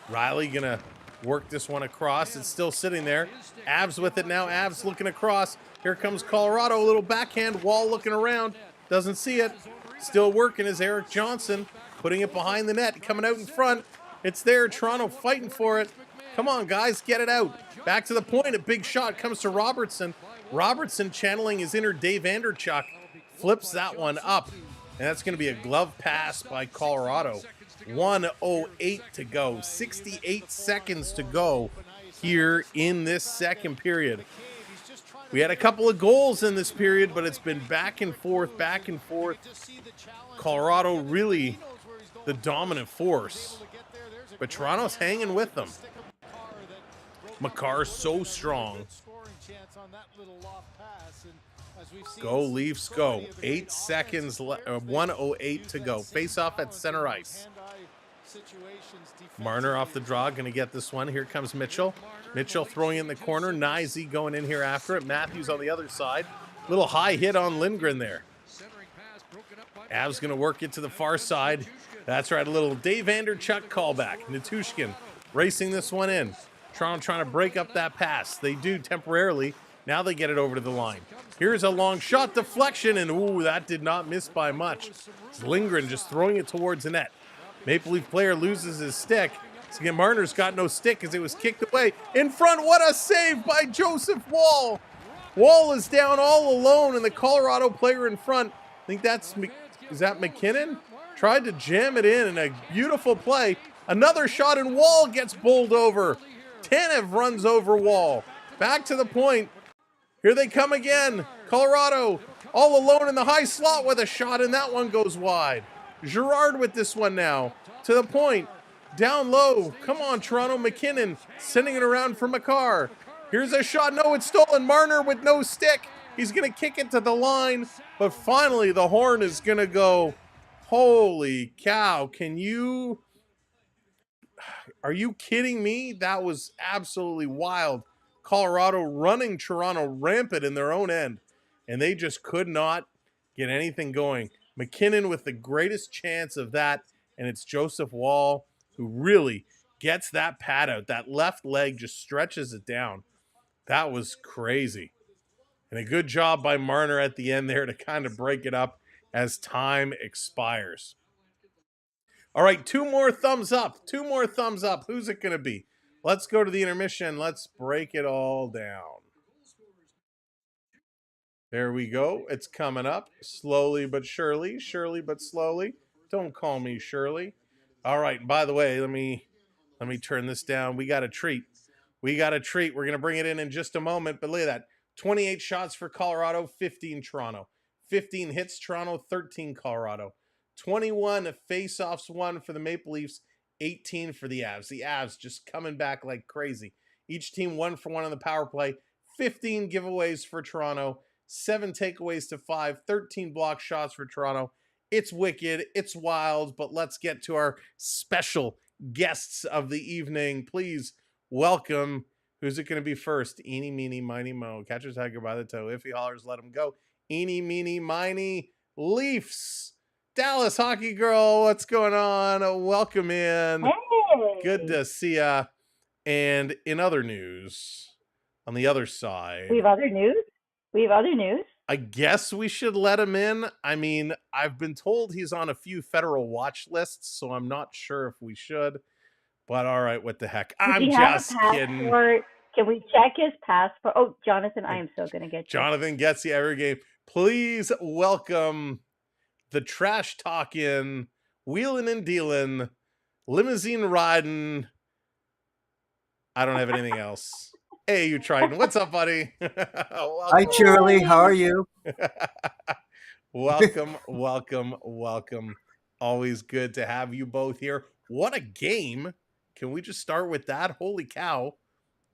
Riley going to work this one across. It's still sitting there. Avs with it now. Avs looking across. Here comes Colorado. A little backhand. Wall looking around. Doesn't see it. Still working is Eric Johnson. Putting it behind the net. Coming out in front. It's there. Toronto fighting for it. Come on, guys. Get it out. Back to the point. A big shot comes to Robertson. Robertson channeling his inner Dave Anderchuk. Flips that one up. And that's going to be a glove pass by Colorado. 1:08 to go. 68 seconds to go here in this second period. We had a couple of goals in this period, but it's been back and forth, back and forth. Colorado really the dominant force. But Toronto's hanging with them. Makar so strong. Go, Leafs, go. 8 seconds, 1:08 to go. Face off at center ice. Marner off the draw, going to get this one. Here comes Mitchell. Mitchell throwing it in the corner. Nyzy going in here after it. Matthews on the other side. Little high hit on Lindgren there. Avs going to work it to the far side. That's right, a little Dave Anderchuk callback. Natushkin racing this one in. Toronto trying to break up that pass. They do temporarily. Now they get it over to the line. Here's a long shot deflection, and ooh, that did not miss by much. It's Lindgren just throwing it towards the net. Maple Leaf player loses his stick. So again, Marner's got no stick as it was kicked away. In front, what a save by Joseph Wall. Wall is down all alone, and the Colorado player in front, I think that's, is that McKinnon? Tried to jam it in a beautiful play. Another shot, and Wall gets bowled over. Tanev runs over Wall. Back to the point. Here they come again. Colorado all alone in the high slot with a shot, and that one goes wide. Girard with this one now. To the point. Down low. Come on, Toronto. McKinnon sending it around for Makar. Here's a shot. No, it's stolen. Marner with no stick. He's going to kick it to the line. But finally, the horn is going to go. Holy cow. Are you kidding me? That was absolutely wild. Colorado running Toronto rampant in their own end, and they just could not get anything going. McKinnon with the greatest chance of that, and it's Joseph Wall who really gets that pad out. That left leg just stretches it down. That was crazy. And a good job by Marner at the end there to kind of break it up as time expires. All right, 2 more thumbs up. 2 more thumbs up. Who's it going to be? Let's go to the intermission. Let's break it all down. There we go. It's coming up slowly but surely. Surely but slowly. Don't call me Shirley. All right, by the way, let me turn this down. We got a treat. We're going to bring it in just a moment, but look at that. 28 shots for Colorado, 15 Toronto. 15 hits Toronto, 13 Colorado. 21 face-offs won for the Maple Leafs, 18 for the Avs. The Avs just coming back like crazy. Each team 1 for 1 on the power play. 15 giveaways for Toronto. 7 takeaways to 5. 13 block shots for Toronto. It's wicked. It's wild. But let's get to our special guests of the evening. Please welcome. Who's it going to be first? Eeny, meeny, miny, mo. Catch a tiger by the toe. If he hollers, let him go. Eeny, meeny, miny, Leafs. Dallas Hockey Girl, what's going on? Welcome in. Hey. Good to see ya. And in other news, on the other side. We have other news? I guess we should let him in. I mean, I've been told he's on a few federal watch lists, so I'm not sure if we should. But all right, what the heck? I'm just kidding. Can we check his passport? Oh, Jonathan, I am so going to get you. Jonathan gets you every game. Please welcome the trash talking, wheeling and dealing, limousine riding. I don't have anything else. Hey, you Triton. What's up, buddy? Hi, Shirley. How are you? Welcome. Always good to have you both here. What a game. Can we just start with that? Holy cow.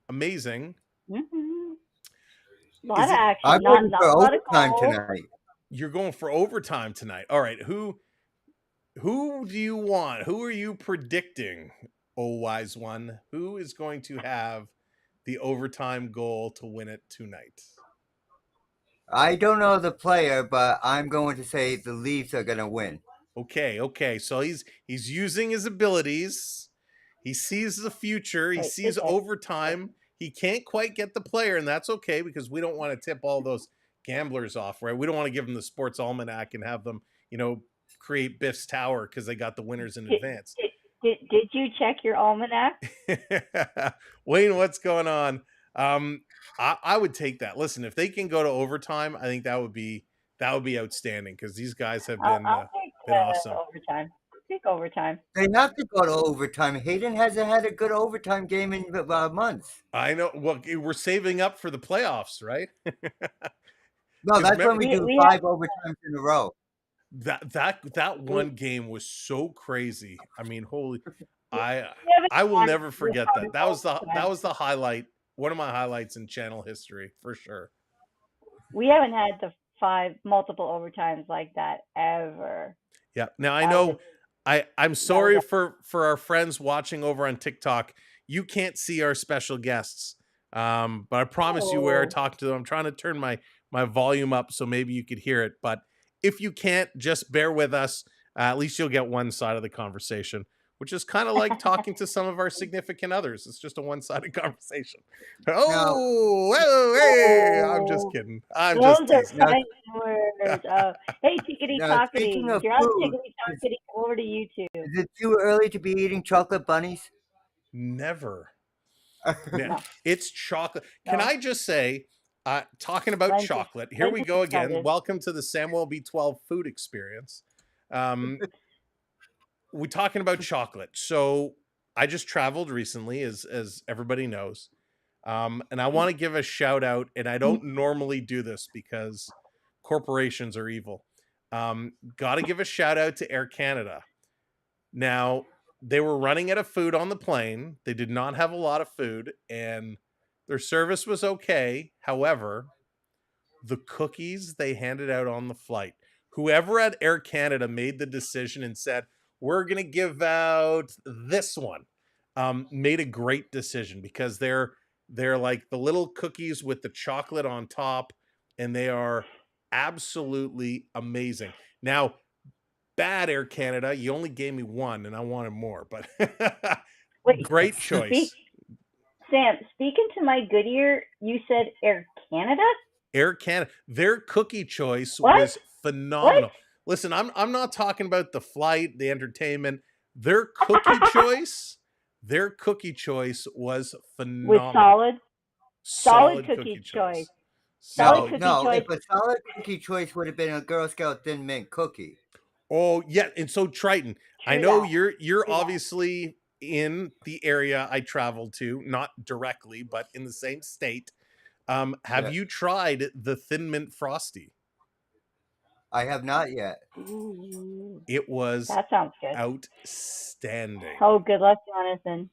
Amazing. Mm-hmm. A lot of action. I'm going for overtime goals. tonight. You're going for overtime tonight. All right. Who do you want? Who are you predicting, oh wise one? Who is going to have the overtime goal to win it tonight? I don't know the player, but I'm going to say the Leafs are going to win. Okay. So he's using his abilities. He sees the future. He sees overtime. He can't quite get the player, and that's okay because we don't want to tip all those gamblers off, right? We don't want to give them the sports almanac and have them, create Biff's Tower because they got the winners in advance. Did you check your almanac? Wayne, what's going on? I would take that. Listen, if they can go to overtime, I think that would be outstanding because these guys have been awesome. Overtime. Take overtime. They have to go to overtime. Hayden hasn't had a good overtime game in months. I know. Well, we're saving up for the playoffs, right? No, that's when we do 5 overtimes in a row. That one game was so crazy. I mean, I will never forget that. That was the highlight. One of my highlights in channel history for sure. We haven't had the 5 multiple overtimes like that ever. Yeah. Now I know I'm sorry for our friends watching over on TikTok. You can't see our special guests. But I promise you where I talk to them. I'm trying to turn my volume up so maybe you could hear it. But if you can't, just bear with us. At least you'll get one side of the conversation, which is kind of like talking to some of our significant others. It's just a one-sided conversation. Hey, I'm just kidding. I'm just teasing. Words. Hey, Tickety Tockety. You're on Tickety Tockety. Come over to YouTube. Is it too early to be eating chocolate bunnies? Never. No. It's chocolate. Can I just say, talking about chocolate, here we go again. Welcome to the Samuel B12 food experience. We're talking about chocolate. So I just traveled recently, as everybody knows. And I want to give a shout out, and I don't normally do this because corporations are evil. Got to give a shout out to Air Canada. Now, they were running out of food on the plane. They did not have a lot of food, and their service was okay. However, the cookies they handed out on the flight, whoever at Air Canada made the decision and said, we're going to give out this one, made a great decision, because they're like the little cookies with the chocolate on top, and they are absolutely amazing. Now, bad Air Canada, you only gave me one and I wanted more, but Wait, great choice. Sam, speaking to my good ear, you said Air Canada? Air Canada, their cookie choice What? was phenomenal. What? Listen, I'm not talking about the flight, the entertainment. Their cookie choice, was phenomenal. With solid cookie choice. Solid cookie choice. If a solid cookie choice would have been a Girl Scout Thin Mint cookie. Oh yeah, and so Triton, True I know that. you're True obviously in the area I traveled to, not directly, but in the same state. Have you tried the Thin Mint Frosty? I have not yet. Ooh, It was that sounds good. outstanding. Oh, good luck, Jonathan.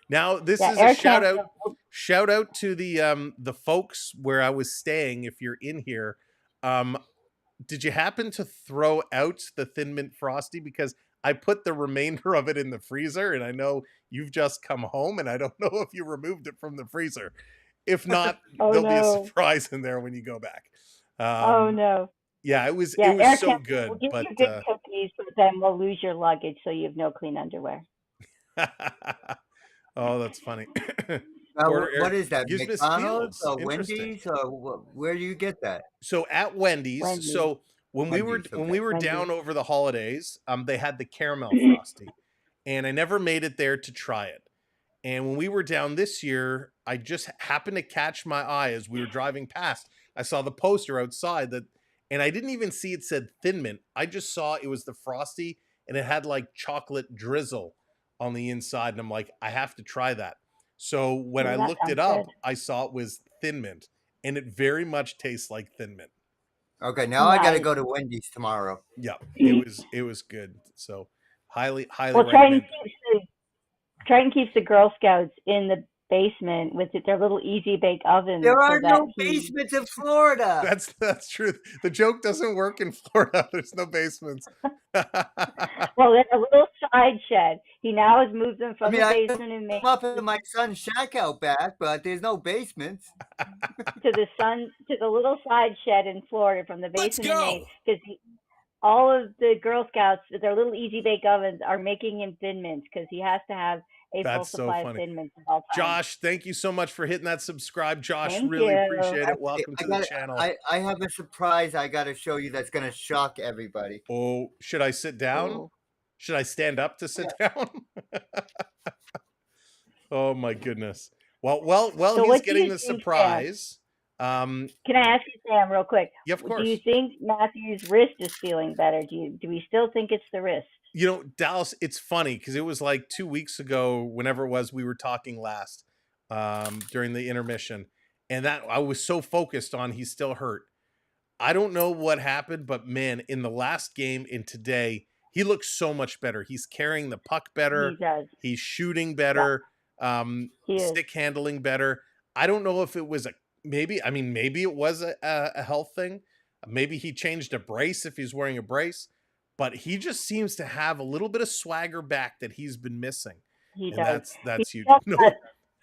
Now, this is Air a shout Canada. out. Shout out to the folks where I was staying. If you're in here, did you happen to throw out the Thin Mint Frosty? Because I put the remainder of it in the freezer, and I know you've just come home, and I don't know if you removed it from the freezer. If not, there'll be a surprise in there when you go back. Oh no! Yeah, it was Air so Canada, good. We'll give but you good cookies, but then we'll lose your luggage, so you have no clean underwear. Oh, that's funny. What is that? Gives McDonald's or Interesting. Wendy's, or where do you get that? So at Wendy's. So when we were down over the holidays, they had the caramel frosty, and I never made it there to try it. And when we were down this year, I just happened to catch my eye as we were driving past. I saw the poster outside and I didn't even see it said Thin Mint. I just saw it was the frosty, and it had like chocolate drizzle on the inside, and I'm like, I have to try that. So when I looked it up, I saw it was Thin Mint, and it very much tastes like Thin Mint. Okay, now I got to go to Wendy's tomorrow. Yeah, it was good. So highly recommend. Triton keeps the Girl Scouts in the basement with their little easy bake ovens. There are no basements in Florida. That's true. The joke doesn't work in Florida. There's no basements. Well, there's a little side shed. He now has moved them from the basement in Maine. I'm up in my son's shack out back, but there's no basements. to the little side shed in Florida from the basement in Maine, because all of the Girl Scouts with their little easy bake ovens are making him Thin Mints, because he has to have a full supply of Thin Mints at all times. Josh, thank you so much for hitting that subscribe. Josh, really appreciate it. Welcome to the channel. I have a surprise I got to show you that's going to shock everybody. Oh, should I sit down? Oh. Should I stand up to sit down? Oh my goodness. Well, so he's getting the surprise. Can I ask you, Sam, real quick? Yeah, of course. Do you think Matthew's wrist is feeling better? Do we still think it's the wrist? You know, Dallas, it's funny because it was like 2 weeks ago, whenever it was, we were talking last during the intermission, and that I was so focused on he's still hurt. I don't know what happened, but man, in the last game and today, he looks so much better. He's carrying the puck better. He does. He's shooting better. Yeah. Stick handling better. I don't know if it was maybe it was a health thing. Maybe he changed a brace if he's wearing a brace. But he just seems to have a little bit of swagger back that he's been missing. He does. That's huge.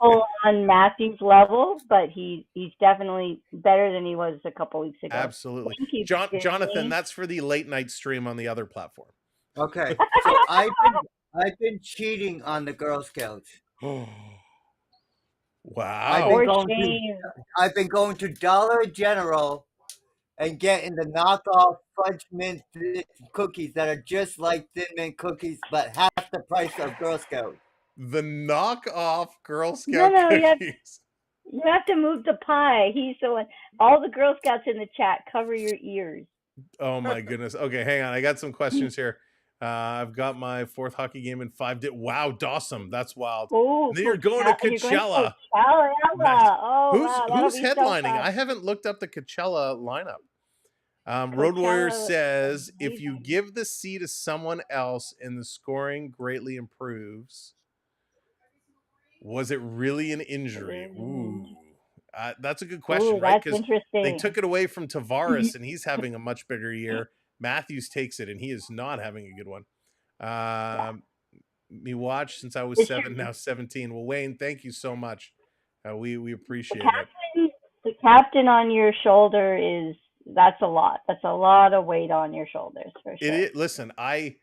Full on Matthews level, but he's definitely better than he was a couple weeks ago. Absolutely. Jonathan, that's for the late night stream on the other platform. Okay. So I've been cheating on the Girl Scouts. Wow. I've been going to Dollar General and getting the knockoff fudge mint cookies that are just like Thin Mint cookies, but half the price of Girl Scout. The knockoff Girl Scout cookies. You have to move the pie. He's the one. All the Girl Scouts in the chat, cover your ears. Oh my goodness. Okay, hang on. I got some questions here. I've got my 4th hockey game in 5 days. Wow, Dawson, that's wild. Oh, And then you're going to You're going to Coachella. Coachella. Nice. Oh, wow. That'll Who's be so headlining? fun. I haven't looked up the Coachella lineup. Road Coachella Warrior is says if you amazing. give the C to someone else and the scoring greatly improves, was it really an injury? Ooh, that's a good question, Ooh, right? that's Because interesting. they took it away from Tavares and he's having a much bigger year. Matthews takes it and he is not having a good one. Me watch since I was 7, now 17. Well, Wayne, thank you so much. We appreciate it. The captain on your shoulder that's a lot. That's a lot of weight on your shoulders for sure. Listen, I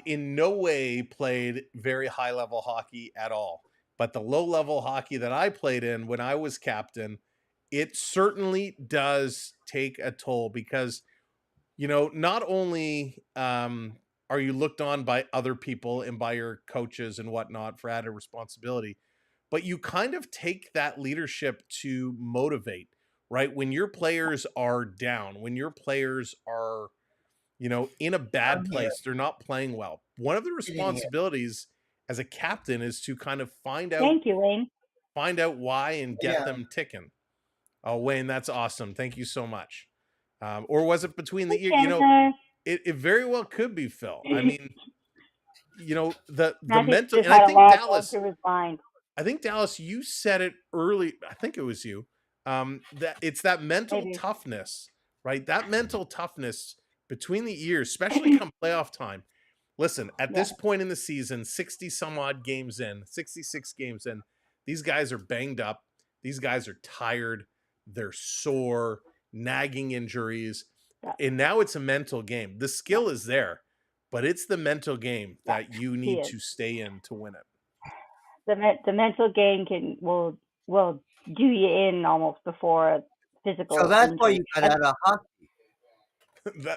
in no way played very high level hockey at all, but the low level hockey that I played in when I was captain, it certainly does take a toll because, not only are you looked on by other people and by your coaches and whatnot for added responsibility, but you kind of take that leadership to motivate, right? When your players are down, when your players are, in a bad place, they're not playing well. One of the responsibilities as a captain is to kind of find out. Thank you, Wayne. Find out why and get them ticking. Oh, Wayne, that's awesome. Thank you so much. Or was it between the ears? It very well could be Phil. I mean, the mental, and I think Dallas. I think Dallas, you said it early. I think it was you. That it's that mental toughness, right? That mental toughness between the ears, especially come playoff time. Listen, at this point in the season, 60 some odd games in, 66 games in, these guys are banged up. These guys are tired. They're sore, nagging injuries. And now it's a mental game. The skill is there, but it's the mental game that you need to stay in to win it. The mental game will do you in almost before a physical. So that's why you got out of hockey.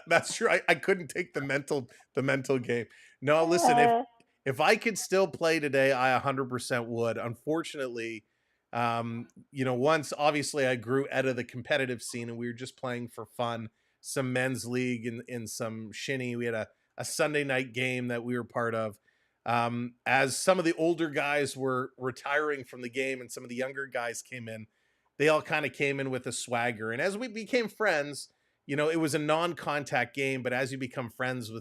That's true. I couldn't take the mental game. No, listen, if I could still play today, I 100% would. Unfortunately, once obviously I grew out of the competitive scene and we were just playing for fun, some men's league and some shinny. We had a Sunday night game that we were part of. As some of the older guys were retiring from the game and some of the younger guys came in, they all kind of came in with a swagger. And as we became friends, it was a non-contact game, but as you become friends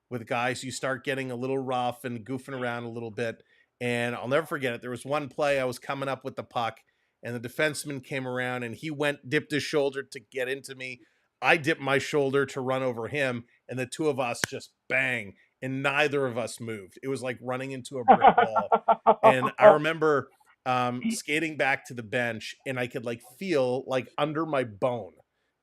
with guys, you start getting a little rough and goofing around a little bit. And I'll never forget it. There was one play I was coming up with the puck and the defenseman came around and he dipped his shoulder to get into me. I dipped my shoulder to run over him and the two of us just bang and neither of us moved. It was like running into a brick wall. And I remember skating back to the bench and I could feel under my bone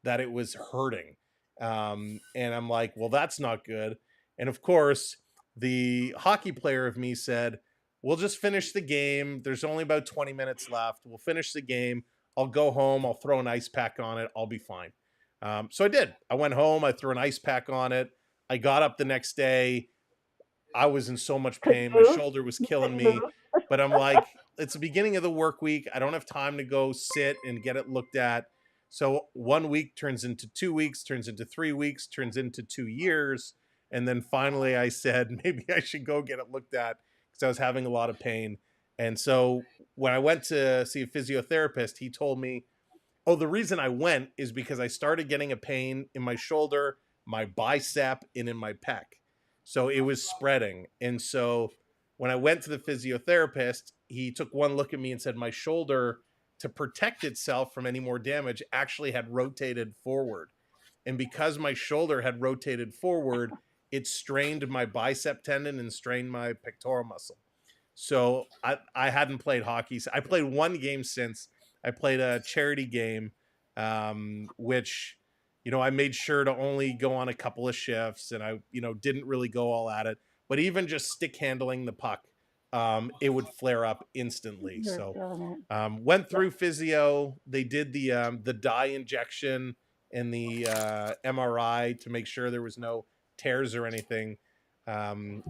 that it was hurting. And I'm like, well, that's not good. And of course, the hockey player of me said, we'll just finish the game. There's only about 20 minutes left. We'll finish the game. I'll go home. I'll throw an ice pack on it. I'll be fine. So I did. I went home. I threw an ice pack on it. I got up the next day. I was in so much pain. My shoulder was killing me. But I'm like, it's the beginning of the work week. I don't have time to go sit and get it looked at. So 1 week turns into 2 weeks, turns into 3 weeks, turns into 2 years. And then finally I said, maybe I should go get it looked at because I was having a lot of pain. And so when I went to see a physiotherapist, he told me, oh, the reason I went is because I started getting a pain in my shoulder, my bicep, and in my pec. So it was spreading. And so when I went to the physiotherapist, he took one look at me and said my shoulder, to protect itself from any more damage, actually had rotated forward. And because my shoulder had rotated forward, it strained my bicep tendon and strained my pectoral muscle. So I hadn't played hockey. I played one game since. I played a charity game, which, I made sure to only go on a couple of shifts and I, didn't really go all at it. But even just stick handling the puck, it would flare up instantly. So went through physio. They did the dye injection and the MRI to make sure there was no tears or anything. And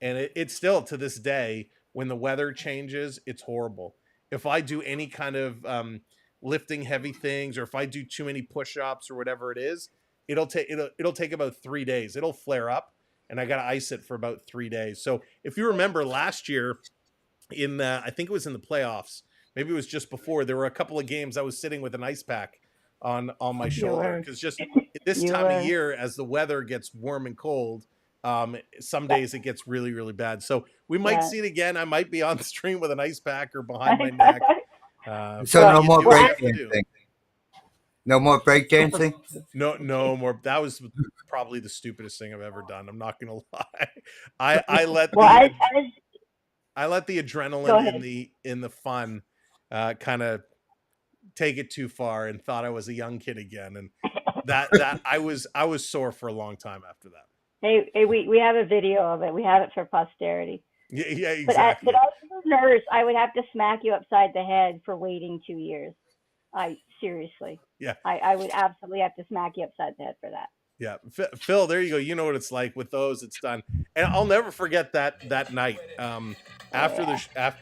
it's still to this day, when the weather changes, it's horrible. If I do any kind of lifting heavy things or if I do too many push-ups or whatever it is, it'll take about 3 days. It'll flare up. and I got to ice it for about 3 days. So if you remember last year in I think it was in the playoffs, maybe it was just before, there were a couple of games I was sitting with an ice pack on my shoulder, because just this time of year, as the weather gets warm and cold, some days it gets really, really bad. So we might see it again. I might be on the stream with an ice pack or behind my neck. So no more breakdancing. No more breakdancing. No more. That was probably the stupidest thing I've ever done. I'm not gonna lie. I let the adrenaline in the fun kind of take it too far, and thought I was a young kid again, and that I was sore for a long time after that. Hey, we have a video of it. We have it for posterity. Yeah, exactly. But as a nurse, I would have to smack you upside the head for waiting 2 years. Seriously. Yeah. I would absolutely have to smack you upside the head for that. Yeah, Phil, there you go. You know what it's like with those. It's done, and I'll never forget that night. After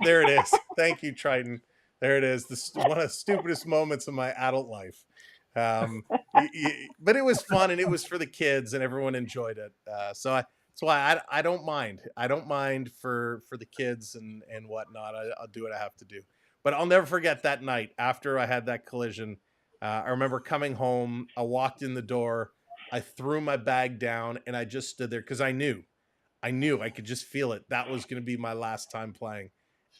there it is. Thank you, Triton. There it is. This is one of the stupidest moments of my adult life. But it was fun, and it was for the kids, and everyone enjoyed it. So that's why I don't mind. I don't mind for the kids and whatnot. I'll do what I have to do. But I'll never forget that night after I had that collision. I remember coming home. I walked in the door. I threw my bag down, and I just stood there because I knew I could just feel it. That was going to be my last time playing.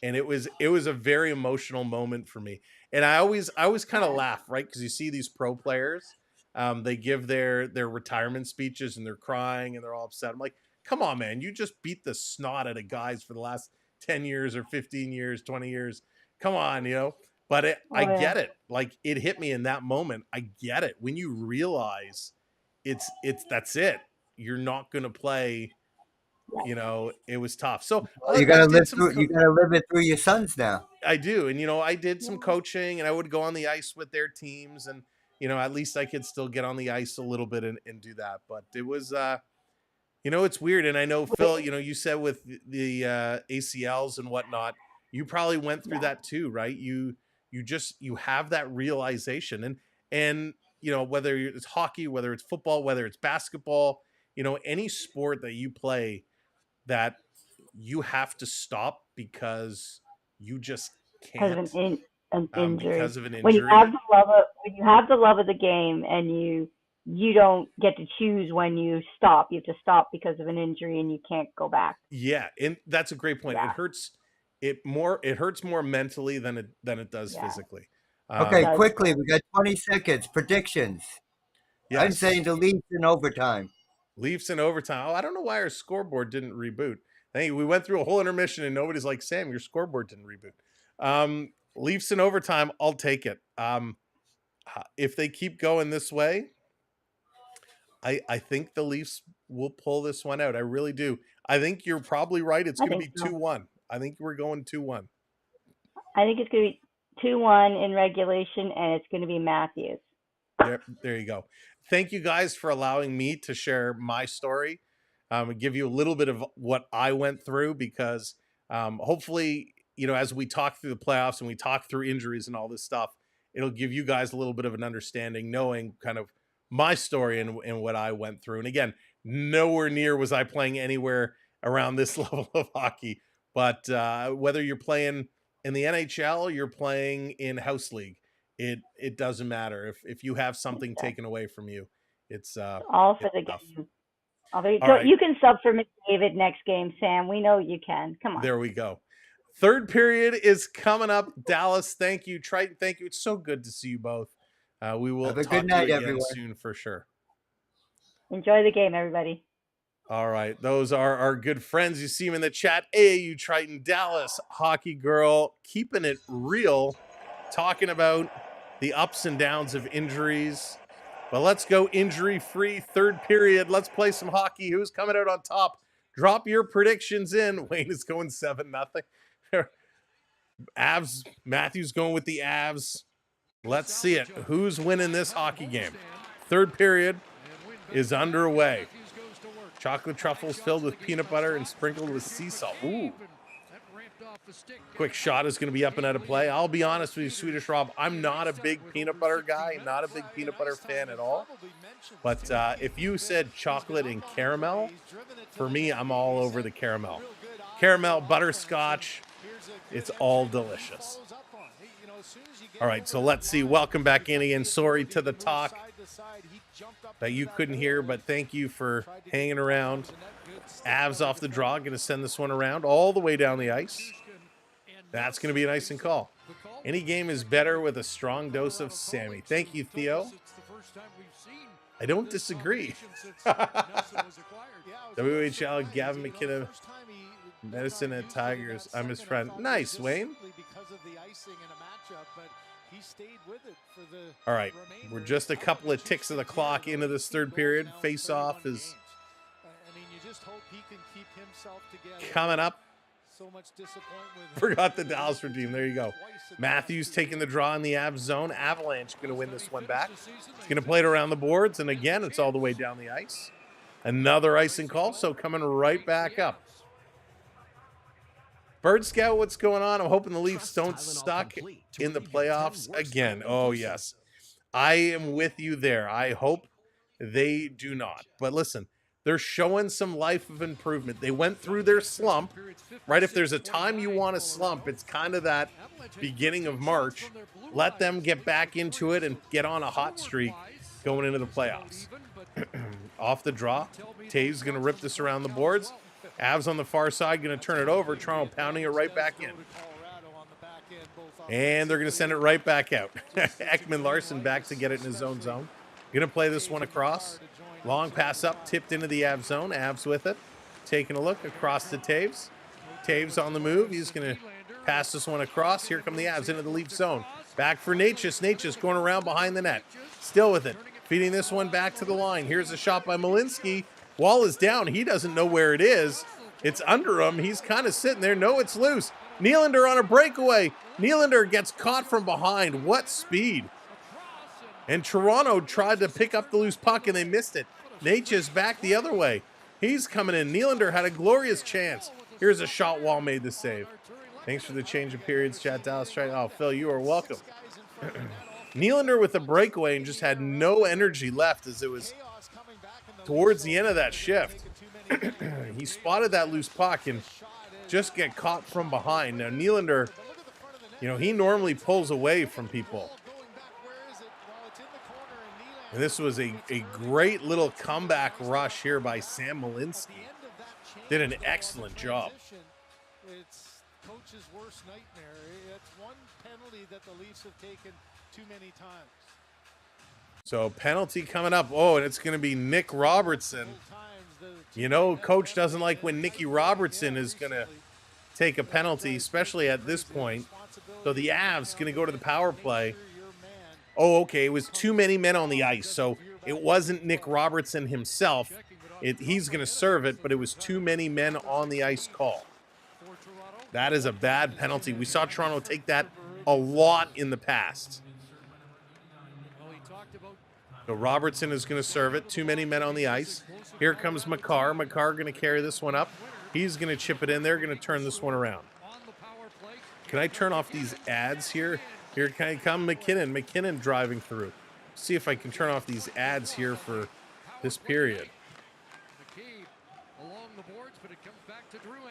And it was a very emotional moment for me. And I always kind of laugh, right? Because you see these pro players, they give their retirement speeches, and they're crying and they're all upset. I'm like, come on, man, you just beat the snot out of guys for the last 10 years or 15 years, 20 years. Come on, But I get it. Like, it hit me in that moment. I get it. When you realize that's it. You're not going to play. It was tough. So you gotta live it through your sons now. I do. And, I did some coaching, and I would go on the ice with their teams, and, at least I could still get on the ice a little bit and do that. But it was, it's weird. And I know, Phil, you said with the ACLs and whatnot, you probably went through that too, right? You have that realization, and whether it's hockey, whether it's football, whether it's basketball, any sport that you play, that you have to stop because you just can't, because of an injury. Because of an injury. When you have the love of the game, and you don't get to choose when you stop. You have to stop because of an injury, and you can't go back. Yeah, and that's a great point. Yeah. It hurts more mentally than it does physically. Okay, quickly, we got 20 seconds. Predictions. Yes. I'm saying the Leafs in overtime. Leafs in overtime. Oh, I don't know why our scoreboard didn't reboot. Hey, we went through a whole intermission, and nobody's like, Sam, your scoreboard didn't reboot. Leafs in overtime, I'll take it. If they keep going this way, I think the Leafs will pull this one out. I really do. I think you're probably right. It's going to be 2-1. I think we're going 2-1. I think it's going to be 2-1 in regulation, and it's going to be Matthews. There you go. Thank you guys for allowing me to share my story, and give you a little bit of what I went through, because hopefully, as we talk through the playoffs and we talk through injuries and all this stuff, it'll give you guys a little bit of an understanding, knowing kind of my story and what I went through. And again, nowhere near was I playing anywhere around this level of hockey. But whether you're playing in the NHL, you're playing in house league, it doesn't matter. If you have something taken away from you, it's all for the game. Right. You can sub for McDavid next game, Sam. We know you can. Come on. There we go. Third period is coming up. Dallas, thank you. Triton, thank you. It's so good to see you both. We will have a talk good night, to you again everyone. soon for sure. Enjoy the game, everybody. All right. Those are our good friends. You see them in the chat. AAU Triton, Dallas Hockey Girl, keeping it real, talking about the ups and downs of injuries. But let's go injury-free. Third period. Let's play some hockey. Who's coming out on top? Drop your predictions in. Wayne is going 7-0. Avs. Matthews going with the Avs. Let's see it. Who's winning this hockey game? Third period is underway. Chocolate truffles filled with peanut butter and sprinkled with sea salt. Ooh. Quick shot is going to be up and out of play. I'll be honest with you, Swedish Rob, I'm not a big peanut butter guy, not a big peanut butter fan at all. But if you said chocolate and caramel, for me, I'm all over the caramel. Caramel, butterscotch, it's all delicious. All right, so let's see. Welcome back in again. Sorry to the talk that you couldn't hear, but thank you for hanging around. Avs off the draw, going to send this one around all the way down the ice. That's going to be an icing call. Any game is better with a strong dose of Sammy. Thank you, Theo. I don't disagree. WHL, Gavin McKinnon, medicine at Tigers. I'm his friend. Nice, Wayne. All right, we're just a couple of ticks of the clock into this third period. Face-off is coming up. Forgot the Dallas team. There you go. Matthews taking the draw in the Avs zone. Avalanche going to win this one back. He's going to play it around the boards, and again, it's all the way down the ice. Another icing call, so coming right back up. Bird Scout, what's going on? I'm hoping the Leafs don't suck in the playoffs again. Oh, yes. I am with you there. I hope they do not. But listen, they're showing some life of improvement. They went through their slump, right? If there's a time you want to slump, it's kind of that beginning of March. Let them get back into it and get on a hot streak going into the playoffs. Off the draw, Taves going to rip this around the boards. Avs on the far side going to turn it over. Toronto pounding it right back in. And they're going to send it right back out. Ekman Larson back to get it in his own zone. Going to play this one across. Long pass up, tipped into the Avs zone. Avs with it. Taking a look across to Taves. Taves on the move. He's going to pass this one across. Here come the Avs into the Leaf zone. Back for Natchez. Natchez going around behind the net. Still with it. Feeding this one back to the line. Here's a shot by Malinsky. Wall is down. He doesn't know where it is. It's under him. He's kind of sitting there. No, it's loose. Nylander on a breakaway. Nylander gets caught from behind. What speed. And Toronto tried to pick up the loose puck, and they missed it. Natchez back the other way. He's coming in. Nylander had a glorious chance. Here's a shot. Wall made the save. Thanks for the change of periods, chat. Dallas. Oh, Phil, you are welcome. Nylander with a breakaway and just had no energy left as it was towards the end of that shift. He spotted that loose puck and just get caught from behind. Now, Nylander, you know, he normally pulls away from people. And this was a great little comeback rush here by Sam Malinsky. Did an excellent job. It's coach's worst nightmare. It's one penalty that the Leafs have taken too many times. So penalty coming up. Oh, and it's going to be Nick Robertson. You know, coach doesn't like when Nicky Robertson is going to take a penalty, especially at this point. So the Avs going to go to the power play. Oh, okay. It was too many men on the ice. So it wasn't Nick Robertson himself. He's going to serve it, but it was too many men on the ice call. That is a bad penalty. We saw Toronto take that a lot in the past. So Robertson is going to serve it. Too many men on the ice. Here comes Makar. Makar going to carry this one up. He's going to chip it in. They're going to turn this one around. Can I turn off these ads here? Here can I come McKinnon. McKinnon driving through. See if I can turn off these ads here for this period. Along the boards, but it comes back to Drouin.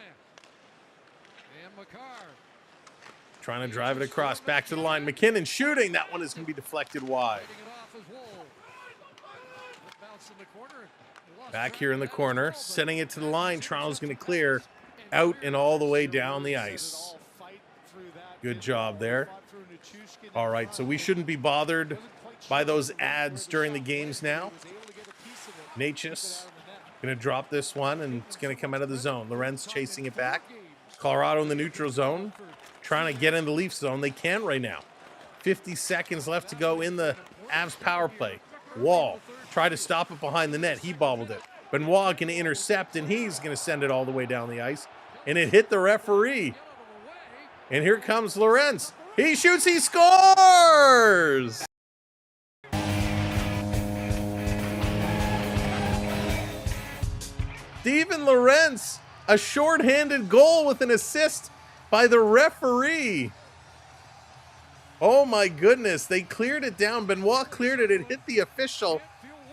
And Makar. Trying to drive it across. Back to the line. McKinnon shooting. That one is going to be deflected wide. Back here in the corner. Sending it to the line. Toronto's going to clear out and all the way down the ice. Good job there. All right, so we shouldn't be bothered by those ads during the games now. Natchez going to drop this one, and it's going to come out of the zone. Lorentz chasing it back. Colorado in the neutral zone, trying to get in the Leaf zone. They can right now. 50 seconds left to go in the Avs power play. Wall tried to stop it behind the net. He bobbled it. Benoit going to intercept, and he's going to send it all the way down the ice. And it hit the referee. And here comes Lorentz. He shoots, he scores! Steven Lorentz, a shorthanded goal with an assist by the referee. Oh my goodness, they cleared it down. Benoit cleared it, it hit the official.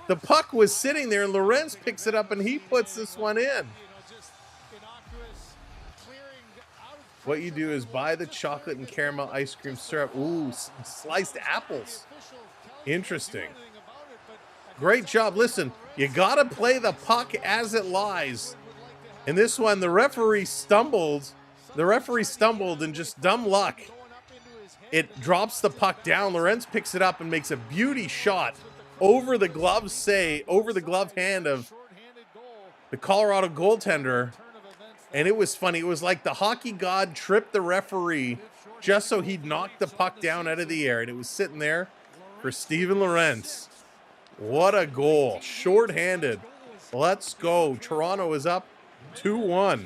The puck was sitting there, and Lorentz picks it up, and he puts this one in. What you do is buy the chocolate and caramel ice cream syrup. Ooh, sliced apples. Interesting. Great job. Listen, you got to play the puck as it lies. In this one, the referee stumbled. The referee stumbled, and just dumb luck, it drops the puck down. Lorentz picks it up and makes a beauty shot over the glove hand of the Colorado goaltender. And it was funny. It was like the hockey god tripped the referee just so he'd knock the puck down out of the air. And it was sitting there for Steven Lorentz. What a goal. Short-handed. Let's go. Toronto is up 2-1.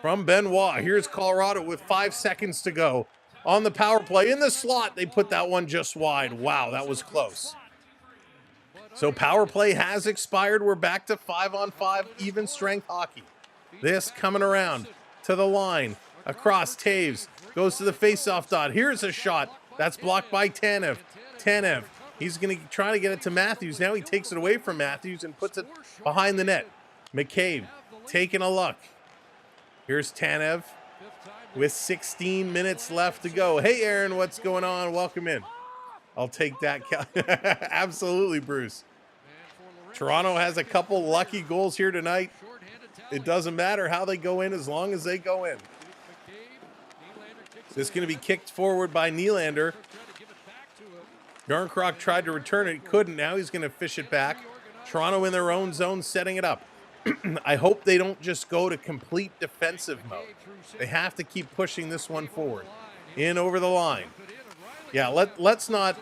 From Benoit, here's Colorado with 5 seconds to go. On the power play, in the slot, they put that one just wide. Wow, that was close. So power play has expired. We're back to 5-on-5 even strength hockey. This coming around to the line. Across, Taves goes to the faceoff dot. Here's a shot. That's blocked by Tanev. Tanev, he's going to try to get it to Matthews. Now he takes it away from Matthews and puts it behind the net. McCabe taking a look. Here's Tanev with 16 minutes left to go. Hey, Aaron, what's going on? Welcome in. I'll take that. Absolutely, Bruce. Toronto has a couple lucky goals here tonight. It doesn't matter how they go in as long as they go in. This is going to be kicked forward by Nylander. Yarncroc tried to return it. Couldn't. Now he's going to fish it back. Toronto in their own zone setting it up. I hope they don't just go to complete defensive mode. They have to keep pushing this one forward. In over the line. Yeah, let's not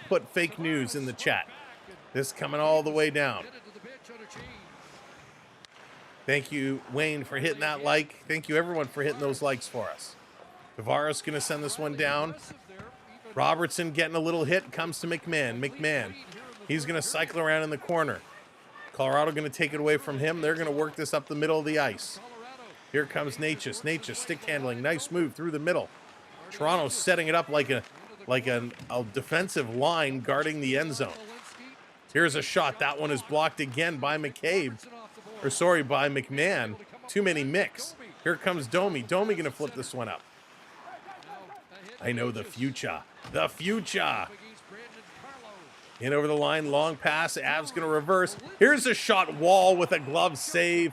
put fake news in the chat. This coming all the way down. Thank you, Wayne, for hitting that like. Thank you, everyone, for hitting those likes for us. Tavares going to send this one down. Robertson getting a little hit. Comes to McMahon. McMahon. He's going to cycle around in the corner. Colorado going to take it away from him. They're going to work this up the middle of the ice. Here comes Natchez. Natchez stick handling. Nice move through the middle. Toronto setting it up like a defensive line guarding the end zone. Here's a shot. That one is blocked again by McCabe. Or sorry, by McMahon. Too many mix. Here comes Domi. Domi going to flip this one up. I know the future. The future. In over the line, long pass. Av's going to reverse. Here's a shot. Wall with a glove save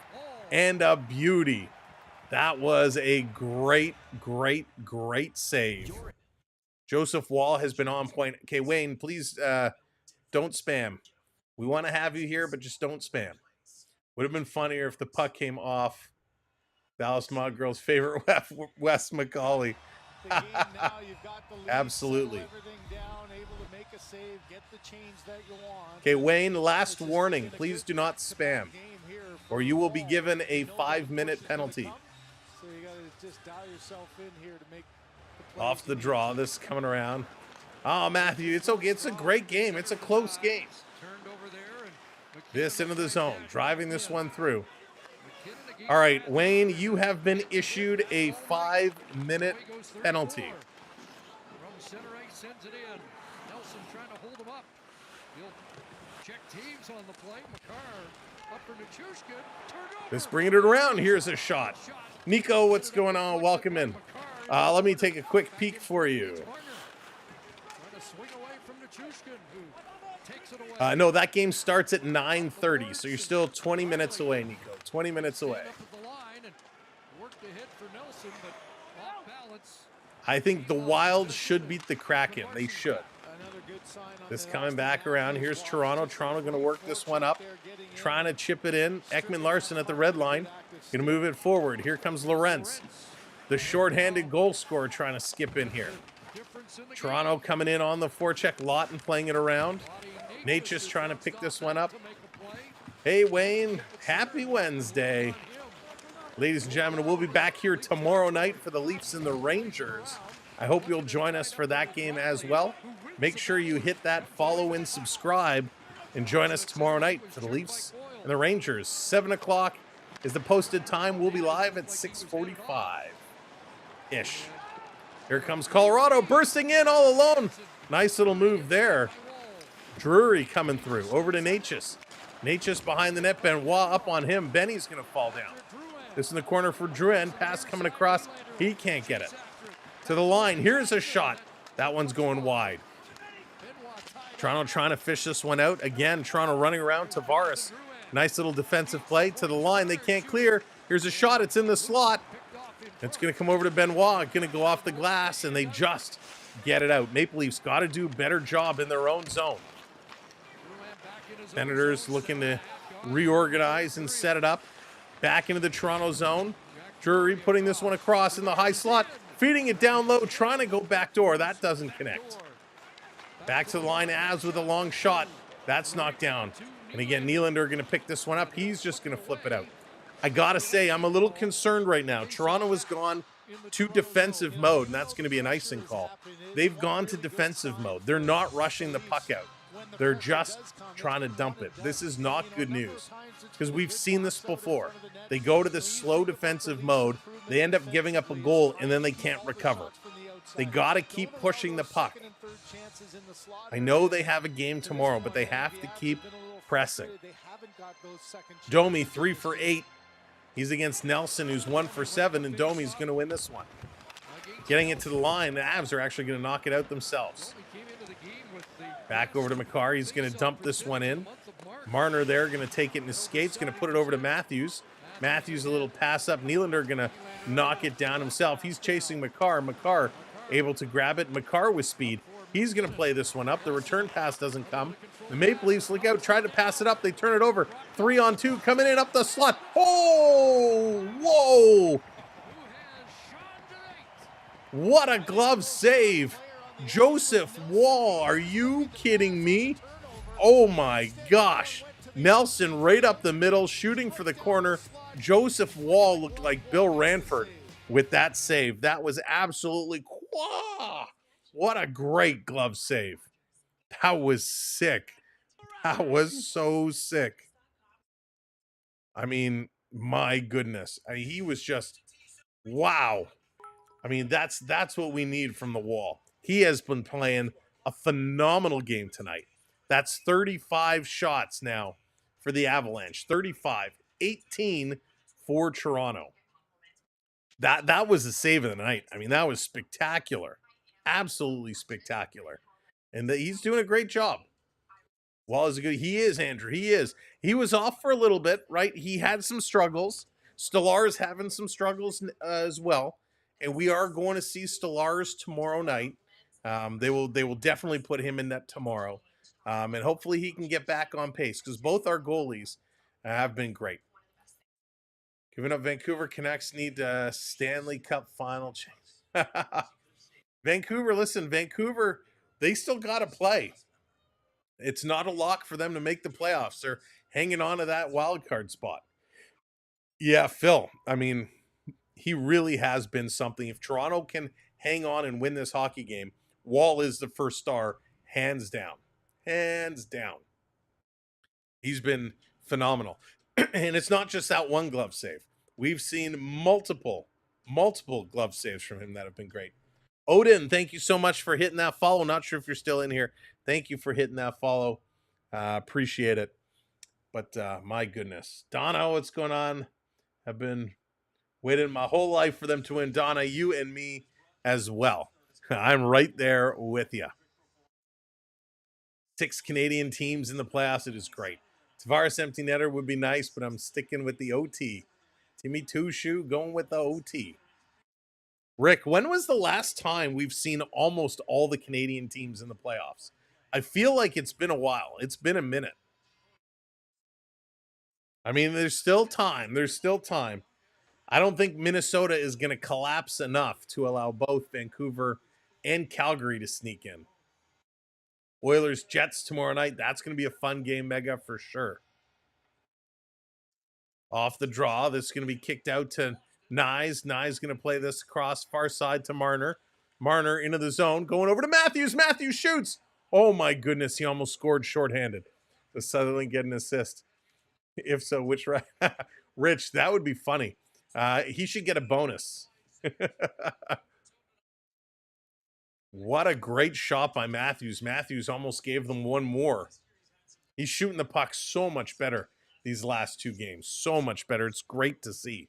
and a beauty. That was a great, great, great save. Joseph Wall has been on point. Okay, Wayne, please don't spam. We want to have you here, but just don't spam. Would have been funnier if the puck came off Dallas Mod Girl's favorite Wes McCauley. Absolutely. Okay, Wayne, last warning. Please do not spam, or you will be given a 5-minute penalty. So you got to just dial yourself in here to make the off the draw. This coming around. Oh, Matthew, it's okay. It's a great game. It's a close game. This into the zone, driving this one through. All right, Wayne, you have been issued a 5-minute penalty. From center ice sends it in. Nelson trying to hold him up. He'll check Taves on the play. McCarr up for Nichushkin. Let's bring it around. Here's a shot. Nico, what's going on? Welcome in. Let me take a quick peek for you. No, that game starts at 9:30, so you're still 20 minutes away, Nico. 20 minutes away. I think the Wild should beat the Kraken. They should. This coming back around. Here's Toronto. Toronto going to work this one up. Trying to chip it in. Ekman Larson at the red line. Going to move it forward. Here comes Lorentz. The shorthanded goal scorer trying to skip in here. Toronto coming in on the forecheck. Lawton playing it around. Natchez trying to pick this one up. Hey, Wayne. Happy Wednesday. Ladies and gentlemen, we'll be back here tomorrow night for the Leafs and the Rangers. I hope you'll join us for that game as well. Make sure you hit that follow and subscribe and join us tomorrow night for the Leafs and the Rangers. 7 o'clock is the posted time. We'll be live at 6:45-ish. Here comes Colorado bursting in all alone. Nice little move there. Drury coming through. Over to Natchez. Natchez behind the net. Benoit up on him. Benny's going to fall down. This in the corner for Drouin. Pass coming across. He can't get it. To the line. Here's a shot. That one's going wide. Toronto trying to fish this one out. Again, Toronto running around. Tavares. Nice little defensive play. To the line. They can't clear. Here's a shot. It's in the slot. It's going to come over to Benoit. Going to go off the glass, and they just get it out. Maple Leafs got to do a better job in their own zone. Senators looking to reorganize and set it up. Back into the Toronto zone. Drury putting this one across in the high slot. Feeding it down low, trying to go backdoor. That doesn't connect. Back to the line, Avs with a long shot. That's knocked down. And again, Nylander going to pick this one up. He's just going to flip it out. I got to say, I'm a little concerned right now. Toronto has gone to defensive mode, and that's going to be an icing call. They've gone to defensive mode. They're not rushing the puck out. They're just trying to dump it. This is not good news because we've seen this before. They go to this slow defensive mode. They end up giving up a goal, and then they can't recover. They got to keep pushing the puck. I know they have a game tomorrow, but they have to keep pressing. Domi 3 for 8. He's against Nelson, who's 1 for 7, and Domi's going to win this one. Getting it to the line, the Avs are actually going to knock it out themselves. Back over to Makar. He's going to dump this one in. Marner there going to take it in his skates, going to put it over to Matthews. Matthews a little pass up. Nylander going to knock it down himself. He's chasing Makar. Makar able to grab it. Makar with speed. He's going to play this one up. The return pass doesn't come. The Maple Leafs look out, try to pass it up. They turn it over. 3-on-2 coming in up the slot. Oh, whoa. What a glove save. Joseph Wall, are you kidding me? Oh my gosh. Nelson right up the middle, shooting for the corner. Joseph Wall looked like Bill Ranford with that save. That was absolutely, what a great glove save. That was sick. That was so sick. I mean, my goodness. I mean, he was just, wow. I mean, that's what we need from the Wall. He has been playing a phenomenal game tonight. That's 35 shots now for the Avalanche. 35. 18 for Toronto. That was the save of the night. I mean, that was spectacular. Absolutely spectacular. And he's doing a great job. Wall is good. He is, Andrew. He is. He was off for a little bit, right? He had some struggles. Stolar's having some struggles as well. And we are going to see Stolar's tomorrow night. They will definitely put him in net tomorrow. And hopefully he can get back on pace because both our goalies have been great. Giving up Vancouver Canucks need a Stanley Cup final chance. Vancouver, listen, Vancouver, they still got to play. It's not a lock for them to make the playoffs. They're hanging on to that wild card spot. Yeah, Phil, I mean, he really has been something. If Toronto can hang on and win this hockey game, Wall is the first star, hands down. Hands down. He's been phenomenal. And it's not just that one glove save. We've seen multiple glove saves from him that have been great. Odin, thank you so much for hitting that follow. Not sure if you're still in here. Thank you for hitting that follow. Appreciate it. But my goodness. Donna, what's going on? I've been waiting my whole life for them to win. Donna, you and me as well. I'm right there with you. 6 Canadian teams in the playoffs. It is great. Tavares empty netter would be nice, but I'm sticking with the OT. Timmy Two-Shoe going with the OT. Rick, when was the last time we've seen almost all the Canadian teams in the playoffs? I feel like it's been a while. It's been a minute. I mean, there's still time. There's still time. I don't think Minnesota is going to collapse enough to allow both Vancouver and Calgary to sneak in. Oilers Jets tomorrow night. That's going to be a fun game, Mega, for sure. Off the draw. This is going to be kicked out to Nyes. Nyes going to play this across far side to Marner. Marner into the zone. Going over to Matthews. Matthews shoots. Oh my goodness, he almost scored shorthanded. Does Sutherland get an assist? If so, which right? Rich, that would be funny. He should get a bonus. What a great shot by Matthews. Matthews almost gave them one more. He's shooting the puck so much better these last 2 games. So much better. It's great to see.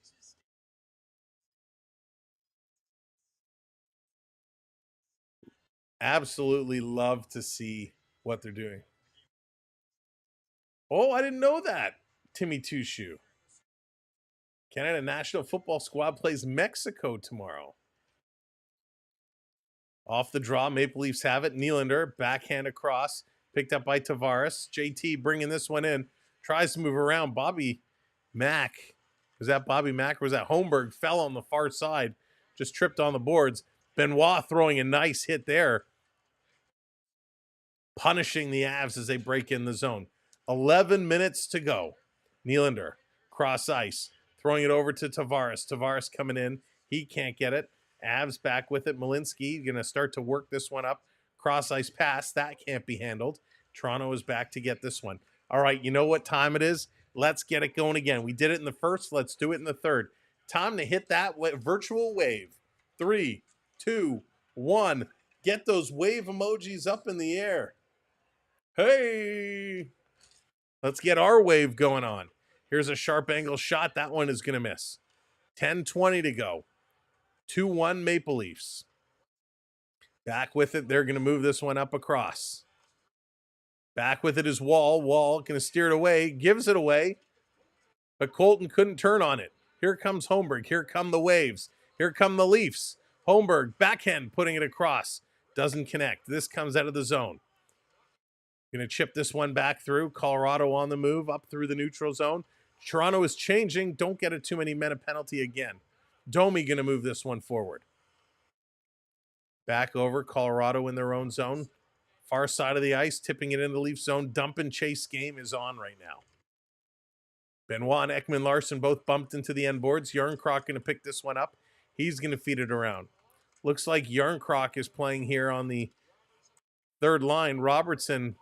Absolutely love to see what they're doing. Oh, I didn't know that. Timmy Two-Shoe. Canada National Football Squad plays Mexico tomorrow. Off the draw, Maple Leafs have it. Nylander, backhand across, picked up by Tavares. JT bringing this one in, tries to move around. Bobby Mack, was that Bobby Mack or was that Holmberg? Fell on the far side, just tripped on the boards. Benoit throwing a nice hit there, punishing the Avs as they break in the zone. 11 minutes to go. Nylander, cross ice, throwing it over to Tavares. Tavares coming in. He can't get it. Avs back with it. Malinsky going to start to work this one up. Cross ice pass. That can't be handled. Toronto is back to get this one. All right, you know what time it is? Let's get it going again. We did it in the first. Let's do it in the third. Time to hit that virtual wave. 3, 2, 1. Get those wave emojis up in the air. Hey! Let's get our wave going on. Here's a sharp angle shot. That one is going to miss. 10:20 to go. 2-1 Maple Leafs. Back with it. They're going to move this one up across. Back with it is Wall. Wall going to steer it away. Gives it away. But Colton couldn't turn on it. Here comes Holmberg. Here come the Waves. Here come the Leafs. Holmberg, backhand, putting it across. Doesn't connect. This comes out of the zone. Going to chip this one back through. Colorado on the move, up through the neutral zone. Toronto is changing. Don't get it too many men a penalty again. Domi going to move this one forward. Back over. Colorado in their own zone. Far side of the ice, tipping it into the Leaf zone. Dump and chase game is on right now. Benoit and Ekman-Larsson both bumped into the end boards. Yarncroc going to pick this one up. He's going to feed it around. Looks like Yarncroc is playing here on the third line. Robertson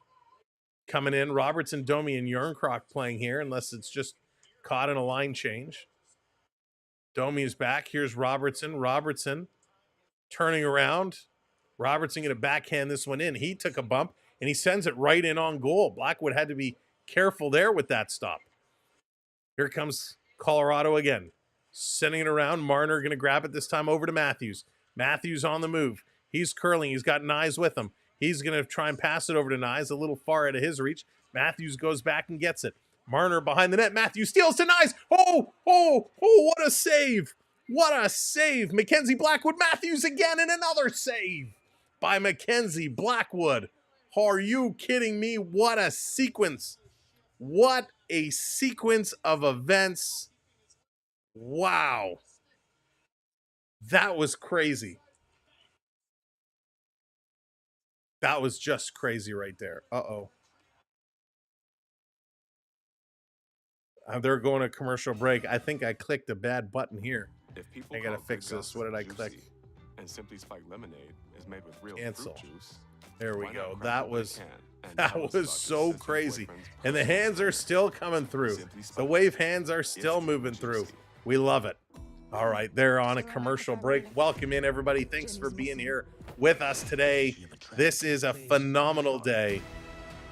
coming in. Robertson, Domi, and Yarncroc playing here, unless it's just caught in a line change. Domi is back. Here's Robertson. Robertson turning around. Robertson going to backhand this one in. He took a bump, and he sends it right in on goal. Blackwood had to be careful there with that stop. Here comes Colorado again. Sending it around. Marner going to grab it this time over to Matthews. Matthews on the move. He's curling. He's got Nyes with him. He's going to try and pass it over to Nyes, a little far out of his reach. Matthews goes back and gets it. Marner behind the net. Matthews steals to Nyes. Oh, what a save. What a save. Mackenzie Blackwood, Matthews again, and another save by Mackenzie Blackwood. Are you kidding me? What a sequence. What a sequence of events. Wow. That was crazy. That was just crazy right there. Uh-oh. They're going to commercial break. I think I clicked a bad button here. I gotta fix this. What did I click? And Simply Spiked lemonade is made with real Cancel. fruit juice. There we Why go. not That crack was what they can? And that now was stock so is crazy. Boyfriend's And the hands are still coming through. Simply Spiked. The wave hands are still It's moving juicy. through. We love it. All right, they're on a commercial break. Welcome in, everybody. Thanks for being here with us today. This is a phenomenal day.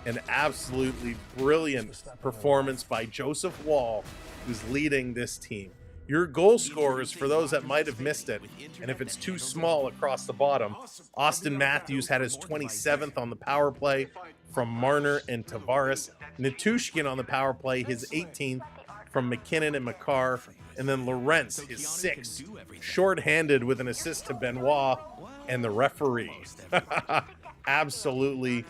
An absolutely brilliant performance by Joseph Wall, who's leading this team. Your goal scorers, for those that might have missed it, and if it's too small across the bottom, Austin Matthews had his 27th on the power play from Marner and Tavares. Natushkin on the power play, his 18th from McKinnon and Makar. And then Lorentz, his 6th, shorthanded with an assist to Benoit and the referee. Absolutely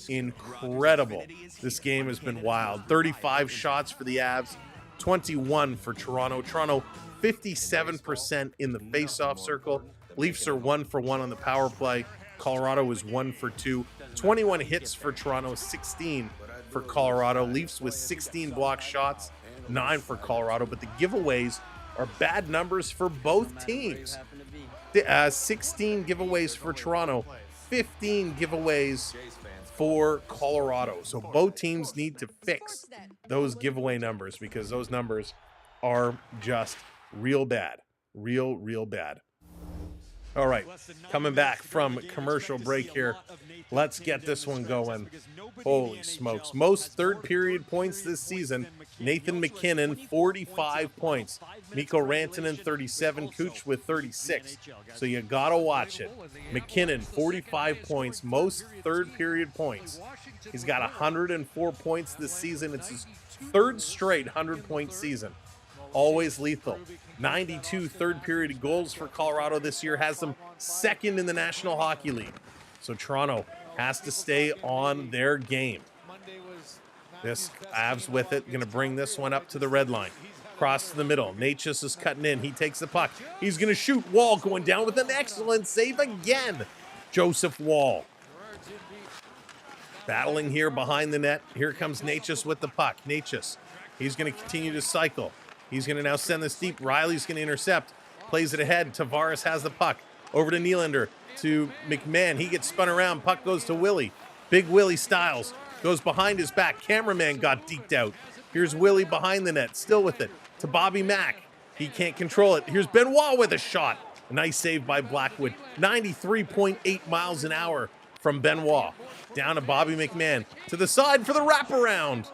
incredible. This game has been wild. 35 shots for the Avs, 21 for Toronto. Toronto 57% in the face-off circle. Leafs are 1 for 1 on the power play. Colorado is 1 for 2. 21 hits for Toronto, 16 for Colorado. Leafs with 16 blocked shots, 9 for Colorado. But the giveaways are bad numbers for both teams. 16 giveaways for Toronto, 15 giveaways for Colorado. So both teams need to fix those giveaway numbers because those numbers are just real bad. Real bad. All right, coming back from commercial break here. Let's get this one going. Holy smokes. Most third period points this season. Nathan MacKinnon, 45 points. Mikko Rantanen, 37. Cooch with 36. So you got to watch it. MacKinnon, 45 points. Most third period points. He's got 104 points this season. It's his third straight 100-point season. Always lethal. 92 third period goals for Colorado this year, has them second in the National Hockey League. So Toronto has to stay on their game. This Avs with it, going to bring this one up to the red line. Cross to the middle. Natchez is cutting in. He takes the puck. He's going to shoot. Wall going down with an excellent save again. Joseph Wall. Battling here behind the net. Here comes Natchez with the puck. Natchez. He's going to continue to cycle. He's going to now send this deep. Riley's going to intercept. Plays it ahead. Tavares has the puck. Over to Nylander. To McMahon. He gets spun around. Puck goes to Willie. Big Willie Styles. Goes behind his back. Cameraman got deked out. Here's Willie behind the net. Still with it. To Bobby Mack. He can't control it. Here's Benoit with a shot. A nice save by Blackwood. 93.8 miles an hour from Benoit. Down to Bobby McMahon. To the side for the wraparound.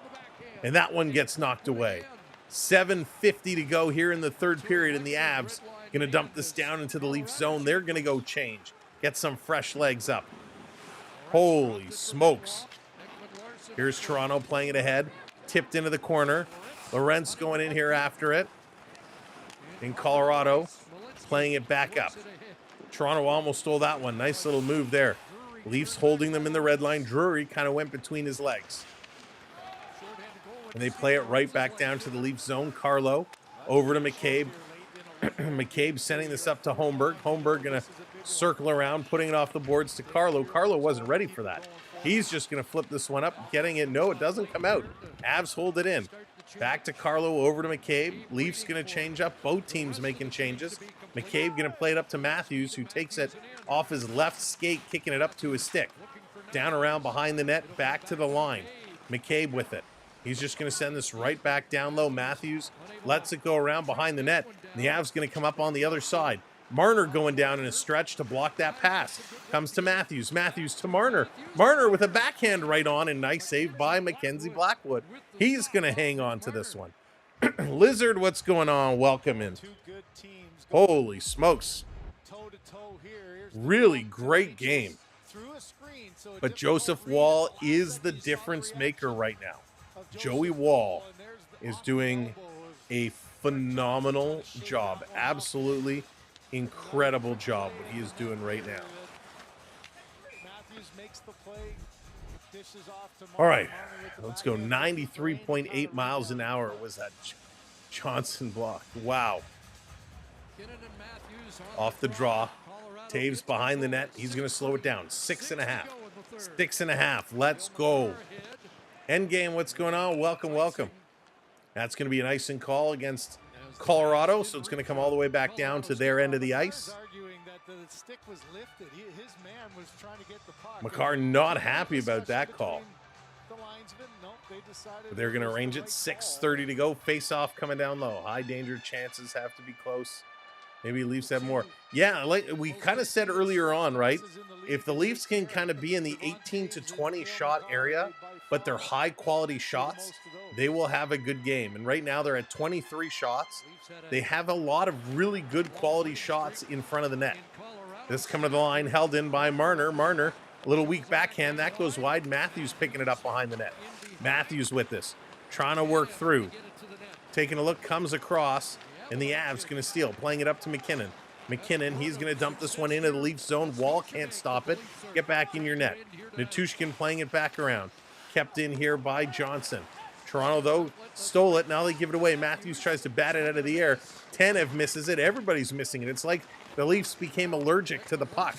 And that one gets knocked away. 7:50 to go here in the third period, and the Avs going to dump this down into the Leaf zone. They're going to go change. Get some fresh legs up. Holy smokes. Here's Toronto playing it ahead. Tipped into the corner. Lorentz going in here after it. In Colorado, playing it back up. Toronto almost stole that one. Nice little move there. Leafs holding them in the red line. Drury kind of went between his legs. And they play it right back down to the Leaf zone. Carlo over to McCabe. McCabe sending this up to Holmberg. Holmberg going to circle around, putting it off the boards to Carlo. Carlo wasn't ready for that. He's just going to flip this one up, getting it. No, it doesn't come out. Avs hold it in. Back to Carlo, over to McCabe. Leafs going to change up. Both teams making changes. McCabe going to play it up to Matthews, who takes it off his left skate, kicking it up to his stick. Down around behind the net, back to the line. McCabe with it. He's just going to send this right back down low. Matthews lets it go around behind the net. And the Avs going to come up on the other side. Marner going down in a stretch to block that pass. Comes to Matthews. Matthews to Marner. Marner with a backhand right on, and nice save by Mackenzie Blackwood. He's going to hang on to this one. Lizard, what's going on? Welcome in. Holy smokes. Really great game. But Joseph Wall is the difference maker right now. Joey Wall is doing a phenomenal job. Absolutely incredible job what he is doing right now. All right, let's go. 93.8 miles an hour was that Johnson block. Wow. Off the draw. Taves behind the net. He's going to slow it down. 6.5. 6.5. Let's go. Endgame, what's going on? Welcome, welcome. That's going to be an icing call against Colorado, so it's going to come all the way back down to their end of the ice. Makar not happy about that call. But they're going to arrange it. 6:30 to go. Face-off coming down low. High danger chances have to be close. Maybe Leafs have more. Yeah, like we kind of said earlier on, right? If the Leafs can kind of be in the 18 to 20 shot area, but they're high-quality shots, they will have a good game. And right now they're at 23 shots. They have a lot of really good quality shots in front of the net. This coming to the line, held in by Marner. Marner, a little weak backhand. That goes wide. Matthews picking it up behind the net. Matthews with this. Trying to work through. Taking a look, comes across. And the Avs going to steal, playing it up to McKinnon. McKinnon, he's going to dump this one into the Leaf zone. Wall can't stop it. Get back in your net. Natushkin playing it back around. Kept in here by Johnson. Toronto, though, stole it. Now they give it away. Matthews tries to bat it out of the air. Tanev misses it. Everybody's missing it. It's like the Leafs became allergic to the puck.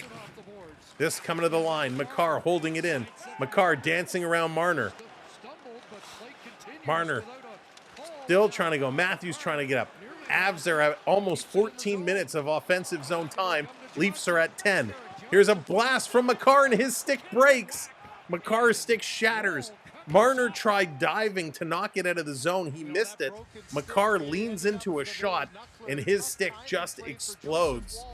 This coming to the line. Makar holding it in. Makar dancing around Marner. Marner still trying to go. Matthews trying to get up. Avs are at almost 14 minutes of offensive zone time. Leafs are at 10. Here's a blast from Makar, and his stick breaks. Makar's stick shatters. Marner tried diving to knock it out of the zone. He missed it. Makar leans into a shot, and his stick just explodes.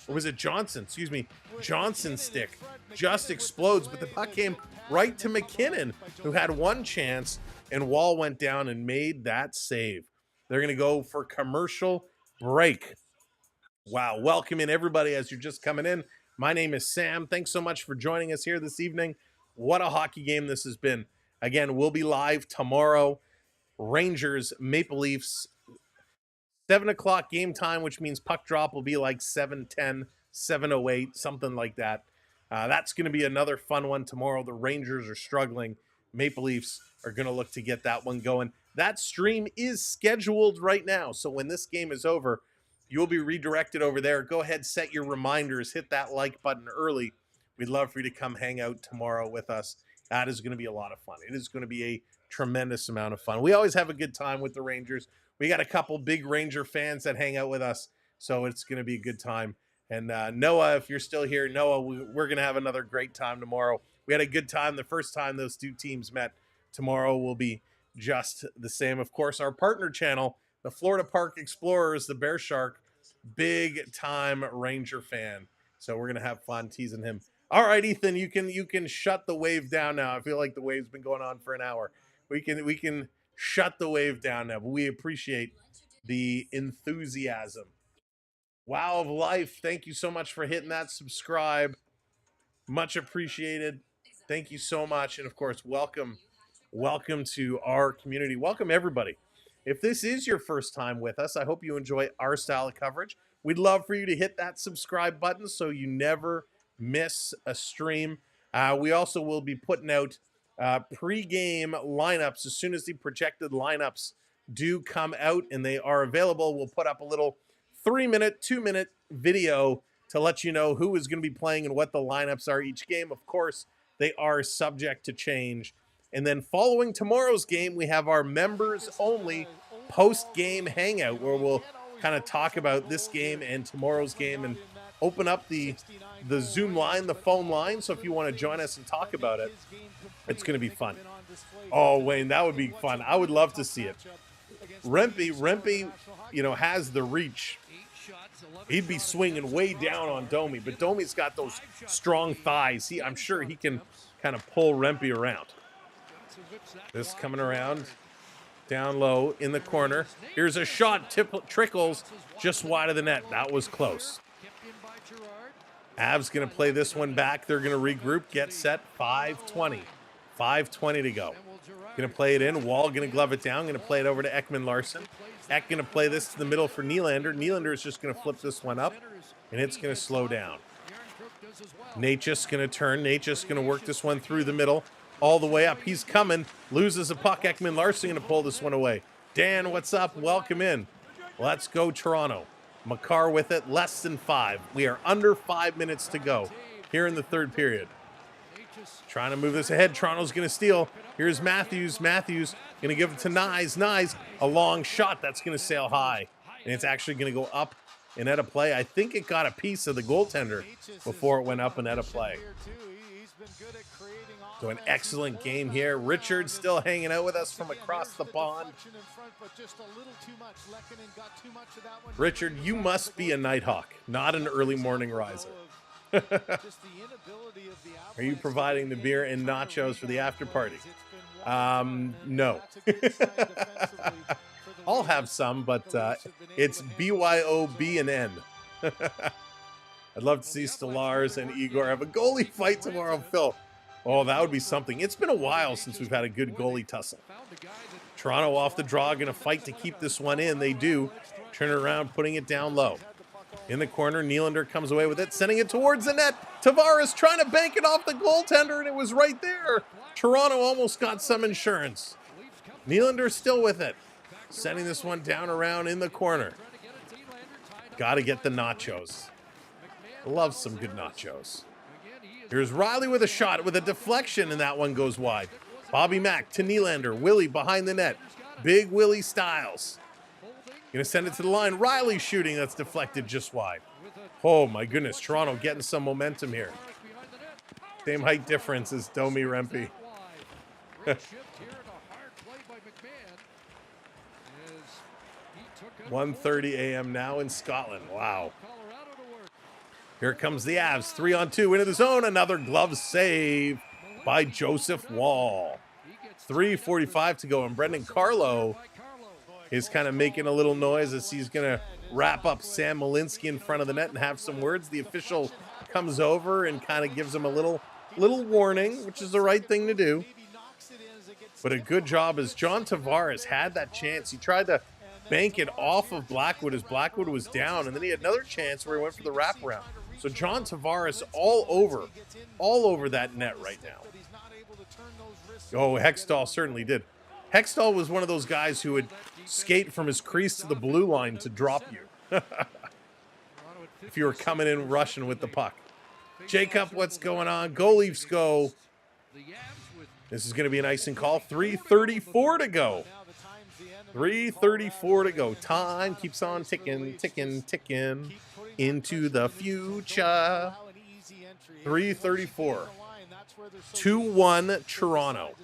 Or was it Johnson? Excuse me. Johnson's stick just explodes, but the puck came right to McKinnon, who had one chance, and Wall went down and made that save. They're going to go for commercial break. Wow. Welcome in, everybody, as you're just coming in. My name is Sam. Thanks so much for joining us here this evening. What a hockey game this has been. Again, we'll be live tomorrow. Rangers, Maple Leafs, 7 o'clock game time, which means puck drop will be like 7:10, 7:08, something like that. That's going to be another fun one tomorrow. The Rangers are struggling. Maple Leafs are going to look to get that one going. That stream is scheduled right now, so when this game is over, you'll be redirected over there. Go ahead, set your reminders, hit that like button early. We'd love for you to come hang out tomorrow with us. That is going to be a lot of fun. It is going to be a tremendous amount of fun. We always have a good time with the Rangers. We got a couple big Ranger fans that hang out with us, so it's going to be a good time. And Noah, if you're still here, Noah, we're going to have another great time tomorrow. We had a good time the first time those two teams met. Tomorrow will be just the same. Of course, our partner channel, the Florida Park Explorers, the Bear Shark, big time Ranger fan. So we're going to have fun teasing him. All right, Ethan, you can shut the wave down now. I feel like the wave's been going on for an hour. We can shut the wave down now, but we appreciate the enthusiasm. Wow of Life, thank you so much for hitting that subscribe. Much appreciated. Thank you so much. And of course, welcome to our community. Welcome everybody. If this is your first time with us, I hope you enjoy our style of coverage. We'd love for you to hit that subscribe button so you never miss a stream. We also will be putting out pre-game lineups as soon as the projected lineups do come out and they are available. We'll put up a little 3-minute, 2-minute video to let you know who is going to be playing and what the lineups are each game. Of course, they are subject to change. And then following tomorrow's game, we have our members-only post-game hangout where we'll kind of talk about this game and tomorrow's game and open up the Zoom line, the phone line. So if you want to join us and talk about it, it's going to be fun. Oh, Wayne, that would be fun. I would love to see it. Rempe, has the reach. He'd be swinging way down on Domi, but Domi's got those strong thighs. I'm sure he can kind of pull Rempe around. This coming around down low in the corner. Here's a shot, trickles just wide of the net. That was close. Avs going to play this one back. They're going to regroup, get set. 5:20 to go. Going to play it in. Wall going to glove it down. Going to play it over to Ekman Larson. Ek going to play this to the middle for Nylander. Nylander is just going to flip this one up, and it's going to slow down. Nate just going to turn. Nate just going to work this one through the middle all the way up. He's coming. Loses a puck. Ekman Larson going to pull this one away. Dan, what's up? Welcome in. Let's go Toronto. Makar with it. Less than 5. We are under 5 minutes to go here in the third period. Trying to move this ahead. Toronto's going to steal. Here's Matthews. Matthews going to give it to Nyes. Nyes, a long shot. That's going to sail high. And it's actually going to go up and out of play. I think it got a piece of the goaltender before it went up and out of play. So an excellent game here. Richard still hanging out with us from across the pond. Richard, you must be a Nighthawk, not an early morning riser. Are you providing the beer and nachos for the after party? No. I'll have some, but it's BYOB and N. I'd love to see Stellars and Igor have a goalie fight tomorrow, Phil. Oh, that would be something. It's been a while since we've had a good goalie tussle. Toronto off the draw, going to fight to keep this one in. They do. Turn it around, putting it down low. In the corner, Nylander comes away with it, sending it towards the net. Tavares trying to bank it off the goaltender, and it was right there. Toronto almost got some insurance. Nylander still with it. Sending this one down around in the corner. Got to get the nachos. Love some good nachos. Here's Riley with a shot with a deflection, and that one goes wide. Bobby Mack to Nylander. Willie behind the net. Big Willie Styles. Going to send it to the line. Riley shooting. That's deflected just wide. Oh, my goodness. Toronto getting some momentum here. Same height difference as Domi Rempe. 1:30 a.m. now in Scotland. Wow. Here comes the Avs. 3-on-2 into the zone. Another glove save by Joseph Wall. 3:45 to go. And Brendan Carlo is kind of making a little noise as he's going to wrap up Sam Malinsky in front of the net and have some words. The official comes over and kind of gives him a little warning, which is the right thing to do. But a good job as John Tavares had that chance. He tried to bank it off of Blackwood as Blackwood was down, and then he had another chance where he went for the wraparound. So John Tavares all over that net right now. Oh, Hextall certainly did. Hextall was one of those guys who would skate from his crease to the blue line to drop you. If you were coming in rushing with the puck. Jacob, what's going on? Go Leafs go. This is going to be an icing call. 3:34 to go. 3:34 to go. Time keeps on ticking into the future. 3:34. 2-1 Toronto.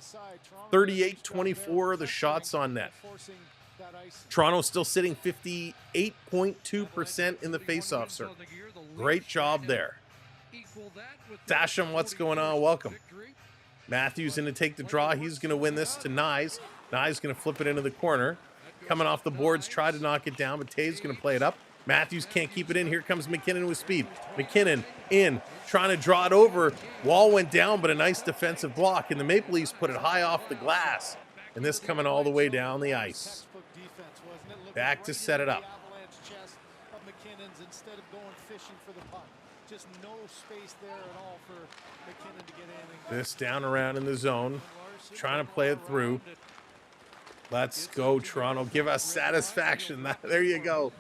38-24 the shots on net. Toronto still sitting 58.2% in the faceoff circle. Great job there. Dasham, what's going on? Welcome. Matthews going to take the draw. He's going to win this to Nyes. Nyes going to flip it into the corner. Coming off the boards, try to knock it down, but Taves going to play it up. Matthews can't keep it in. Here comes McKinnon with speed. McKinnon in, trying to draw it over. Wall went down, but a nice defensive block, and the Maple Leafs put it high off the glass. And this coming all the way down the ice. Back to set it up. This down around in the zone. Trying to play it through. Let's go, Toronto. Give us satisfaction. There you go.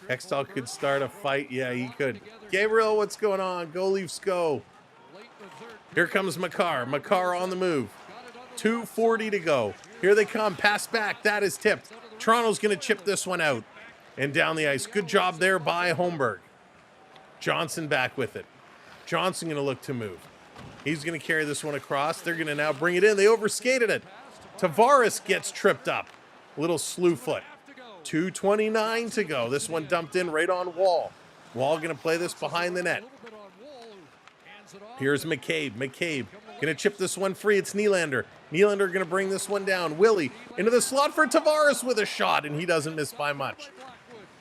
Hextall could start a fight. Yeah, he could. Gabriel, what's going on? Go Leafs, go. Here comes Makar. Makar on the move. 2:40 to go. Here they come. Pass back. That is tipped. Toronto's going to chip this one out and down the ice. Good job there by Holmberg. Johnson back with it. Johnson going to look to move. He's going to carry this one across. They're going to now bring it in. They overskated it. Tavares gets tripped up. Little slew foot. 2:29 to go. This one dumped in right on Wall. Wall going to play this behind the net. Here's McCabe. McCabe going to chip this one free. It's Nylander. Nylander going to bring this one down. Willie into the slot for Tavares with a shot, and he doesn't miss by much.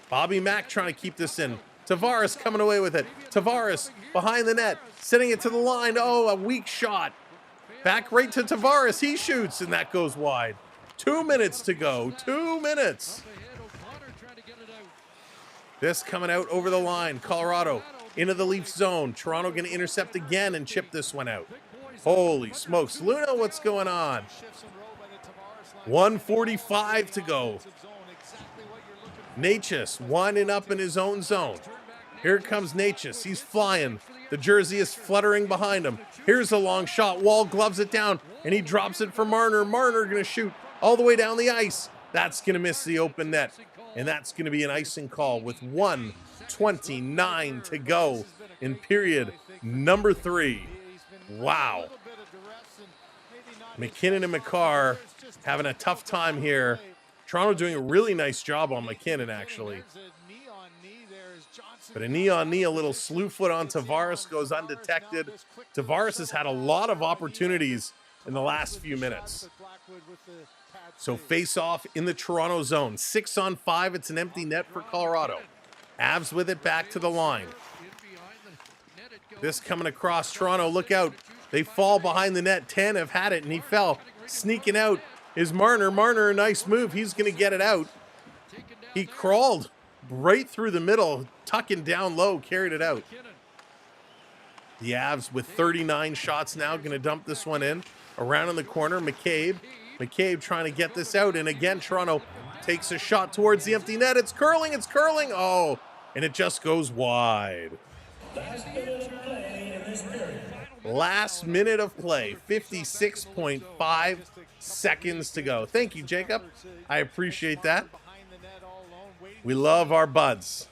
Bobby Mack trying to keep this in. Tavares coming away with it. Tavares behind the net, sending it to the line. Oh, a weak shot. Back right to Tavares. He shoots, and that goes wide. 2 minutes to go. 2 minutes. This coming out over the line. Colorado into the Leafs zone. Toronto going to intercept again and chip this one out. Holy smokes. Luna, what's going on? 1:45 to go. Natchez winding up in his own zone. Here comes Natchez. He's flying. The jersey is fluttering behind him. Here's a long shot. Wall gloves it down, and he drops it for Marner. Marner going to shoot all the way down the ice. That's going to miss the open net, and that's going to be an icing call with 1:29 to go in period number 3. Wow. McKinnon and Makar having a tough time here. Toronto doing a really nice job on McKinnon, actually. But a knee-on-knee, a little slew foot on Tavares goes undetected. Tavares has had a lot of opportunities in the last few minutes. So face-off in the Toronto zone. 6-on-5, it's an empty net for Colorado. Avs with it back to the line. This coming across Toronto, look out. They fall behind the net. Tanev had it, and he fell. Sneaking out is Marner. Marner, a nice move. He's going to get it out. He crawled right through the middle, tucking down low, carried it out. The Avs with 39 shots now, going to dump this one in. Around in the corner, McCabe. McCabe trying to get this out, and again, Toronto takes a shot towards the empty net. It's curling, it's curling. Oh, and it just goes wide. Last minute of play, 56.5 seconds to go. Thank you, Jacob. I appreciate that. We love our buds.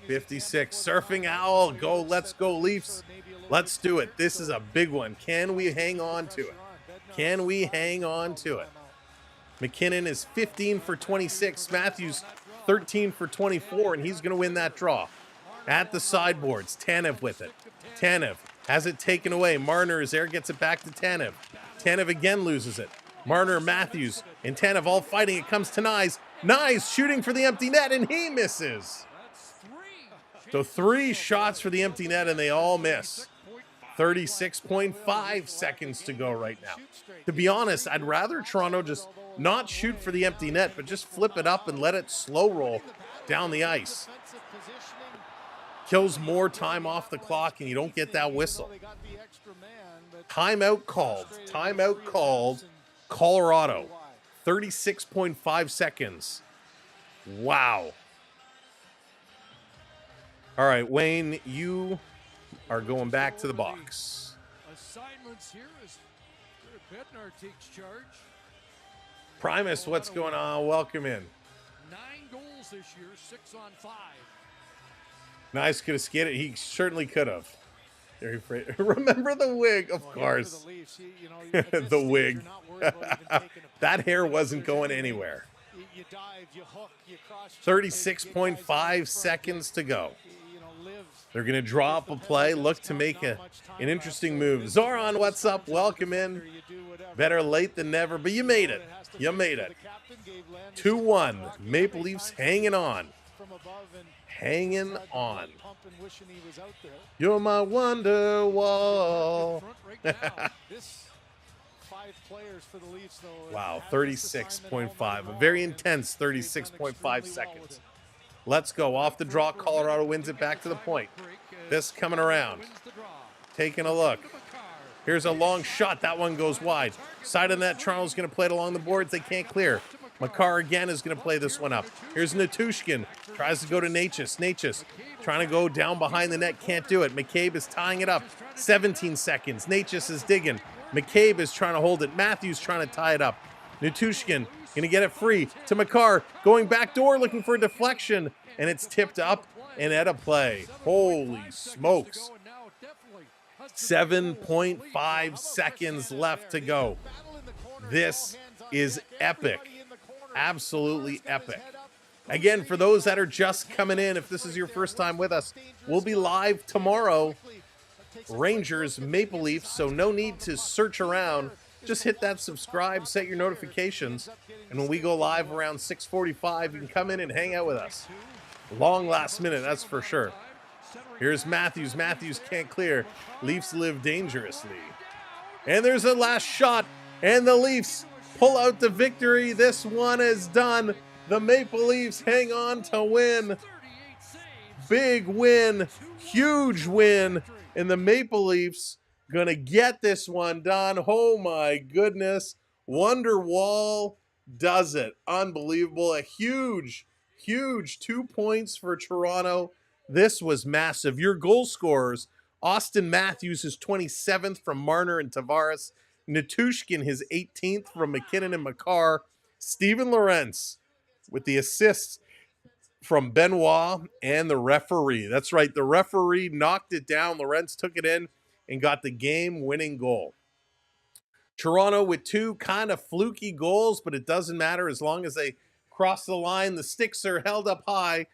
56. Surfing Owl. Go. Let's go, Leafs. Let's do it. This is a big one. Can we hang on to it? Can we hang on to it? McKinnon is 15 for 26. Matthews 13 for 24, and he's going to win that draw. At the sideboards, Tanev with it. Tanev has it taken away. Marner is there, gets it back to Tanev. Tanev again loses it. Marner, Matthews, and Tanev all fighting. It comes to Nyes. Nyes shooting for the empty net, and he misses. So 3 shots for the empty net, and they all miss. 36.5 seconds to go right now. To be honest, I'd rather Toronto just not shoot for the empty net, but just flip it up and let it slow roll down the ice. Kills more time off the clock, and you don't get that whistle. Timeout called. Timeout called. Colorado. 36.5 seconds. Wow. All right, Wayne, you are going back to the box. Assignments here as Bednar takes charge. Primus, what's going on? Welcome in. 9 goals this year, 6 on 5. Nice, could have skated. He certainly could have. Remember the wig, of course. The wig. That hair wasn't going anywhere. 36.5 seconds to go. They're going to draw up a play, look to make an interesting move. Zoran, what's up? Welcome in. Better late than never, but you made it. You made it. 2-1. Maple Leafs hanging on. Hanging on. You're my wonder wall. Wow, 36.5. A very intense 36.5 seconds. Let's go. Off the draw, Colorado wins it back to the point. This coming around. Taking a look. Here's a long shot. That one goes wide. Side of net, Toronto's going to play it along the boards. They can't clear. Makar again is going to play this one up. Here's Natushkin. Tries to go to Natchez. Natchez trying to go down behind the net. Can't do it. McCabe is tying it up. 17 seconds. Natchez is digging. McCabe is trying to hold it. Matthews trying to tie it up. Natushkin going to get it free to Makar. Going back door looking for a deflection. And it's tipped up and at a play. Holy smokes. 7.5 seconds left to go. This is epic. Absolutely epic. Again, for those that are just coming in, if this is your first time with us, we'll be live tomorrow. Rangers, Maple Leafs, so no need to search around. Just hit that subscribe, set your notifications, and when we go live around 6:45, you can come in and hang out with us. Long last minute, that's for sure. Here's Matthews. Matthews can't clear. Leafs live dangerously. And there's a last shot, and the Leafs pull out the victory. This one is done. The Maple Leafs hang on to win. Big win. Huge win. And the Maple Leafs gonna get this one done. Oh my goodness. Wonderwall does it. Unbelievable. A huge 2 points for Toronto. This was massive. Your goal scorers, Austin Matthews is 27th from Marner and Tavares. Natushkin, his 18th from McKinnon and Makar. Steven Lorentz with the assists from Benoit and the referee. That's right, the referee knocked it down. Lorentz took it in and got the game-winning goal. Toronto with 2 kind of fluky goals, but it doesn't matter as long as they cross the line. The sticks are held up high.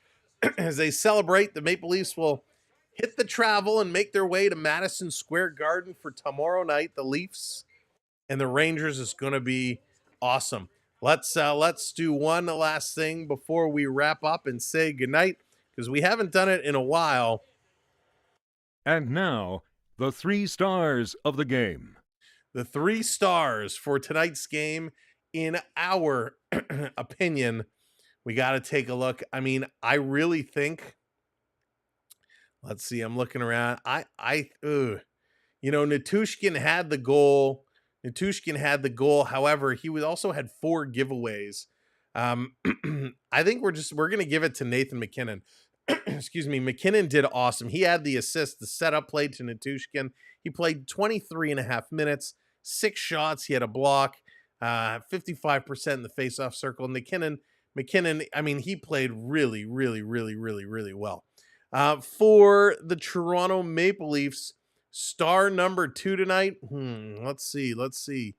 As they celebrate, the Maple Leafs will hit the travel and make their way to Madison Square Garden for tomorrow night. The Leafs and the Rangers is going to be awesome. Let's do one last thing before we wrap up and say goodnight, because we haven't done it in a while. And now, the 3 stars of the game. The 3 stars for tonight's game, in our opinion, we got to take a look. I mean, I really think, let's see, I'm looking around. Natushkin had the goal. However, he also had 4 giveaways. I think we're going to give it to Nathan McKinnon. Excuse me. McKinnon did awesome. He had the assist, the setup play to Natushkin. He played 23 and a half minutes, 6 shots. He had a block, 55% in the faceoff circle. McKinnon, I mean, he played really, really, really, really, really well. For the Toronto Maple Leafs, star number 2 tonight. Let's see.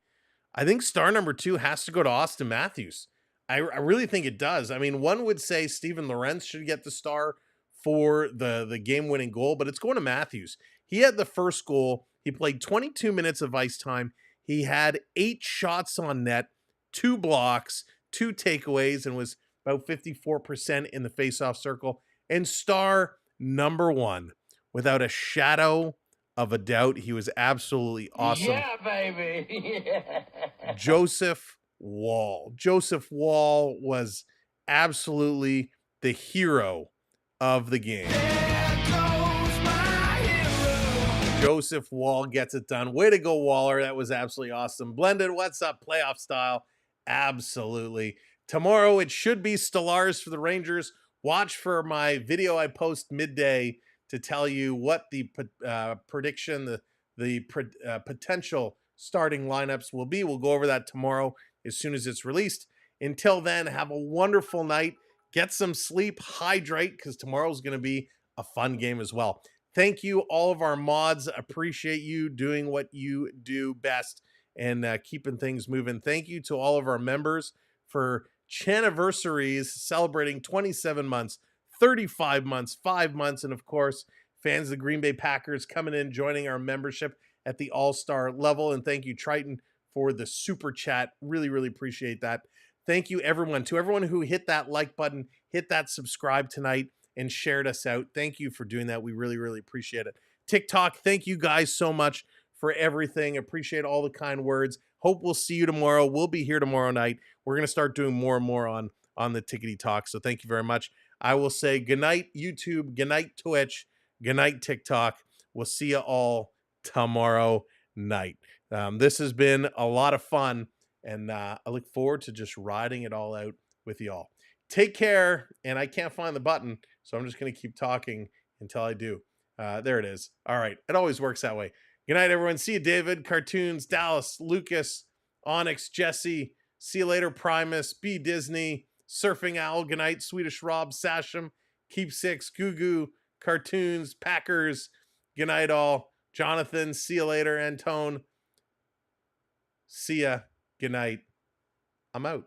I think star number 2 has to go to Austin Matthews. I really think it does. I mean, one would say Steven Lorentz should get the star for the game-winning goal, but it's going to Matthews. He had the first goal. He played 22 minutes of ice time. He had 8 shots on net, 2 blocks, 2 takeaways, and was about 54% in the faceoff circle. And star number 1, without a shadow of a doubt, he was absolutely awesome. Yeah, baby. Yeah. Joseph Woll. Joseph Woll was absolutely the hero of the game. Joseph Woll gets it done. Way to go, Waller. That was absolutely awesome. Blended, what's up? Playoff style. Absolutely. Tomorrow, it should be Stellaris for the Rangers. Watch for my video I post midday to tell you what the prediction, the potential starting lineups will be. We'll go over that tomorrow as soon as it's released. Until then, have a wonderful night. Get some sleep, hydrate, because tomorrow's going to be a fun game as well. Thank you, all of our mods. Appreciate you doing what you do best and keeping things moving. Thank you to all of our members for Chaniversaries, celebrating 27 months, 35 months, 5 months, and of course, fans of the Green Bay Packers coming in, joining our membership at the all-star level. And thank you, Triton, for the super chat. Really, really appreciate that. Thank you, everyone. To everyone who hit that like button, hit that subscribe tonight, and shared us out. Thank you for doing that. We really, really appreciate it. TikTok, thank you guys so much for everything. Appreciate all the kind words. Hope we'll see you tomorrow. We'll be here tomorrow night. We're going to start doing more and more on the Tickety Talk. So thank you very much. I will say good night, YouTube. Good night, Twitch. Good night, TikTok. We'll see you all tomorrow night. This has been a lot of fun, and I look forward to just riding it all out with y'all. Take care, and I can't find the button, so I'm just going to keep talking until I do. There it is. All right. It always works that way. Good night, everyone. See you, David, Cartoons, Dallas, Lucas, Onyx, Jesse. See you later, Primus, B Disney, Surfing Owl. Good night, Swedish Rob, Sasham, Keep Six, Goo Goo, Cartoons, Packers. Good night, all. Jonathan, see you later. Antone, see ya. Good night. I'm out.